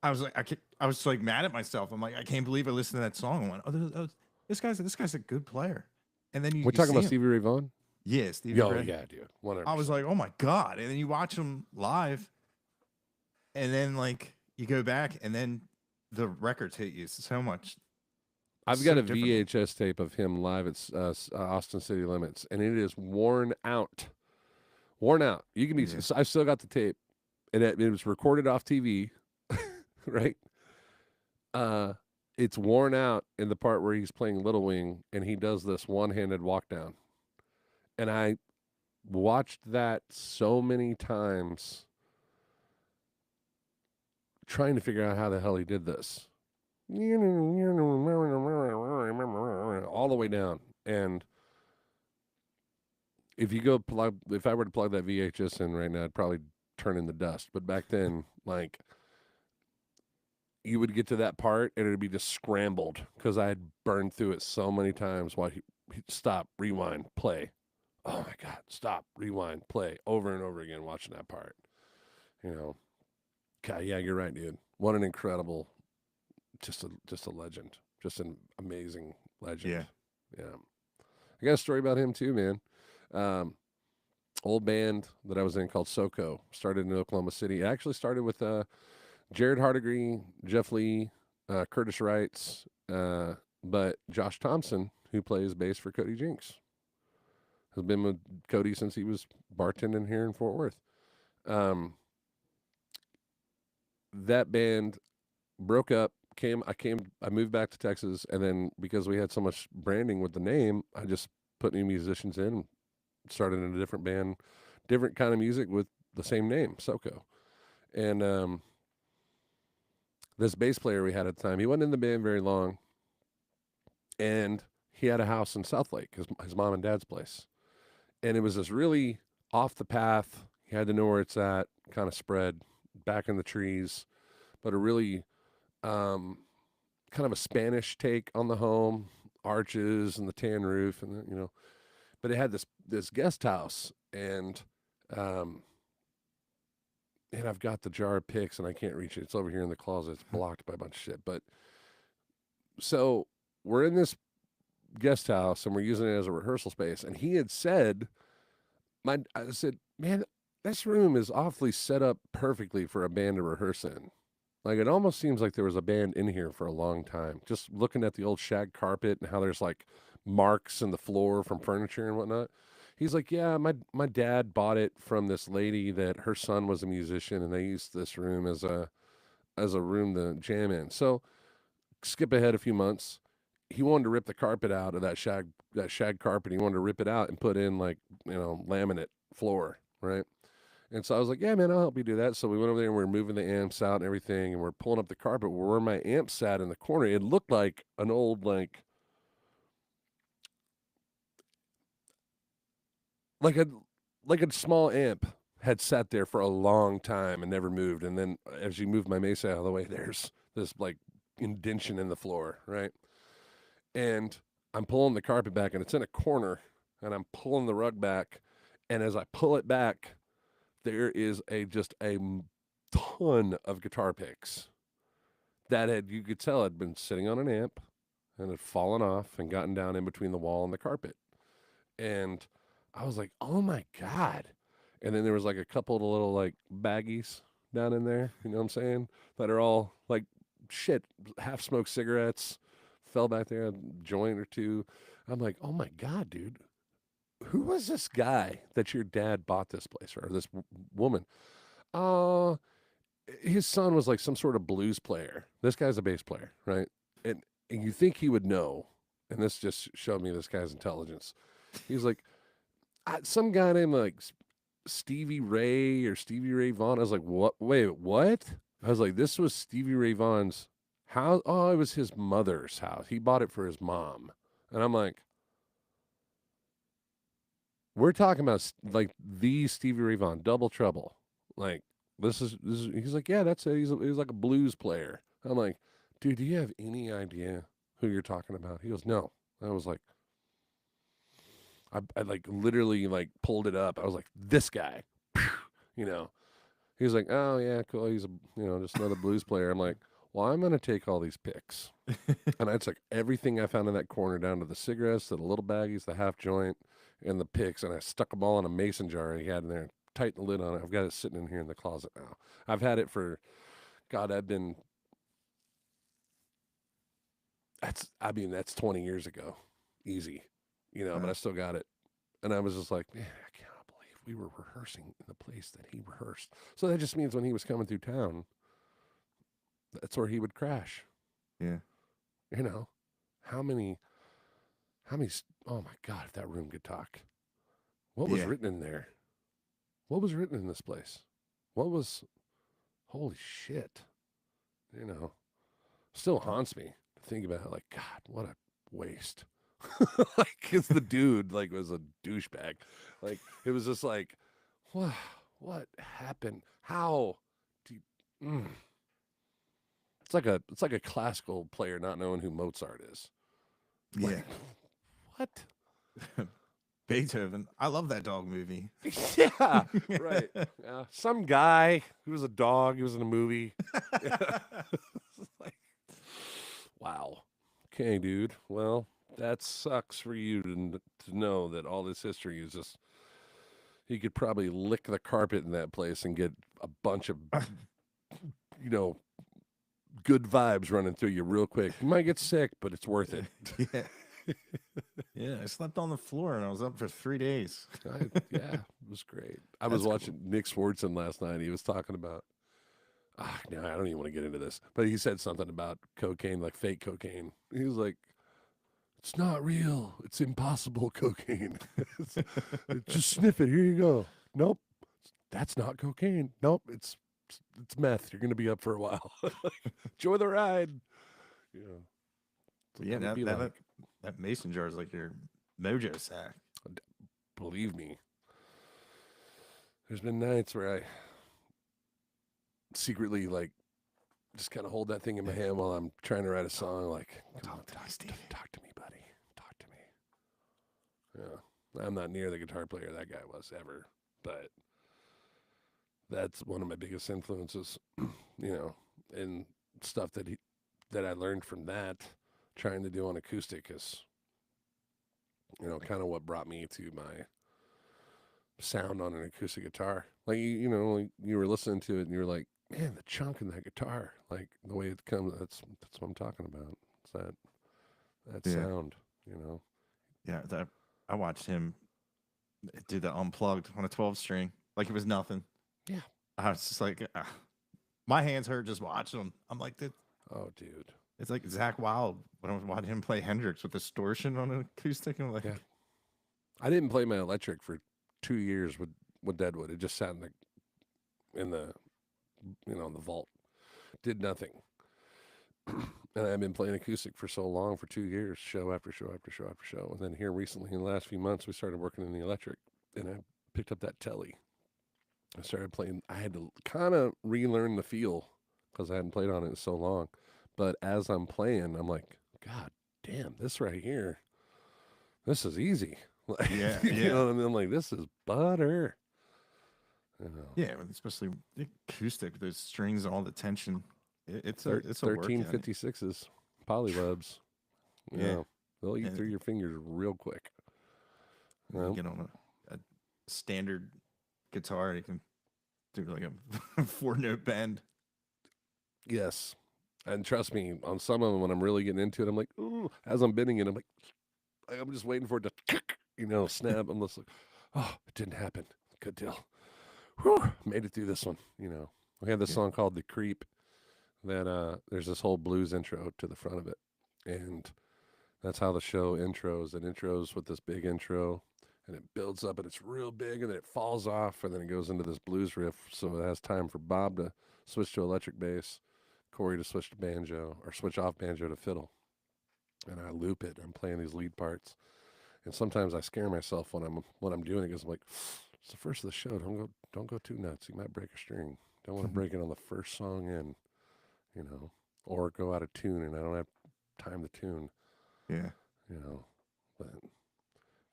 I was like mad at myself. I'm like, I can't believe I listened to that song. I went, oh, this guy's a good player. And then we're talking about Stevie Ray Vaughan? Yeah, Stevie Ray. Yeah, dude. 100%. I was like, oh my God. And then you watch him live, and then like you go back, and then the records hit you so much. I've got a VHS tape of him live at Austin City Limits, and it is worn out. Worn out. You can be. Yeah. I've still got the tape, and it was recorded off TV, right? It's worn out in the part where he's playing Little Wing, and he does this one-handed walk down, and I watched that so many times, trying to figure out how the hell he did this. All the way down. And if I were to plug that VHS in right now, I'd probably turn in the dust. But back then, like, you would get to that part and it'd be just scrambled because I had burned through it so many times while he'd stop, rewind, play. Oh my God, stop, rewind, play over and over again watching that part. God, yeah, you're right, dude. What an incredible, just a legend, just an amazing legend. Yeah. I got a story about him too, man. Old band that I was in called SoCo started in Oklahoma City. It actually started with Jared Hardigree, Jeff Lee, Curtis Wrights, but Josh Thompson, who plays bass for Cody Jinks, has been with Cody since he was bartending here in Fort Worth. That band broke up. I moved back to Texas, and then because we had so much branding with the name, I just put new musicians in, started in a different band, different kind of music with the same name, SoCo. And this bass player we had at the time, he wasn't in the band very long, and he had a house in South Lake, his mom and dad's place. And it was this really off the path. You had to know where it's at, kind of spread back in the trees, but a really kind of a Spanish take on the home, arches and the tan roof, and but it had this guest house, um, and I've got the jar of picks and I can't reach it. It's over here in the closet. It's blocked by a bunch of shit. But so we're in this guest house and we're using it as a rehearsal space. And he had said, I said, man, this room is awfully set up perfectly for a band to rehearse in. Like, it almost seems like there was a band in here for a long time. Just looking at the old shag carpet and how there's like marks in the floor from furniture and whatnot. He's like, yeah, my dad bought it from this lady that her son was a musician, and they used this room as a room to jam in. So skip ahead a few months. He wanted to rip the carpet out of that shag carpet. He wanted to rip it out and put in like, laminate floor, right? And so I was like, yeah, man, I'll help you do that. So we went over there and we were moving the amps out and everything, and we're pulling up the carpet. Where my amp sat in the corner, it looked like an old like a small amp had sat there for a long time and never moved. And then as you move my Mesa out of the way, there's this like indention in the floor, right? And I'm pulling the carpet back, and it's in a corner, and I'm pulling the rug back, and as I pull it back, there is just a ton of guitar picks that you could tell had been sitting on an amp and had fallen off and gotten down in between the wall and the carpet. And I was like, oh my God. And then there was like a couple of little like baggies down in there, you know what I'm saying? That are all like shit, half smoked cigarettes, fell back there, a joint or two. I'm like, oh my God, dude. Who was this guy that your dad bought this place for, or this woman? His son was like some sort of blues player. This guy's a bass player, right? And you think he would know. And this just showed me this guy's intelligence. He's like, some guy named like Stevie Ray or Stevie Ray Vaughan. I was like, what? Wait, what? I was like, this was Stevie Ray Vaughan's house. Oh, it was his mother's house. He bought it for his mom. And I'm like, we're talking about like the Stevie Ray Vaughan, Double Trouble. Like, this is. He's like, yeah, that's it. He's like a blues player. I'm like, dude, do you have any idea who you're talking about? He goes, no. I was like, I like literally like pulled it up. I was like, this guy, you know. He was like, oh yeah, cool. He's just another blues player. I'm like, well, I'm gonna take all these picks, and I took everything I found in that corner, down to the cigarettes, to the little baggies, the half joint, and the picks, and I stuck them all in a mason jar he had in there, and tightened the lid on it. I've got it sitting in here in the closet now. I've had it for, God, that's 20 years ago, easy. But I still got it. And I was just like, man, I cannot believe we were rehearsing in the place that he rehearsed. So that just means when he was coming through town, that's where he would crash. Yeah. How many, oh my God, if that room could talk. What was written in there? What was written in this place? Holy shit. Still haunts me to think about it. Like, God, what a waste. Like, because the dude like was a douchebag. Like, it was just like, what happened? How do you, It's like a classical player not knowing who Mozart is. Like, what? Beethoven. I love that dog movie. Yeah, right. Yeah. Some guy who was a dog. He was in a movie. Like, wow. Okay, dude. Well, that sucks for you to know that all this history is just. He could probably lick the carpet in that place and get a bunch of, good vibes running through you real quick. You might get sick, but it's worth it. Yeah, I slept on the floor and I was up for 3 days. It was great. I was watching Nick Swartzen last night. He was talking about, no, I don't even want to get into this, but he said something about cocaine, like fake cocaine. He was like, it's not real. It's impossible cocaine. Just sniff it. Here you go. Nope. That's not cocaine. Nope. It's it's meth. You're gonna be up for a while. Enjoy the ride. You know, But yeah, what it'd be that like. that mason jar is like your mojo sack. Believe me, there's been nights where I secretly like just kind of hold that thing in my hand while I'm trying to write a song. Like, come on, talk to me, buddy. Talk to me. Yeah, I'm not near the guitar player that guy was ever, but that's one of my biggest influences. You know, and stuff that I learned from that, trying to do on acoustic is, kind of what brought me to my sound on an acoustic guitar. Like like you were listening to it and you were like, man, the chunk in that guitar, like the way it comes. That's what I'm talking about. It's that Yeah, sound. yeah. I watched him do the unplugged on a 12 string like it was nothing. Yeah. I was just like, my hands hurt just watching him. I'm like, Oh, dude. it's like Zach Wild when I was watching him play Hendrix with distortion on an acoustic. I'm like, Yeah. I didn't play my electric for 2 years with Deadwood. It just sat in the the vault. Did nothing. And I've been playing acoustic for so long, for 2 years, show after show after show after show. And then here recently, in the last few months, we started working in the electric, and I picked up that telly. I started playing. I had to kind of relearn the feel because I hadn't played on it in so long. But as I'm playing, I'm like, God damn, this right here, this is easy. Like, yeah, you yeah. know what I mean? I'm like, this is butter. Yeah, especially the acoustic, the strings, all the tension. It's a workout. 1356s, polylobes. Yeah, They'll eat and through your fingers real quick. you get on a standard guitar, you can do like a 4-note bend. Yes. And trust me, on some of them, when I'm really getting into it, I'm like, ooh, as I'm bending it, I'm just waiting for it to, snap. I'm just like, oh, it didn't happen. Good deal. Whew, made it through this one. We had this song called The Creep that there's this whole blues intro to the front of it. And that's how the show intros. It intros with this big intro, and it builds up, and it's real big, and then it falls off, and then it goes into this blues riff. So it has time for Bob to switch to electric bass, Corey to switch to banjo, or switch off banjo to fiddle. And I loop it. I'm playing these lead parts. And sometimes I scare myself when I'm doing it because I'm like, it's the first of the show. Don't go too nuts. You might break a string. Don't want to break it on the first song in, or go out of tune, and I don't have time to tune. Yeah, But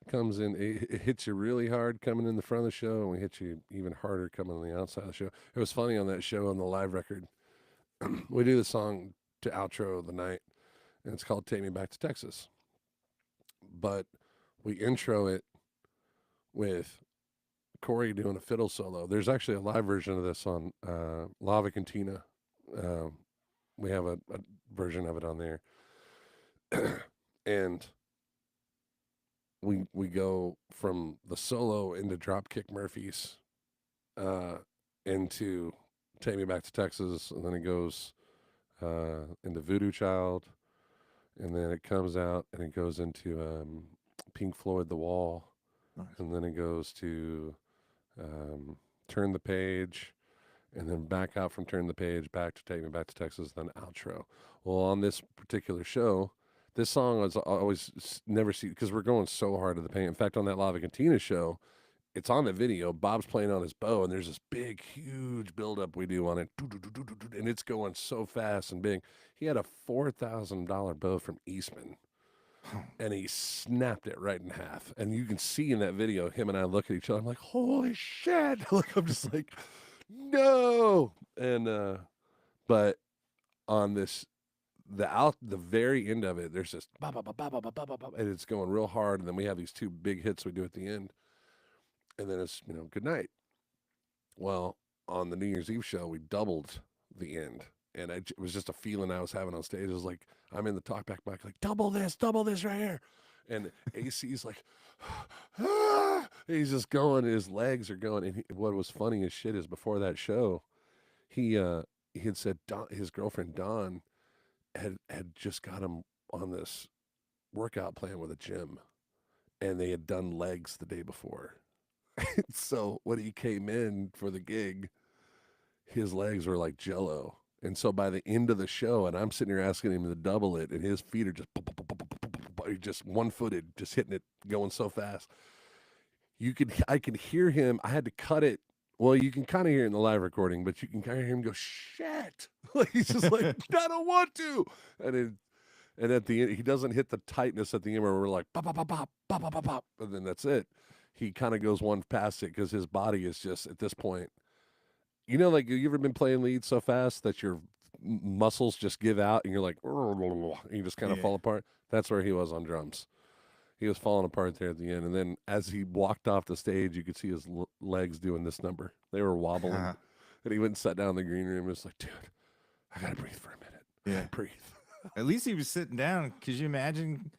it comes in. It hits you really hard coming in the front of the show, and we hit you even harder coming on the outside of the show. It was funny on that show on the live record. We do the song to outro the night, and it's called "Take Me Back to Texas." But we intro it with Corey doing a fiddle solo. There's actually a live version of this on Lava Cantina. We have a version of it on there. And we go from the solo into Dropkick Murphys into Take Me Back to Texas, and then it goes into Voodoo Child, and then it comes out and it goes into Pink Floyd The Wall. nice. And then it goes to Turn the Page, and then back out from Turn the Page, back to Take Me Back to Texas, then outro. Well, on this particular show, this song was always never see, because we're going so hard to the paint. In fact, on that Lava Cantina show, it's on the video. Bob's playing on his bow, and there's this big, huge buildup we do on it, and it's going so fast and big. He had a $4,000 bow from Eastman, and he snapped it right in half. And you can see in that video, him and I look at each other. I'm like, holy shit! Like, I'm just like, no. And but on this, the very end of it, there's this ba ba ba ba ba ba ba ba, and it's going real hard. And then we have these two big hits we do at the end, and then it's good night. Well, on the New Year's Eve show, we doubled the end. And it was just a feeling I was having on stage. It was like, I'm in the talkback mic, like, double this right here. And AC's like, ah! He's just going, his legs are going. And what was funny as shit is before that show, he had said his girlfriend, Dawn, had just got him on this workout plan with a gym. And they had done legs the day before. So when he came in for the gig, his legs were like jello. And so by the end of the show, and I'm sitting here asking him to double it, and his feet are just just one-footed, just hitting it, going so fast. I could hear him. I had to cut it. Well, you can kind of hear it in the live recording, but you can kind of hear him go, shit. Like he's just like, I don't want to. And at the end, he doesn't hit the tightness at the end where we're like, pop, pop, pop, pop, pop, pop, pop, pop, and then that's it. He kind of goes one past it because his body is just at this point. You know, like you ever been playing lead so fast that your muscles just give out and you're like, and you just kind of fall apart? That's where he was on drums. He was falling apart there at the end. And then as he walked off the stage, you could see his legs doing this number. They were wobbling. And he went and sat down in the green room and was like, dude, I got to breathe for a minute. I gotta breathe. At least he was sitting down. Could you imagine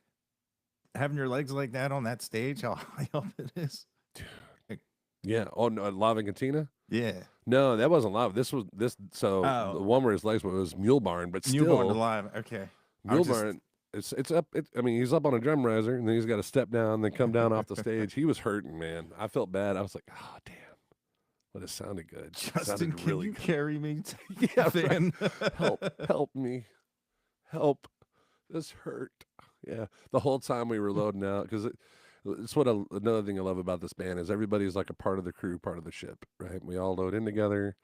having your legs like that on that stage? How high up it is? Dude. Yeah. Oh, no, Lava Cantina? Yeah. No, that wasn't Lava. So the one where his legs were was Mule Barn, but still. Mule Barn to Live. Okay. Mule Barn. It's up. I mean, he's up on a drum riser, and then he's got to step down, then come down off the stage. He was hurting, man. I felt bad. I was like, oh, damn. But it sounded good. Justin, can really you good. Carry me? Yeah, right. Help me. Help. This hurt. Yeah. The whole time we were loading out, because it's what another thing I love about this band is everybody's like a part of the crew, part of the ship, right? We all load in together.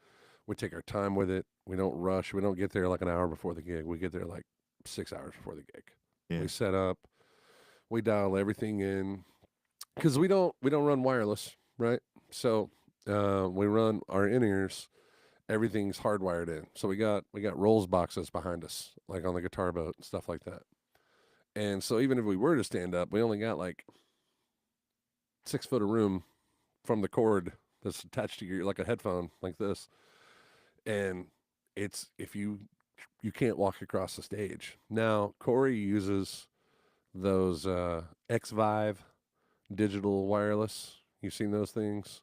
We take our time with it. We don't rush. We don't get there like an hour before the gig. We get there like 6 hours before the gig. Yeah. We set up. We dial everything in because we don't run wireless, right? So we run our in-ears. Everything's hardwired in. So we got Rolls boxes behind us, like on the guitar boat and stuff like that. And so even if we were to stand up, we only got like 6 foot of room from the cord that's attached to your, like a headphone like this. And it's, if you can't walk across the stage. Now, Corey uses those X-Vive digital wireless. You've seen those things?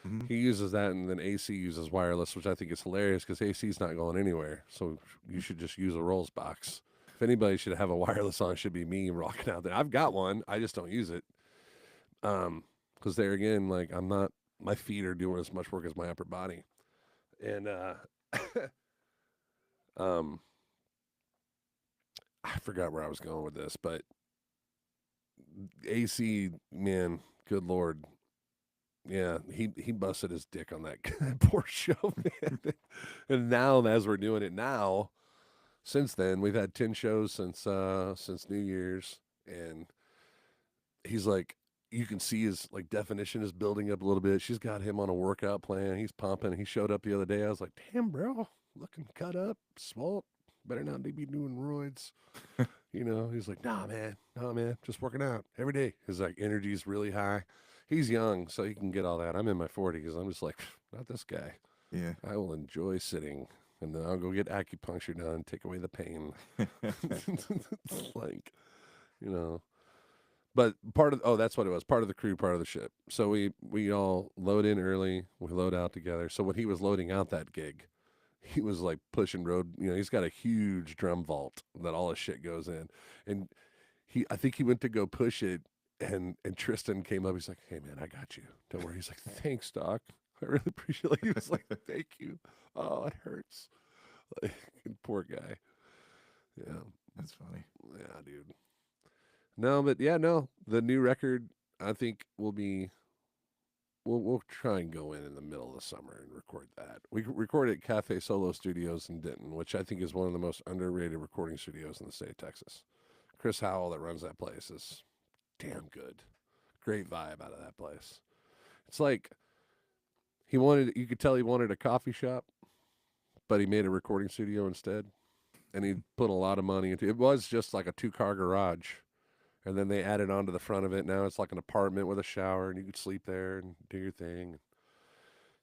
Mm-hmm. He uses that, and then AC uses wireless, which I think is hilarious because AC's not going anywhere. So you should just use a Rolls box. If anybody should have a wireless on, it should be me rocking out there. I've got one. I just don't use it. Because there again, like my feet are doing as much work as my upper body. And I forgot where I was going with this, but AC, man, good Lord. Yeah, he busted his dick on that poor show, man. And now, as we're doing it now, since then, we've had 10 shows since New Year's, and he's like, you can see his like definition is building up a little bit. She's got him on a workout plan. He's pumping. He showed up the other day. I was like, damn, bro, looking cut up, swole. Better not be doing roids. You know, he's like, nah, man, just working out every day. His like energy's really high. He's young, so he can get all that. I'm in my 40s. I'm just like, not this guy. Yeah. I will enjoy sitting, and then I'll go get acupuncture done and take away the pain. Like, you know. But that's what it was. Part of the crew, part of the ship. So we all load in early. We load out together. So when he was loading out that gig, he was like pushing road. You know, he's got a huge drum vault that all his shit goes in. And I think he went to go push it. And Tristan came up. He's like, hey, man, I got you. Don't worry. He's like, thanks, Doc. I really appreciate it. Like, he was like, thank you. Oh, it hurts. Like, poor guy. Yeah. That's funny. Yeah, dude. No, but yeah, no. The new record, I think, will be... We'll try and go in the middle of the summer and record that. We record at Cafe Solo Studios in Denton, which I think is one of the most underrated recording studios in the state of Texas. Chris Howell, that runs that place, is... damn good. Great vibe out of that place. It's like you could tell he wanted a coffee shop, but he made a recording studio instead. And he put a lot of money into it. It was just like a 2-car garage. And then they added on to the front of it. Now it's like an apartment with a shower, and you could sleep there and do your thing.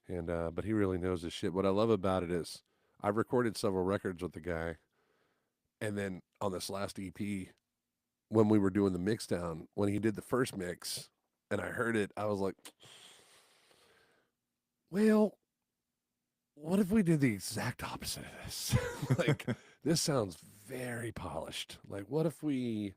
And but he really knows his shit. What I love about it is I've recorded several records with the guy. And then on this last EP, when we were doing the mix down, when he did the first mix and I heard it, I was like, well, what if we did the exact opposite of this? Like, this sounds very polished. Like, what if we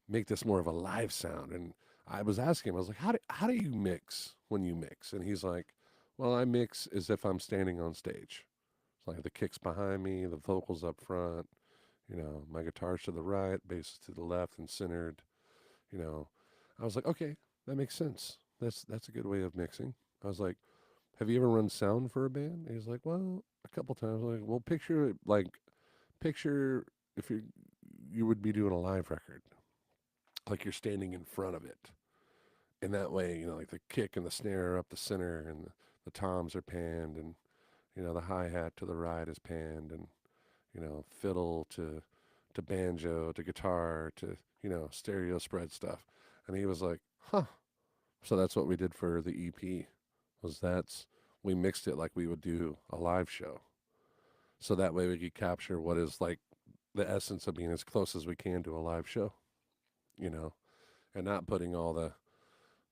make this more of a live sound? And I was asking him, I was like, how do you mix when you mix? And he's like, well, I mix as if I'm standing on stage. It's like the kicks behind me, the vocals up front, my guitar's to the right, bass is to the left and centered, you know. I was like, okay, that makes sense. That's a good way of mixing. I was like, have you ever run sound for a band? And he's like, well, a couple times. I'm like, well, picture if you would be doing a live record, like you're standing in front of it. And that way, like the kick and the snare are up the center and the toms are panned and, the hi-hat to the right is panned and, fiddle to banjo to guitar to, stereo spread stuff. And he was like, huh. So that's what we did for the EP we mixed it like we would do a live show. So that way we could capture what is like the essence of being as close as we can to a live show, you know, and not putting all the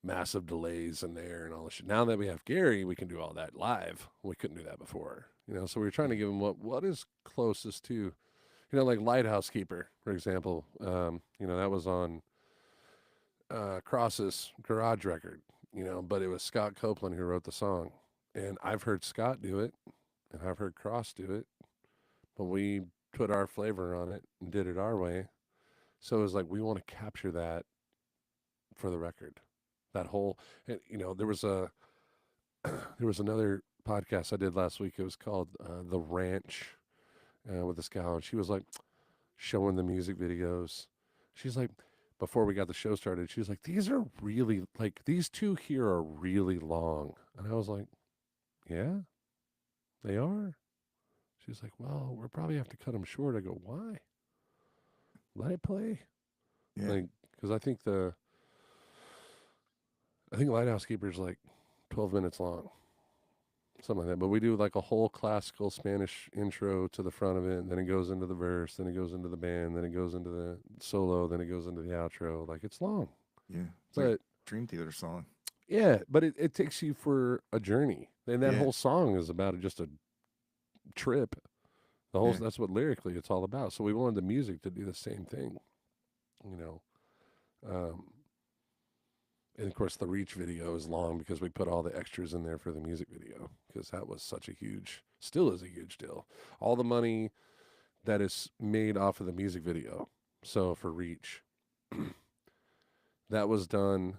massive delays in there and all the shit. Now that we have Gary, we can do all that live. We couldn't do that before, so we were trying to give him what is closest to, like Lighthouse Keeper, for example. That was on Cross's garage record, but it was Scott Copeland who wrote the song. And I've heard Scott do it, and I've heard Cross do it, but we put our flavor on it and did it our way. So it was like we want to capture that for the record. That whole, and there was another podcast I did last week. It was called The Ranch with this gal, and she was like showing the music videos. She's like, before we got the show started, she was like, these are really, like, these two here are really long. And I was like, yeah, they are. She's like, well, we'll probably have to cut them short. I go, why? Let it play. Yeah. Like, because I think Lighthouse Keeper's like 12 minutes long, something like that. But we do like a whole classical Spanish intro to the front of it, and then it goes into the verse, then it goes into the band, then it goes into the solo, then it goes into the outro. Like, it's long. Yeah. It's but like Dream Theater song. yeah, but it takes you for a journey. And that Yeah. whole song is about just a trip. The whole Yeah. That's what lyrically it's all about. So we wanted the music to do the same thing, you know. Um, and of course, the Reach video is long because we put all the extras in there for the music video because that was still is a huge deal. All the money that is made off of the music video. So for Reach, that was done.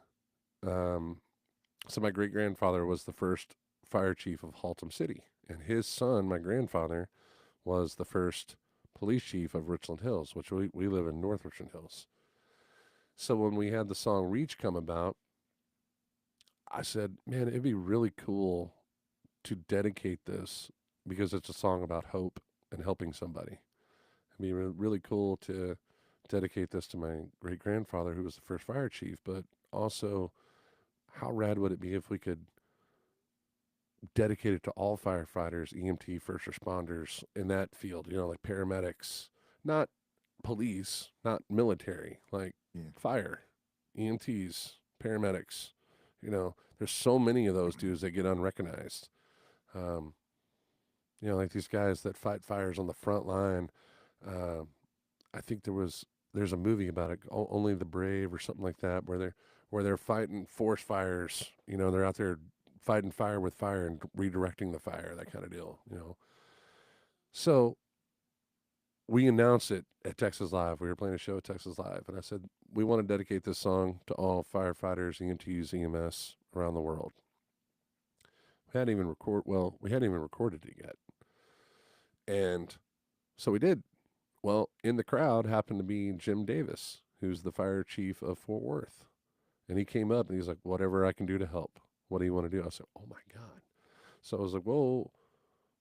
So my great grandfather was the first fire chief of Haltom City, and his son, my grandfather, was the first police chief of Richland Hills, which we live in North Richland Hills. So when we had the song Reach come about, I said, man, it'd be really cool to dedicate this because it's a song about hope and helping somebody. It'd be really cool to dedicate this to my great grandfather, who was the first fire chief, but also how rad would it be if we could dedicate it to all firefighters, EMT, first responders in that field, like paramedics, not police, not military, like fire, EMTs, paramedics. There's so many of those dudes that get unrecognized. Like these guys that fight fires on the front line. I think there's a movie about it, Only the Brave or something like that, where they're fighting forest fires. They're out there fighting fire with fire and redirecting the fire, that kind of deal. So we announced it at Texas Live. We were playing a show at Texas Live, and I said we want to dedicate this song to all firefighters, EMTs, EMS around the world. We hadn't even recorded it yet, and so we did. Well, in the crowd happened to be Jim Davis, who's the fire chief of Fort Worth. And he came up and he's like, whatever I can do to help. What do you want to do? I said, oh my God. So I was like, well,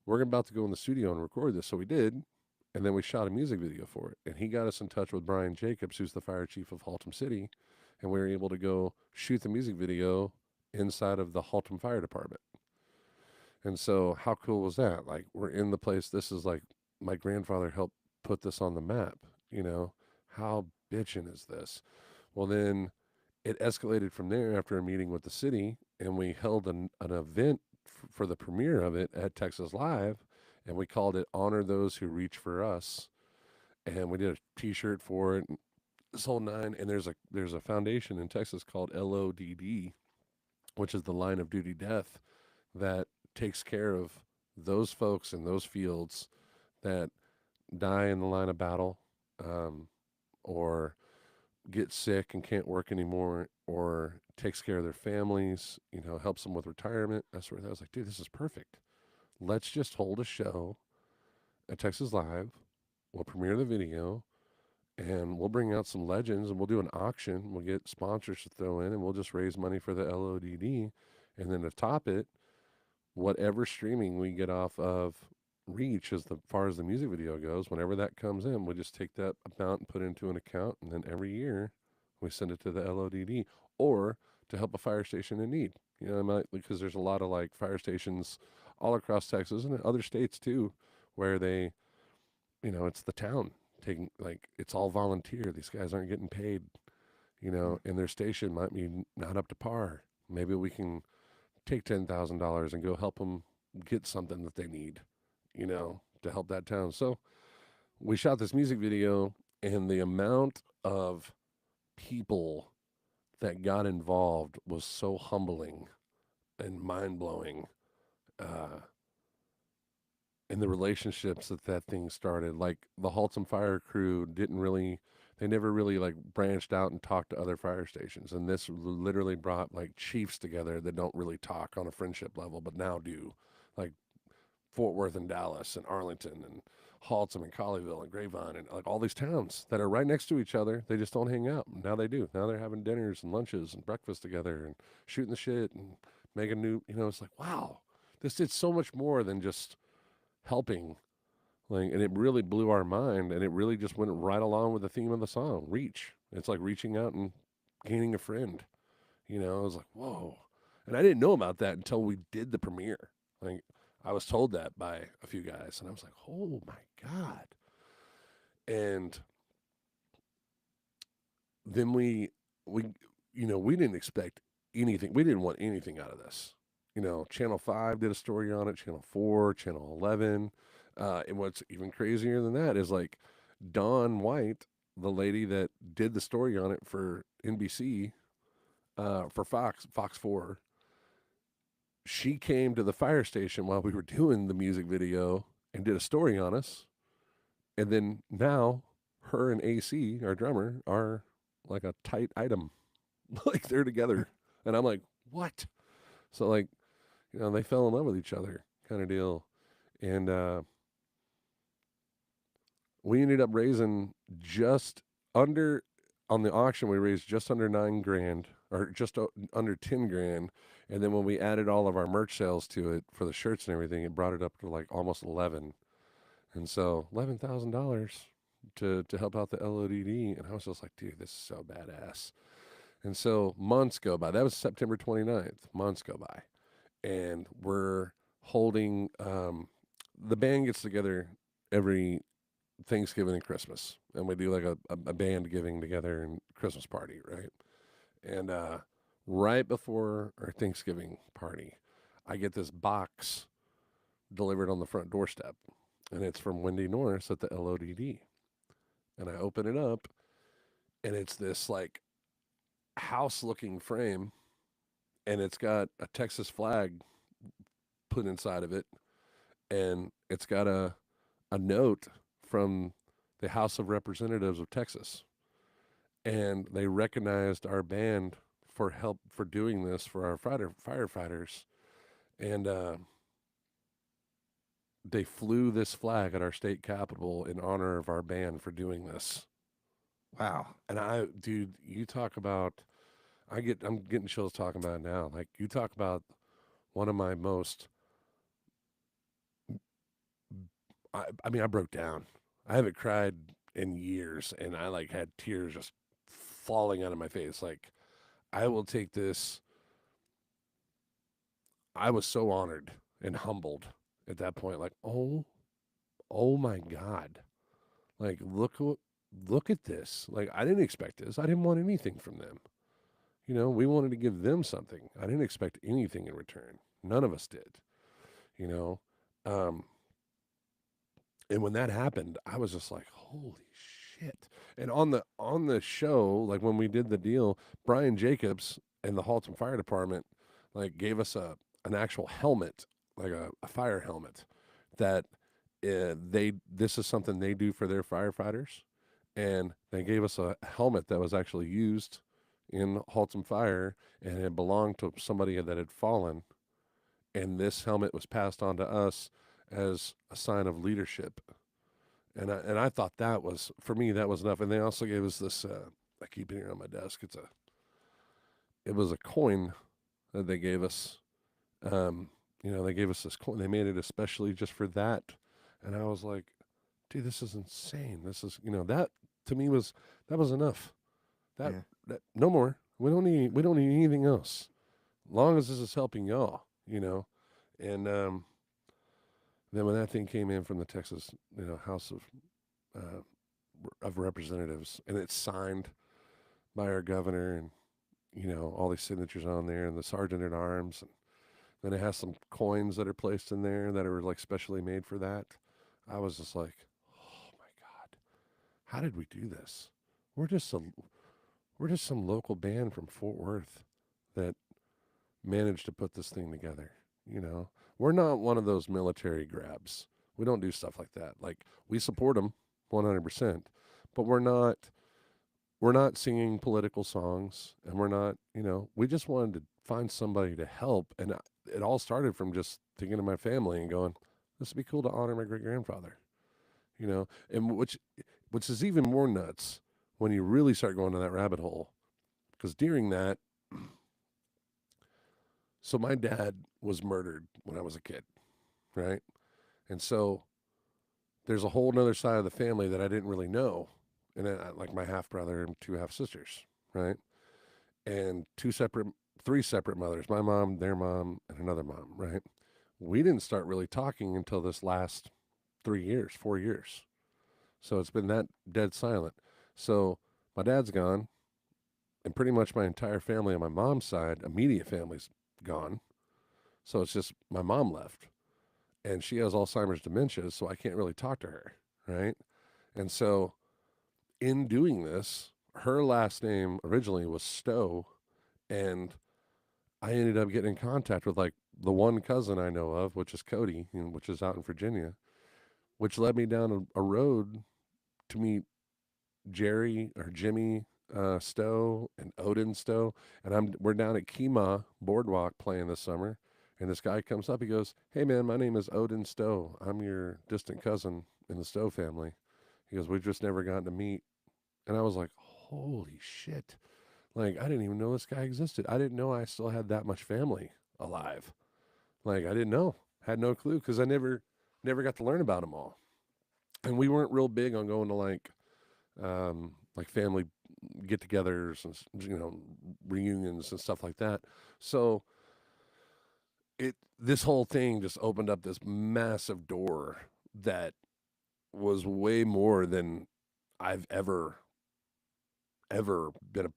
we're about to go in the studio and record this. So we did. And then we shot a music video for it. And he got us in touch with Brian Jacobs, who's the fire chief of Haltom City. And we were able to go shoot the music video inside of the Haltom Fire Department. And so how cool was that? Like, we're in the place. This is like my grandfather helped put this on the map. How bitchin' is this? Well, then it escalated from there after a meeting with the city, and we held an event for the premiere of it at Texas Live, and we called it Honor Those Who Reach for Us. And we did a t-shirt for it, this whole nine. And there's a foundation in Texas called LODD, which is the Line of Duty Death, that takes care of those folks in those fields that die in the line of battle, um, or get sick and can't work anymore, or takes care of their families, helps them with retirement, that sort of thing. I was like, dude, this is perfect. Let's just hold a show at Texas Live. We'll premiere the video, and we'll bring out some legends, and we'll do an auction. We'll get sponsors to throw in, and we'll just raise money for the LODD. And then to top it, whatever streaming we get off of Reach as far as the music video goes, whenever that comes in, we'll just take that amount and put it into an account, and then every year we send it to the LODD or to help a fire station in need. Because there's a lot of like fire stations all across Texas and in other states too, where they, it's the town taking, like, it's all volunteer. These guys aren't getting paid, and their station might be not up to par. Maybe we can take $10,000 and go help them get something that they need, to help that town. So we shot this music video, and the amount of people that got involved was so humbling and mind blowing. And the relationships that thing started, like the Haltom Fire crew they never really like branched out and talked to other fire stations. And this literally brought like chiefs together that don't really talk on a friendship level, but now do, like Fort Worth and Dallas and Arlington and Haltom and Colleyville and Grapevine and like all these towns that are right next to each other. They just don't hang out. Now they do. Now they're having dinners and lunches and breakfast together and shooting the shit and making new, it's like, wow, this did so much more than just helping. Like, and it really blew our mind, and it really just went right along with the theme of the song, reach. It's like reaching out and gaining a friend. I was like, whoa. And I didn't know about that until we did the premiere. Like, I was told that by a few guys, and I was like, oh my God. And then we didn't expect anything. We didn't want anything out of this. Channel 5 did a story on it, Channel 4, Channel 11. And what's even crazier than that is like Dawn White, the lady that did the story on it for NBC, for Fox 4, she came to the fire station while we were doing the music video and did a story on us. And then now her and AC, our drummer, are like a tight item. Like they're together. And I'm like, what? So like, they fell in love with each other kind of deal. And we ended up raising just under, on the auction, we raised just under $9,000 or just under 10 grand. And then when we added all of our merch sales to it for the shirts and everything, it brought it up to like almost 11. And so $11,000 to help out the LODD. And I was just like, dude, this is so badass. And so months go by. That was September 29th. Months go by. And we're holding, the band gets together every Thanksgiving and Christmas. And we do like a band giving together and Christmas party, right? And right before our Thanksgiving party, I get this box delivered on the front doorstep. And it's from Wendy Norris at the LODD. And I open it up, and it's this like house-looking frame, and it's got a Texas flag put inside of it, and it's got a note from the House of Representatives of Texas. And they recognized our band for help for doing this for our firefighters. And they flew this flag at our state capitol in honor of our band for doing this. Wow. And dude, you talk about, I'm getting chills talking about it now. Like, you talk about one of my most, I mean, I broke down. I haven't cried in years, and I like had tears just falling out of my face. Like, I will take this. I was so honored and humbled at that point. Like, oh my God. Like, look at this. Like, I didn't expect this. I didn't want anything from them. We wanted to give them something. I didn't expect anything in return. None of us did. And when that happened, I was just like, holy shit. And on the show, like when we did the deal, Brian Jacobs and the Haltom Fire Department like gave us an actual helmet like a fire helmet that this is something they do for their firefighters, and they gave us a helmet that was actually used in Haltom Fire, and it belonged to somebody that had fallen, and this helmet was passed on to us as a sign of leadership. And I thought that was, for me, that was enough. And they also gave us this. I keep it here on my desk. It was a coin that they gave us. They gave us this coin. They made it especially just for that. And I was like, dude, this is insane. This is, that to me that was enough. That Yeah. that no more. We don't need anything else. Long as this is helping y'all, And then when that thing came in from the Texas, House of Representatives, and it's signed by our governor, and all these signatures on there, and the sergeant at arms, and then it has some coins that are placed in there that are like specially made for that. I was just like, oh my God, how did we do this? We're just some local band from Fort Worth that managed to put this thing together. We're not one of those military grabs. We don't do stuff like that. Like, we support them 100%, but we're not singing political songs, and we're not, we just wanted to find somebody to help. And it all started from just thinking of my family and going, this would be cool to honor my great grandfather, and which is even more nuts when you really start going to that rabbit hole. Because during that, so my dad was murdered when I was a kid, right? And so there's a whole nother side of the family that I didn't really know. And then, like my half brother and two half sisters, right? And three separate mothers, my mom, their mom, and another mom, right? We didn't start really talking until this last 3 years, 4 years. So it's been that dead silent. So my dad's gone, and pretty much my entire family on my mom's side, immediate family's gone. So it's just my mom left, and she has Alzheimer's dementia, so I can't really talk to her, right? And so in doing this, her last name originally was Stowe, and I ended up getting in contact with like the one cousin I know of, which is Cody, which is out in Virginia, which led me down a road to meet Jimmy Stowe and Odin Stowe, and we're down at Kemah Boardwalk playing this summer, and this guy comes up. He goes, "Hey man, my name is Odin Stowe. I'm your distant cousin in the Stowe family." He goes, "We've just never gotten to meet," and I was like, "Holy shit!" Like, I didn't even know this guy existed. I didn't know I still had that much family alive. Like, I didn't know, had no clue, because I never got to learn about them all, and we weren't real big on going to like family get-togethers and reunions and stuff like that. So this whole thing just opened up this massive door that was way more than I've ever been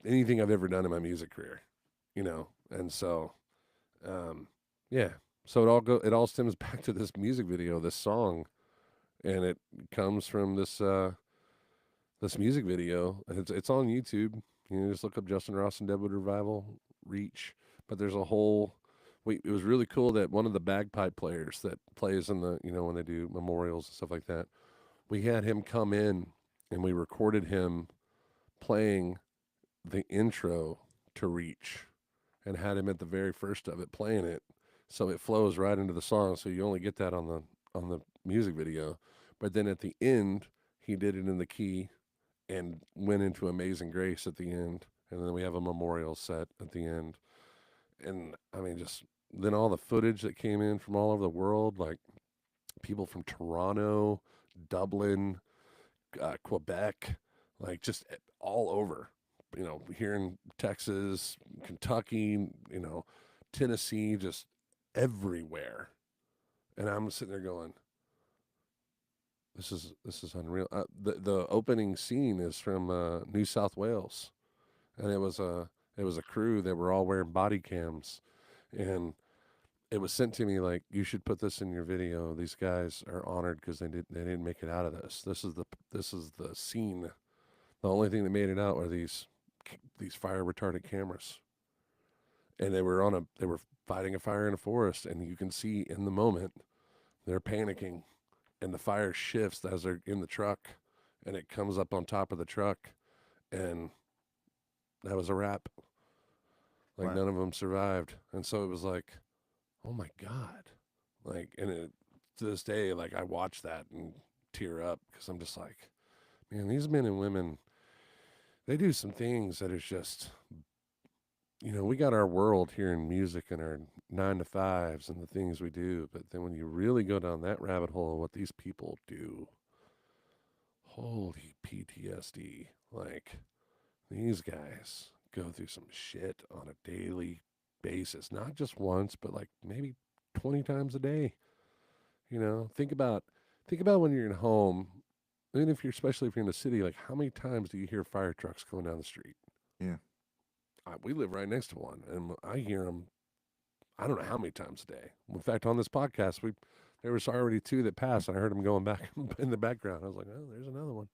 anything I've ever done in my music career, and so yeah, so it all stems back to this music video, this song, and it comes from this music video. It's on YouTube. Just look up Justin Ross and Deadwood Revival Reach. But there's a whole. It was really cool that one of the bagpipe players that plays in the when they do memorials and stuff like that, we had him come in and we recorded him playing the intro to Reach, and had him at the very first of it playing it, so it flows right into the song. So you only get that on the music video, but then at the end he did it in the key and went into Amazing Grace at the end, and then we have a memorial set at the end. And I mean, just then all the footage that came in from all over the world, like people from Toronto, Dublin, Quebec, like just all over, here in Texas, Kentucky, Tennessee, just everywhere. And I'm sitting there going, this is unreal. The opening scene is from New South Wales, and it was a crew that were all wearing body cams, and it was sent to me like, you should put this in your video. These guys are honored because they didn't make it out of this. This is the scene. The only thing that made it out were these fire retardant cameras, and they were fighting a fire in a forest, and you can see in the moment they're panicking, and the fire shifts as they're in the truck, and it comes up on top of the truck, and that was a wrap. Like Wow. none of them survived, and so it was like, oh my god, like, and to this day, like I watch that and tear up because I'm just like, man, these men and women, they do some things that is just, we got our world here in music and our 9 to 5s and the things we do, but then when you really go down that rabbit hole of what these people do, holy PTSD, like these guys go through some shit on a daily basis, not just once, but like maybe 20 times a day. Think about when you're in home, even if you're, especially if you're in the city, like how many times do you hear fire trucks going down the street? Yeah. We live right next to one, and I hear them. I don't know how many times a day. In fact, on this podcast, there was already 2 that passed, and I heard them going back in the background. I was like, oh, there's another one.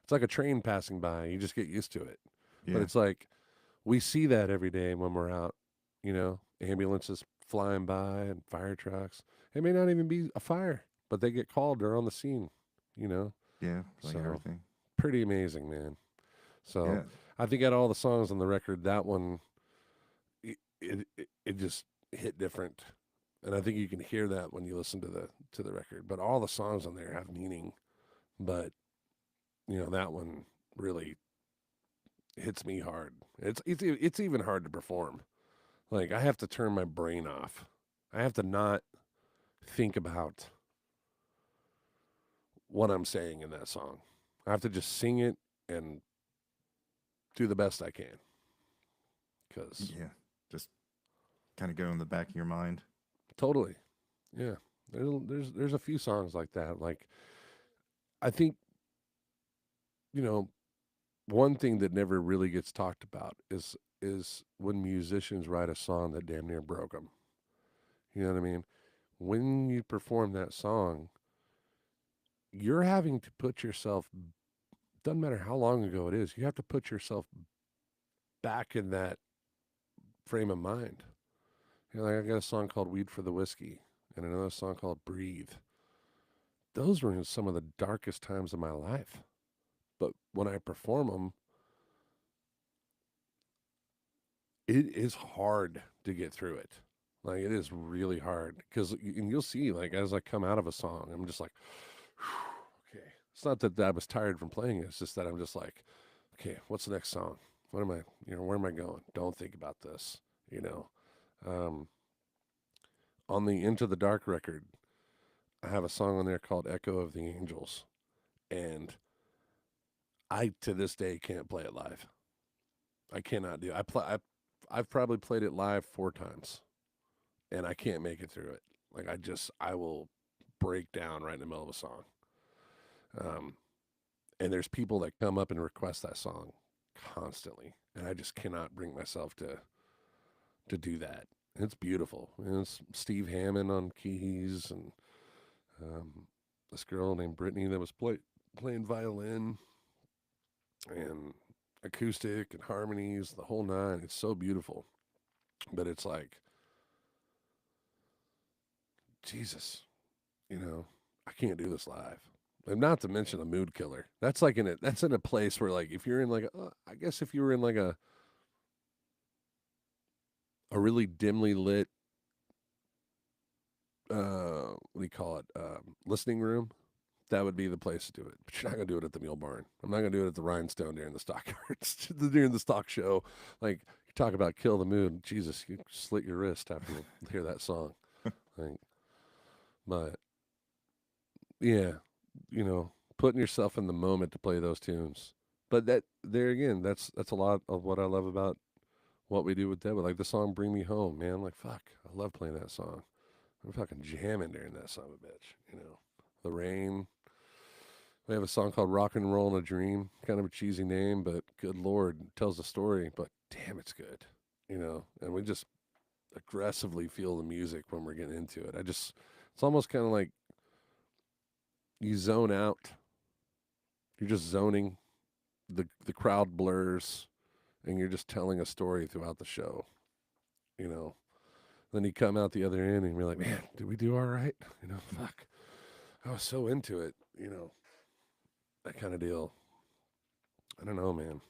It's like a train passing by. You just get used to it. But Yeah. it's like we see that every day when we're out. Ambulances flying by and fire trucks. It may not even be a fire, but they get called. They're on the scene. You know, Yeah. Like so everything. pretty amazing, man. So Yeah. I think out of all the songs on the record, that one it just hit different, and I think you can hear that when you listen to the record. But all the songs on there have meaning, but that one really hits me hard. It's even hard to perform. Like I have to turn my brain off. I have to not think about what I'm saying in that song. I have to just sing it and do the best I can. Cause Yeah. Just kind of go in the back of your mind. totally, yeah. There's a few songs like that. Like I think you know one thing that never really gets talked about is when musicians write a song that damn near broke them. You know what I mean? When you perform that song, you're having to put yourself, doesn't matter how long ago it is, you have to put yourself back in that frame of mind. Like I got a song called Weed for the Whiskey and another song called Breathe. Those were in some of the darkest times of my life. But when I perform them, it is hard to get through it. Like it is really hard because, and you'll see, like as I come out of a song, I'm just like, okay. It's not that I was tired from playing it. It's just that I'm just like, okay, what's the next song? What am I, where am I going? Don't think about this, you know. Um, on the Into the Dark record, I have a song on there called Echo of the Angels. And I, to this day, can't play it live. I cannot do it. I've probably played it live 4 times and I can't make it through it. Like I will break down right in the middle of a song. Um, and there's people that come up and request that song constantly, and I just cannot bring myself to do that. And it's beautiful. And it's Steve Hammond on keys, and this girl named Brittany that was playing violin and acoustic and harmonies, the whole nine. It's so beautiful, but it's like Jesus, I can't do this live. And not to mention a mood killer. That's like that's in a place where like if you're in like I guess if you were in like a really dimly lit what do you call it? Listening room, that would be the place to do it. But you're not gonna do it at the Mule Barn. I'm not gonna do it at the Rhinestone during the stockyards during the stock show. Like you talk about kill the mood. Jesus, you slit your wrist after you hear that song. Like, but yeah, putting yourself in the moment to play those tunes. But that there again, that's a lot of what I love about what we do with Deadwood. Like the song "Bring Me Home," man. Like fuck, I love playing that song. I'm fucking jamming during that son of a bitch. The rain. We have a song called "Rock and Roll in a Dream." Kind of a cheesy name, but good lord, it tells the story. But damn, it's good. And we just aggressively feel the music when we're getting into it. It's almost kind of like you zone out. You're just zoning. The crowd blurs, and you're just telling a story throughout the show. you know. Then you come out the other end and you're like, man, did we do all right? You know, fuck. I was so into it, you know, that kind of deal. I don't know, man.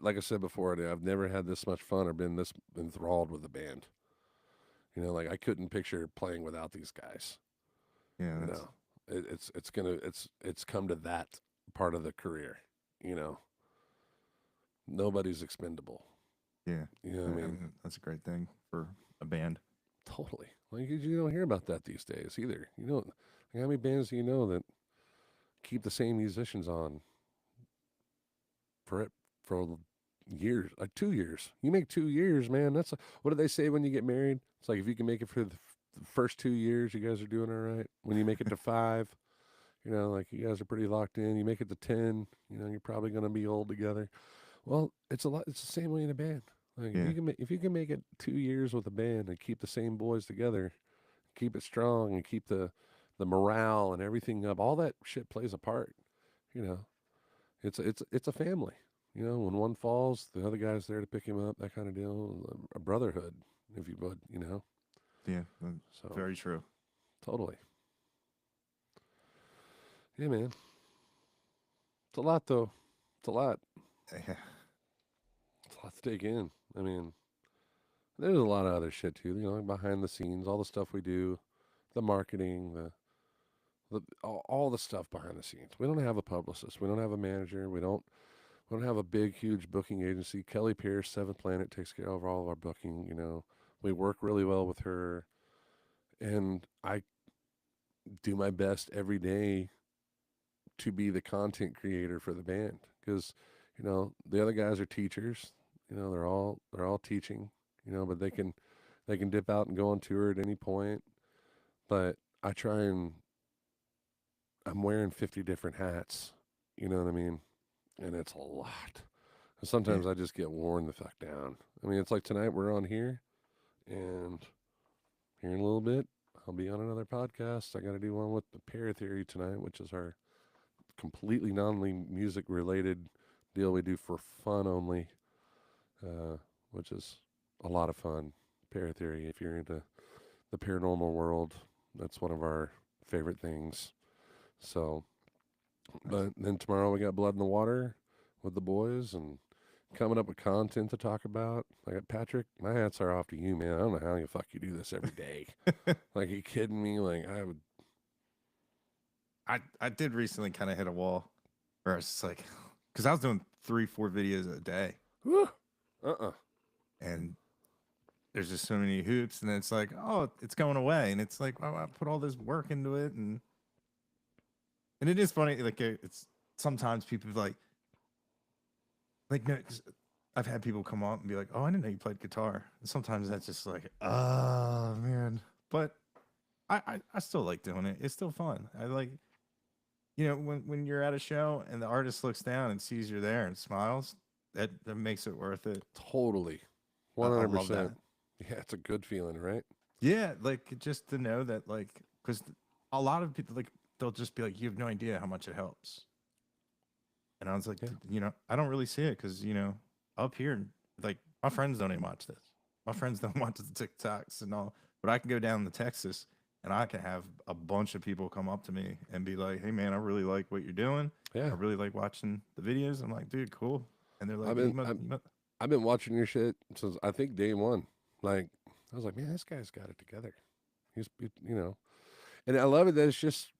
Like I said before, I've never had this much fun or been this enthralled with a band. You know, like I couldn't picture playing without these guys. Yeah, You know, it's come to that part of the career. You know, nobody's expendable. yeah. You know what I mean? That's a great thing for a band. Totally. Like you don't hear about that these days either. You don't. Like, how many bands do you know that keep the same musicians on for years, like 2 years? You make 2 years, man. What do they say when you get married? It's like if you can make it for the first 2 years, you guys are doing all right. When you make it to 5, you know, like you guys are pretty locked in. You make it to 10, you know, you're probably going to be old together. Well, it's a lot. It's the same way in a band. Like Yeah, if you can make it 2 years with a band and keep the same boys together, keep it strong and keep the morale and everything up, all that shit plays a part. You know, it's a family. You know, when one falls, the other guy's there to pick him up. That kind of deal. A brotherhood, if you would. You know. yeah. So Very true. totally. Yeah, man. It's a lot though. It's a lot. Yeah, It's a lot to take in. I mean, there's a lot of other shit too. You know, like behind the scenes, all the stuff we do, the marketing, all the stuff behind the scenes. We don't have a publicist. We don't have a manager. We don't have a big, huge booking agency. Kelly Pierce, Seventh Planet, takes care of all of our booking. You know, we work really well with her, and I do my best every day to be the content creator for the band because, you know, the other guys are teachers. You know, they're all teaching. You know, but they can dip out and go on tour at any point. But I try and I'm wearing 50 different hats. You know what I mean? And it's a lot. yeah. Sometimes I just get worn the fuck down. I mean, it's like tonight we're on here, and here in a little bit, I'll be on another podcast. I got to do one with the Pair Theory tonight, which is our completely non music related deal we do for fun only, which is a lot of fun. Pair Theory, if you're into the paranormal world, that's one of our favorite things. So, Nice. but then tomorrow we got Blood in the Water with the boys and coming up with content to talk about. I got Patrick. My hats are off to you, man. I don't know how the fuck you do this every day. Like, are you kidding me? Like, I would. I did recently kind of hit a wall where I was just like, because I was doing 3-4 videos a day, and there's just so many hoops, and then it's like, oh, it's going away, and it's like, well, I put all this work into it, and it is funny. Like it's sometimes people like no, 'cause I've had people come up and be like, oh, I didn't know you played guitar. And sometimes that's just like, oh man, but I still like doing it. It's still fun. I like, you know, when you're at a show and the artist looks down and sees you're there and smiles, that makes it worth it. Totally. I love that. 100%. Yeah, it's a good feeling, right? Yeah, like just to know that, like, because a lot of people, like, they'll just be like, you have no idea how much it helps. And I was like, Yeah. you know, I don't really see it because, you know, up here, like, my friends don't even watch this. My friends don't watch the TikToks and all. But I can go down to Texas and I can have a bunch of people come up to me and be like, hey, man, I really like what you're doing. Yeah. I really like watching the videos. I'm like, dude, cool. And they're like, I've been I've been watching your shit since I think day one. Like, I was like, man, this guy's got it together. You know, and I love it that it's just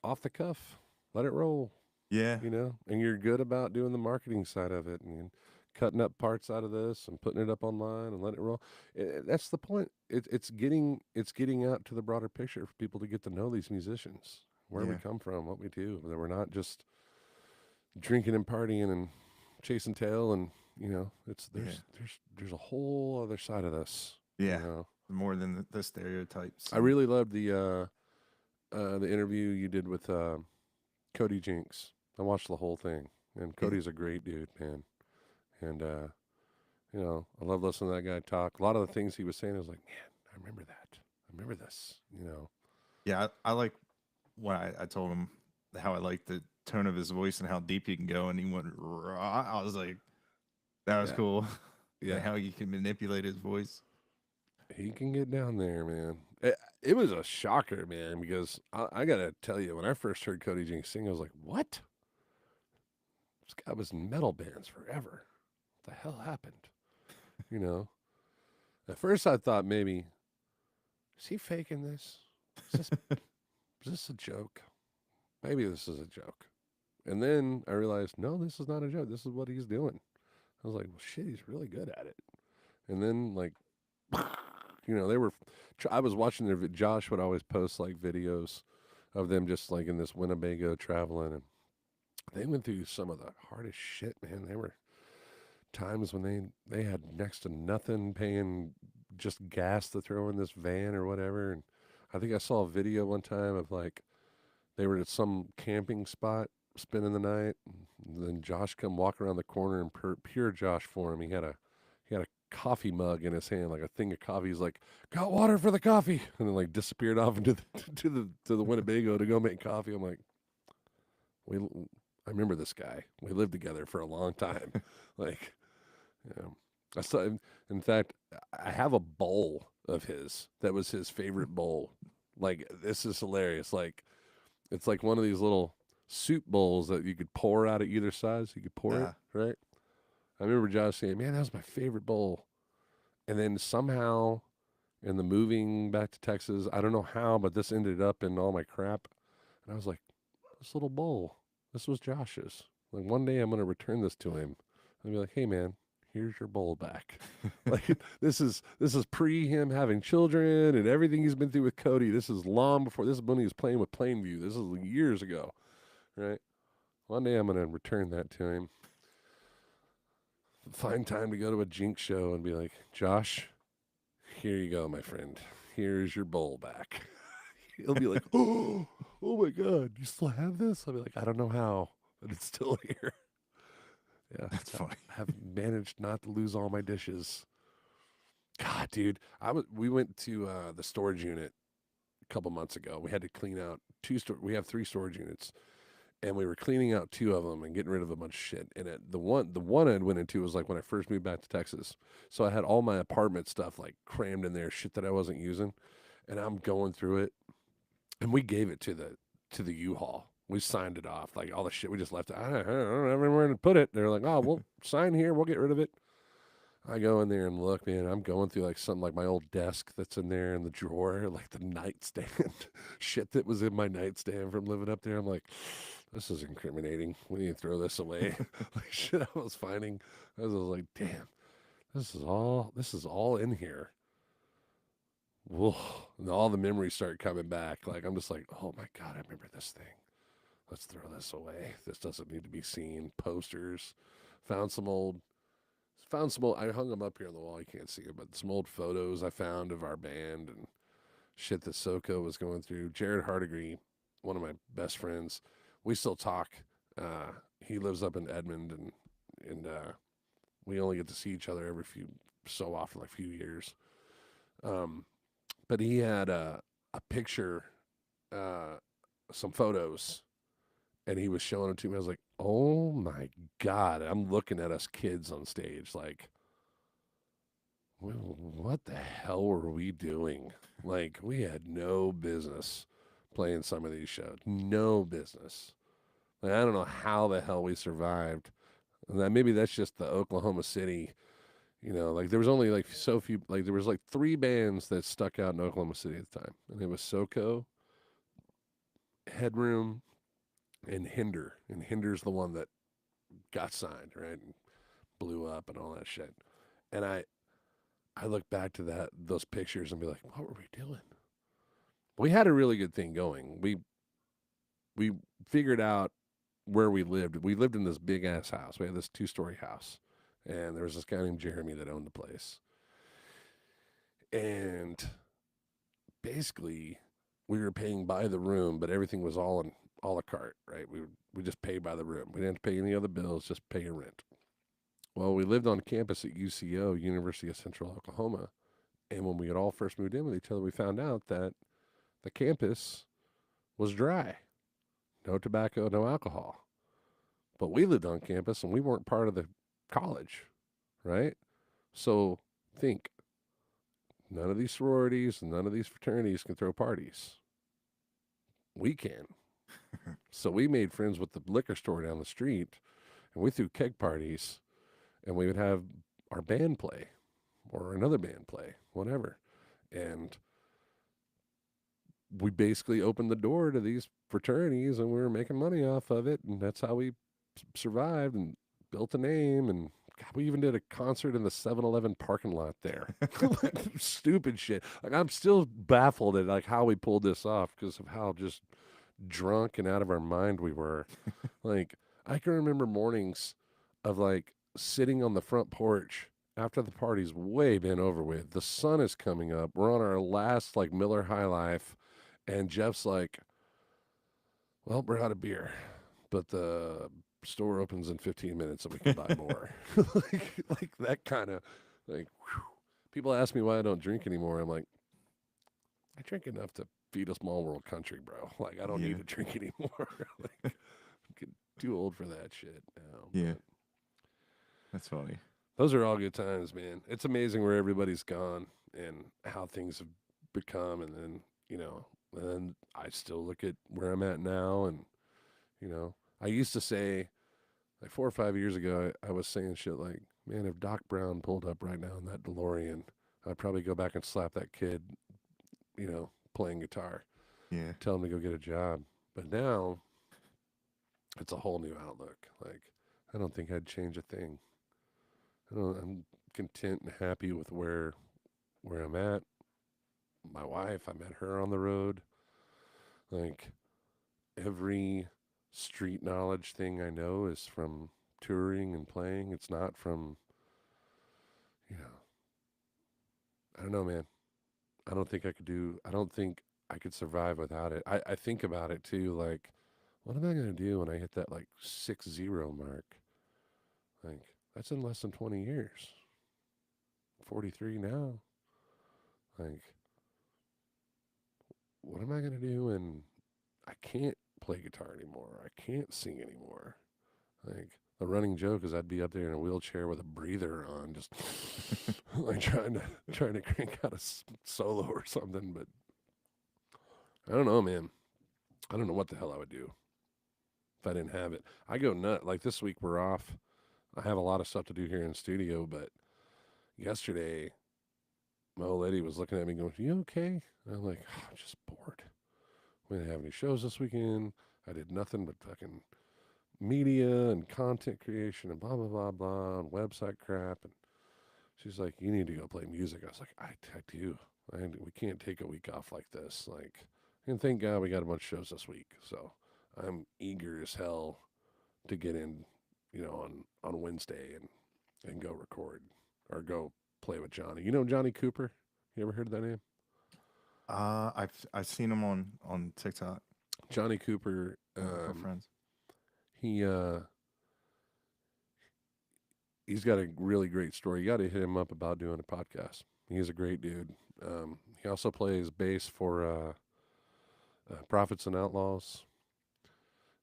off the cuff. Let it roll. yeah, You know, and you're good about doing the marketing side of it and cutting up parts out of this and putting it up online and letting it roll. That's the point. It's getting out to the broader picture for people to get to know these musicians, where we yeah, come from, what we do. That we're not just drinking and partying and chasing tail, and you know, there's a whole other side of this. yeah. You know, More than the stereotypes. I really loved the interview you did with Cody Jinks. I watched the whole thing, and Cody's a great dude, man. And you know, I love listening to that guy talk. A lot of the things he was saying, I was like, man, I remember that. I remember this. You know. Yeah, I like when I told him how I like the tone of his voice and how deep he can go, and he went raw. I was like, that was Yeah. cool. and Yeah, how you can manipulate his voice. he can get down there, man. It was a shocker, man, because I gotta tell you, when I first heard Cody Jinks sing, I was like, "What? This guy was in metal bands forever. What the hell happened?" You know. At first, I thought maybe is he faking this? Is this is this a joke? Maybe this is a joke. And then I realized, no, this is not a joke. This is what he's doing. I was like, well, shit, he's really good at it. And then, like, they were. I was watching Josh would always post like videos of them just like in this Winnebago traveling, and they went through some of the hardest shit, man. They were times when they had next to nothing, paying just gas to throw in this van or whatever. And I think I saw a video one time of like they were at some camping spot spending the night, and then Josh come walk around the corner and pure Josh for him. He had a coffee mug in his hand, like a thing of coffee. He's like, "Got water for the coffee," and then like disappeared off into the Winnebago to go make coffee. I'm like, I remember this guy. We lived together for a long time. Like, I saw. In fact, I have a bowl of his that was his favorite bowl. Like, this is hilarious. Like, it's like one of these little soup bowls that you could pour out of either side, so you could pour it, right? I remember Josh saying, "Man, that was my favorite bowl." And then somehow, in the moving back to Texas, I don't know how, but this ended up in all my crap. And I was like, "This little bowl, this was Josh's. Like one day I'm going to return this to him and be like, hey man, here's your bowl back." Like this is pre him having children and everything he's been through with Cody. This is long before. This is when he was playing with Plainview. This is years ago, right? One day I'm going to return that to him. Find time to go to a Jinx show and be like, "Josh, here you go, my friend. Here's your bowl back." He'll be like, oh my God, you still have this?" I'll be like, "I don't know how, but it's still here." Yeah, That's funny. I have managed not to lose all my dishes. God, dude, we went to the storage unit a couple months ago. We had to clean out we have 3 storage units, and we were cleaning out 2 of them and getting rid of a bunch of shit. And the one I went into was like when I first moved back to Texas. So I had all my apartment stuff like crammed in there, shit that I wasn't using, and I'm going through it. And we gave it to the U-Haul. We signed it off, like all the shit we just left. I don't have anywhere to put it. They're like, "Oh, we'll sign here. We'll get rid of it." I go in there and look, man. I'm going through like something like my old desk that's in there in the drawer, like the nightstand, shit that was in my nightstand from living up there. I'm like, this is incriminating. We need to throw this away. Like shit I was finding. I was like, damn, this is all in here. Whoa. And all the memories start coming back. Like I'm just like, oh my God, I remember this thing. Let's throw this away. This doesn't need to be seen. Posters. Found some old. I hung them up here on the wall. You can't see it, but some old photos I found of our band and shit that Soko was going through. Jared Hardigree, one of my best friends, we still talk. He lives up in Edmond, and we only get to see each other every so often, like a few years. But he had a picture, some photos, and he was showing them to me. I was like, oh my God. I'm looking at us kids on stage like, well, what the hell were we doing? Like, we had no business playing some of these shows. No business. Like, I don't know how the hell we survived. And maybe that's just the Oklahoma City, like there was only like so few, like there was like 3 bands that stuck out in Oklahoma City at the time. And it was Soko, Headroom, and Hinder. And Hinder's the one that got signed, right? And blew up and all that shit. And I look back to those pictures and be like, what were we doing? We had a really good thing going. We figured out where we lived. We lived in this big ass house. We had this 2-story house, and there was this guy named Jeremy that owned the place. And basically, we were paying by the room, but everything was all in a la carte, right? We just paid by the room. We didn't pay any other bills, just pay your rent. Well, we lived on campus at UCO, University of Central Oklahoma, and when we had all first moved in with each other, we found out that the campus was dry. No tobacco, no alcohol. But we lived on campus, and we weren't part of the college, right? So think, none of these sororities and none of these fraternities can throw parties. We can. So we made friends with the liquor store down the street, and we threw keg parties, and we would have our band play or another band play, whatever. And we basically opened the door to these fraternities, and we were making money off of it, and that's how we survived and built a name. And God, we even did a concert in the 7-Eleven parking lot there. Like, stupid shit. Like, I'm still baffled at like how we pulled this off because of how just drunk and out of our mind we were. Like, I can remember mornings of like sitting on the front porch after the party's way been over with. The sun is coming up. We're on our last like Miller High Life, and Jeff's like, "Well, we're out of beer, but the store opens in 15 minutes and we can buy more." like that kind of like. Whew. People ask me why I don't drink anymore. I'm like, I drink enough to feed a small world country, bro. Like, I don't Yeah. need to drink anymore. Like, I'm getting too old for that shit now. Yeah. But That's funny. those are all good times, man. It's amazing where everybody's gone and how things have become. And then, and then I still look at where I'm at now. And, I used to say, like 4 or 5 years ago, I was saying shit like, man, if Doc Brown pulled up right now in that DeLorean, I'd probably go back and slap that kid, playing guitar, Yeah. tell him to go get a job. But now it's a whole new outlook. Like, I don't think I'd change a thing. I'm content and happy with where I'm at. My wife, I met her on the road. Like, every street knowledge thing I know is from touring and playing. It's not from, you know, I don't know, man. I don't think I could survive without it. I think about it too. Like, what am I going to do when I hit that like 6-0 mark? Like, that's in less than 20 years. 43 now. Like, what am I going to do when I can't play guitar anymore? I can't sing anymore. Like, the running joke is I'd be up there in a wheelchair with a breather on, just like trying to crank out a solo or something. But I don't know, man. I don't know what the hell I would do if I didn't have it. I go nut. Like, this week we're off. I have a lot of stuff to do here in the studio, but yesterday my old lady was looking at me going, "You okay?" And I'm like, "I'm just bored. We didn't have any shows this weekend. I did nothing but fucking media and content creation and blah, blah, blah, blah, and website crap." And she's like, "You need to go play music." I was like, I do. We can't take a week off like this. Like, and thank God we got a bunch of shows this week. So I'm eager as hell to get in, on Wednesday and go record or go play with Johnny. You know Johnny Cooper? You ever heard of that name? I've seen him on TikTok. Johnny Cooper. We're friends. He he's got a really great story. You got to hit him up about doing a podcast. He's a great dude. He also plays bass for Prophets and Outlaws,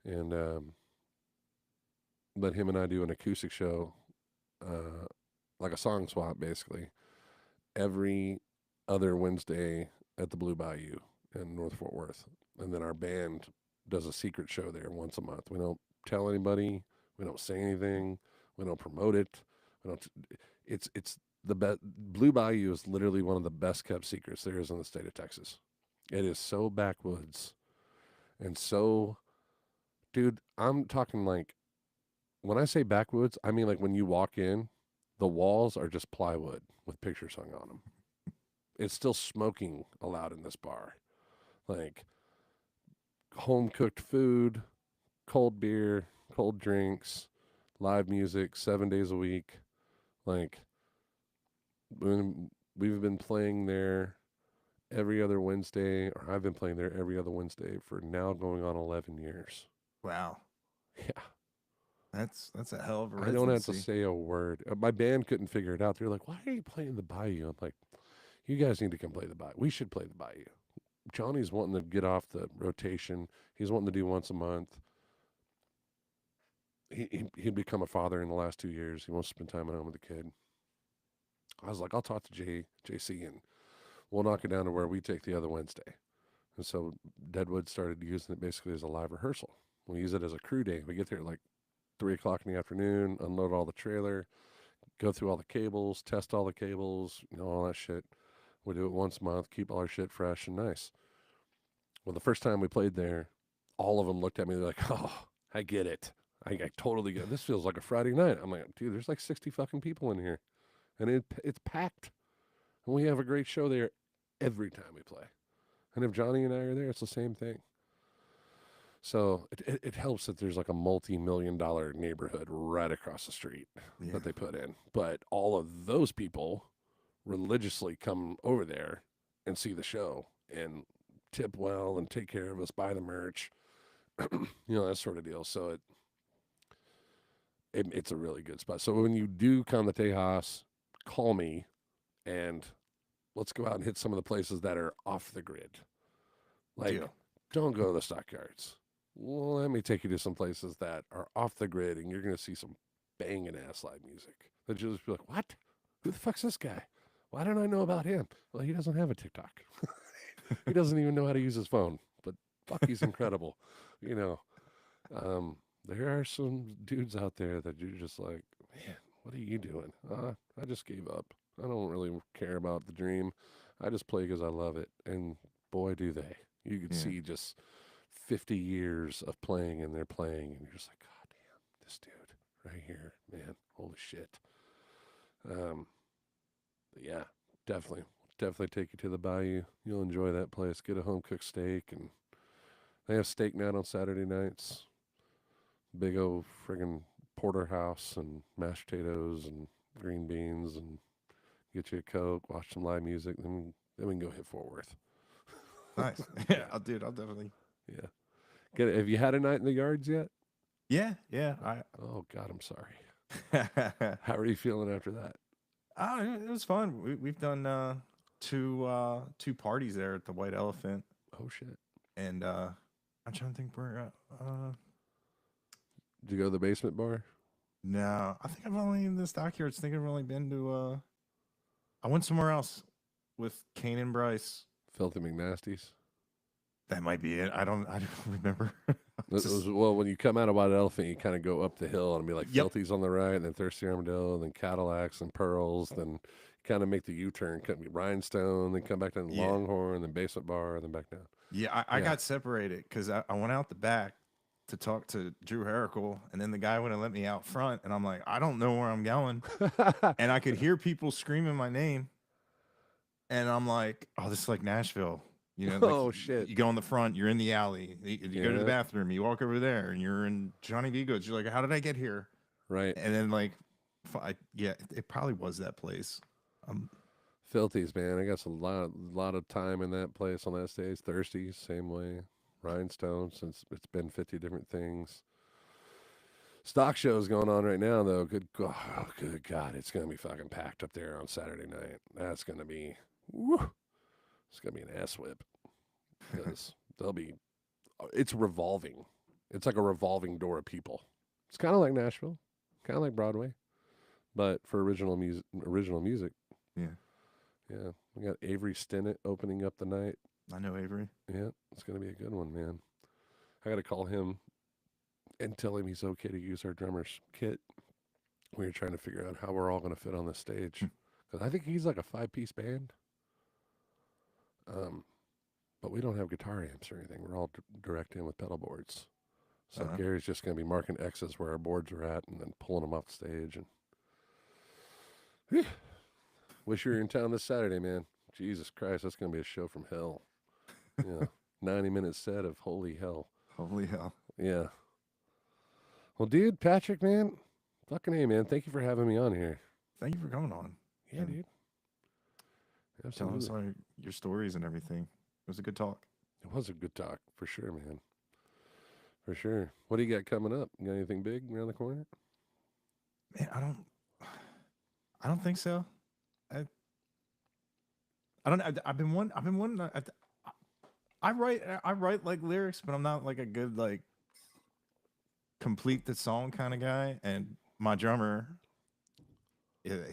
and let him and I do an acoustic show, like a song swap, basically, every other Wednesday at the Blue Bayou in North Fort Worth. And then our band does a secret show there once a month. We don't tell anybody. We don't say anything. We don't promote it. We don't. It's the best. Blue Bayou is literally one of the best kept secrets there is in the state of Texas. It is so backwoods, and so, dude, I'm talking like, when I say backwoods, I mean like when you walk in, the walls are just plywood with pictures hung on them. It's still smoking allowed in this bar. Like, home cooked food, cold beer, cold drinks, live music 7 days a week. Like, we've been playing there every other Wednesday, or I've been playing there every other Wednesday for now going on 11 years. Wow. Yeah. That's a hell of a I don't have to residency. say a word. My band couldn't figure it out. They're like, "Why are you playing the Bayou?" I'm like, "You guys need to come play the Bayou. We should play the Bayou." Johnny's wanting to get off the rotation. He's wanting to do once a month. He'd become a father in the last 2 years. He wants to spend time at home with the kid. I was like, I'll talk to JC and we'll knock it down to where we take the other Wednesday. And so Deadwood started using it basically as a live rehearsal. We use it as a crew day. We get there at like 3 o'clock in the afternoon, unload all the trailer, go through all the cables, test all the cables, all that shit. We do it once a month, keep all our shit fresh and nice. Well, the first time we played there, all of them looked at me like, oh, I get it. I totally get it. This feels like a Friday night. I'm like, dude, there's like 60 fucking people in here. And it's packed. And we have a great show there every time we play. And if Johnny and I are there, it's the same thing. So it helps that there's like a multi-million-dollar neighborhood right across the street that they put in. But all of those people religiously come over there and see the show and tip well and take care of us, buy the merch, that sort of deal. So it's a really good spot. So when you do come to Tejas, call me and let's go out and hit some of the places that are off the grid. Like, don't go to the stockyards. Well, let me take you to some places that are off the grid and you're going to see some banging ass live music. That you'll just be like, what? Who the fuck's this guy? Why don't I know about him? Well, he doesn't have a TikTok. He doesn't even know how to use his phone, but fuck, he's incredible. There are some dudes out there that you're just like, man, what are you doing? I just gave up. I don't really care about the dream. I just play because I love it. And boy, do they. You can see just 50 years of playing and they're playing and you're just like, God damn, this dude right here, man, holy shit. Yeah, definitely take you to the Bayou. You'll enjoy that place. Get a home cooked steak, and they have steak night on Saturday nights. Big old friggin' porterhouse and mashed potatoes and green beans, and get you a Coke, watch some live music, then we can go hit Fort Worth. Nice. Yeah, I'll definitely. Yeah. Get it. Have you had a night in the yards yet? Yeah. Oh God, I'm sorry. How are you feeling after that? It was fun. We've done two parties there at the White Elephant. Oh shit. And I'm trying to think where. Did you go to the basement bar? No, I think I've only in the stockyards. I think I've only been to. I went somewhere else with Kane and Bryce. Filthy McNasties. That might be it. I don't remember. Well, when you come out of White Elephant, you kind of go up the hill and be like Filthy's on the right, and then Thirsty Armadillo, and then Cadillacs and Pearls, then kind of make the U-turn, Rhinestone, then come back down to Longhorn, then Basement Bar, and then back down. Yeah, I got separated because I went out the back to talk to Drew Herrickle, and then the guy wouldn't let me out front, and I'm like, I don't know where I'm going. And I could hear people screaming my name, and I'm like, oh, this is like Nashville. Oh shit! You go in the front, you're in the alley. You go to the bathroom, you walk over there, and you're in Johnny Vigo's. You're like, how did I get here? Right. And then it probably was that place. Filthy's, man. I got a lot of time in that place on that stage. Thirsty, same way. Rhinestone, since it's been 50 different things. Stock shows going on right now, though. Good God, it's gonna be fucking packed up there on Saturday night. That's gonna be, it's gonna be an ass whip because it's revolving. It's like a revolving door of people. It's kind of like Nashville, kind of like Broadway, but for original music. Yeah. We got Avery Stinnett opening up the night. I know Avery. Yeah, it's gonna be a good one, man. I got to call him and tell him he's okay to use our drummer's kit. We were trying to figure out how we're all going to fit on the stage. Because I think he's like a 5-piece band. But we don't have guitar amps or anything. We're all direct in with pedal boards. So Gary's just going to be marking X's where our boards are at and then pulling them off the stage. And wish you were in town this Saturday, man. Jesus Christ, that's going to be a show from hell. 90-minute set of holy hell. Holy hell. Yeah. Well, dude, Patrick, man, fucking A, man. Thank you for having me on here. Thank you for coming on. Yeah, dude. Absolutely. Telling us your stories and everything. It was a good talk. It was a good talk, for sure, man. For sure. What do you got coming up? You got anything big around the corner? Man, I don't think so. I don't know. I've been wanting. I write like lyrics, but I'm not like a good like complete the song kind of guy. And my drummer,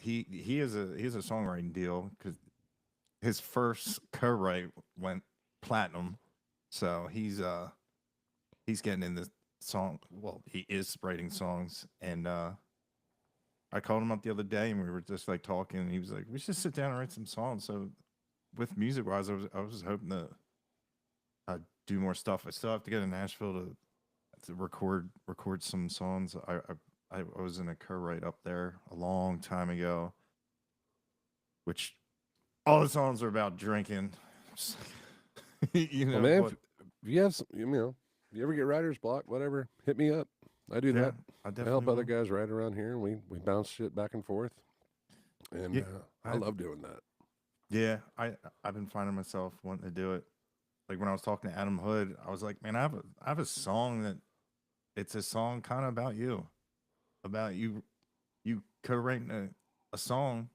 he has a songwriting deal because his first co-write went platinum, so he's getting in the song. Well, he is writing songs, and I called him up the other day, and we were just like talking, and he was like, "We should sit down and write some songs." So, with music wise, I was hoping to do more stuff. I still have to get to Nashville to record some songs. I was in a co-write up there a long time ago, which all the songs are about drinking. you Well, know, man, but if you have some, you know, if you ever get writer's block, whatever, hit me up. I do yeah, that. I I definitely help other will. guys write around here, and we bounce shit back and forth, and Yeah, I I love doing that. yeah, I've been finding myself wanting to do it. Like when I was talking to Adam Hood, I was like, man, I have a song that it's a song kind of about you co-writing a song,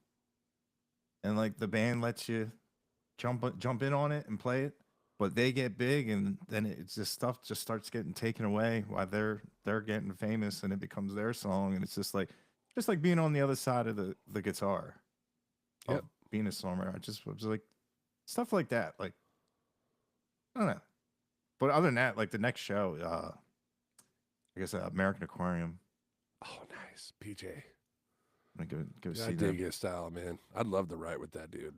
and like the band lets you jump in on it and play it, but they get big, and then it's just stuff just starts getting taken away while they're getting famous, and it becomes their song, and it's just like being on the other side of the guitar of Yep. being a songwriter. I just was like stuff like that. Like I don't know, but other than that, like the next show, I guess American Aquarium. Oh, nice, PJ. I'm gonna go Yeah, I see dig them. his style, man. I'd love to write with that dude.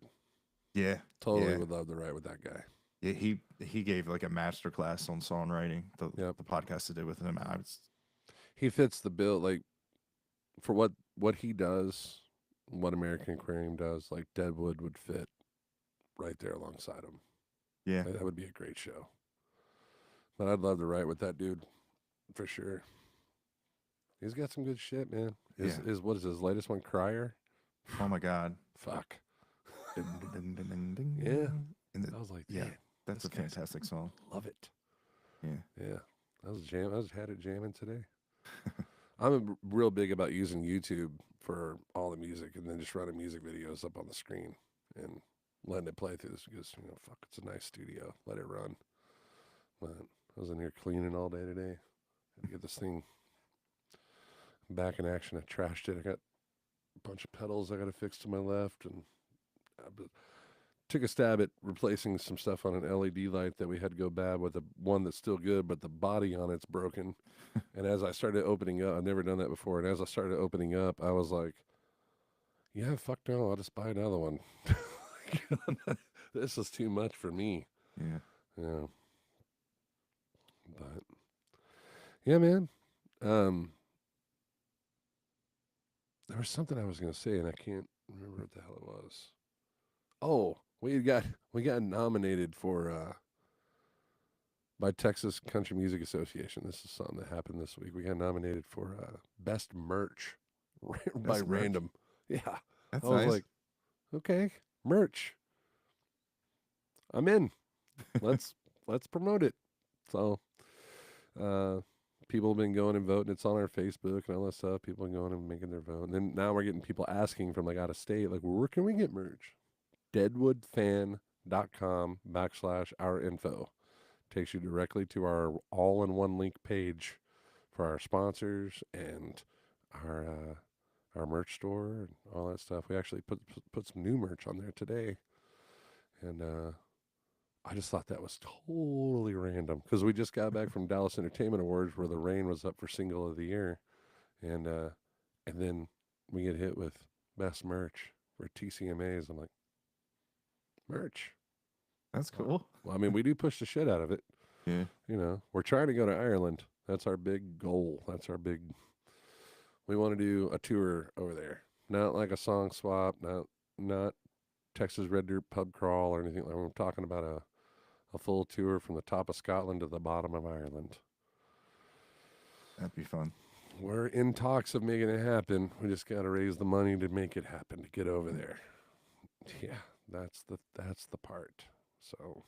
Yeah, Totally yeah, would love to write with that guy. yeah. He gave like a master class on songwriting. The Yep. the podcast I did with him. He fits the bill, like for what he does, what American Aquarium does. Like Deadwood would fit right there alongside him. Yeah, That would be a great show. But I'd love to write with that dude for sure. He's got some good shit, man. yeah. Is what is his latest one? Crier. Oh my God. Fuck. Ding, ding, ding, ding, ding. Yeah. And the, I was like, yeah, man, that's this a guy's fantastic song. love it. Yeah. Yeah. I was had it jamming today. I'm real big about using YouTube for all the music and then just running music videos up on the screen and letting it play through this because, fuck, it's a nice studio. Let it run. But I was in here cleaning all day today. Had to get this thing back in action. I trashed it. I got a bunch of pedals I got to fix to my left and I took a stab at replacing some stuff on an LED light that we had to go bad with one that's still good, but the body on it's broken. And as I started opening up, I've never done that before. And as I started opening up, I was like, yeah, fuck no, I'll just buy another one. This is too much for me. Yeah. Yeah. But yeah, man. There was something I was going to say and I can't remember what the hell it was. Oh, we got nominated for by Texas Country Music Association. This is something that happened this week. We got nominated for best merch by Best merch. random. Yeah, That's I was nice. like, okay, merch. I'm in. Let's promote it. So, people have been going and voting. It's on our Facebook and all that stuff. People are going and making their vote. And then now we're getting people asking from like out of state, like, well, where can we get merch? Deadwoodfan.com/our info takes you directly to our all-in-one link page for our sponsors and our merch store and all that stuff. We actually put some new merch on there today, and I just thought that was totally random because we just got back from Dallas Entertainment Awards where the rain was up for single of the year, and then we get hit with best merch for TCMAs. I'm like, merch. That's cool. Well, I mean, we do push the shit out of it. Yeah. We're trying to go to Ireland. That's our big goal. We want to do a tour over there. Not like a song swap, not Texas Red Dirt pub crawl or anything like that. We're talking about a full tour from the top of Scotland to the bottom of Ireland. That'd be fun. We're in talks of making it happen. We just got to raise the money to make it happen, to get over there. Yeah, that's the part. So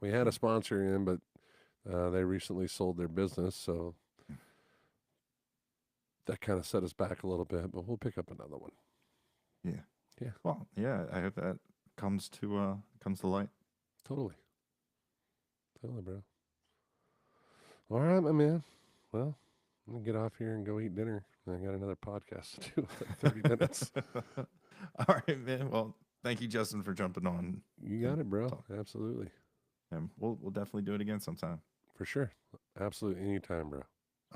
we had a sponsor in, but they recently sold their business, so that kind of set us back a little bit. But we'll pick up another one. Yeah. Yeah. Well, yeah. I hope that comes to light. Totally, bro. All right, my man. Well, I'm gonna get off here and go eat dinner. I got another podcast to do, like 30 minutes. All right, man. Well, thank you, Justin, for jumping on. You got and it, bro. talk. Absolutely. And we'll definitely do it again sometime. For sure. Absolutely. Anytime, bro.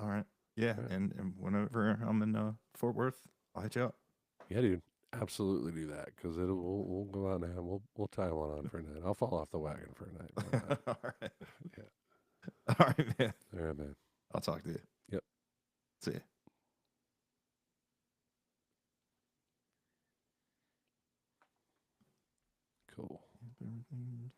All right. Yeah, All right. and whenever I'm in Fort Worth, I'll hit you up. Yeah, dude. Absolutely do that because we'll go out and we'll tie one on for a night. I'll fall off the wagon for a night. Why not? All right. Yeah. All right, man. All right, man. I'll talk to you. Yep. See ya. Cool. Everything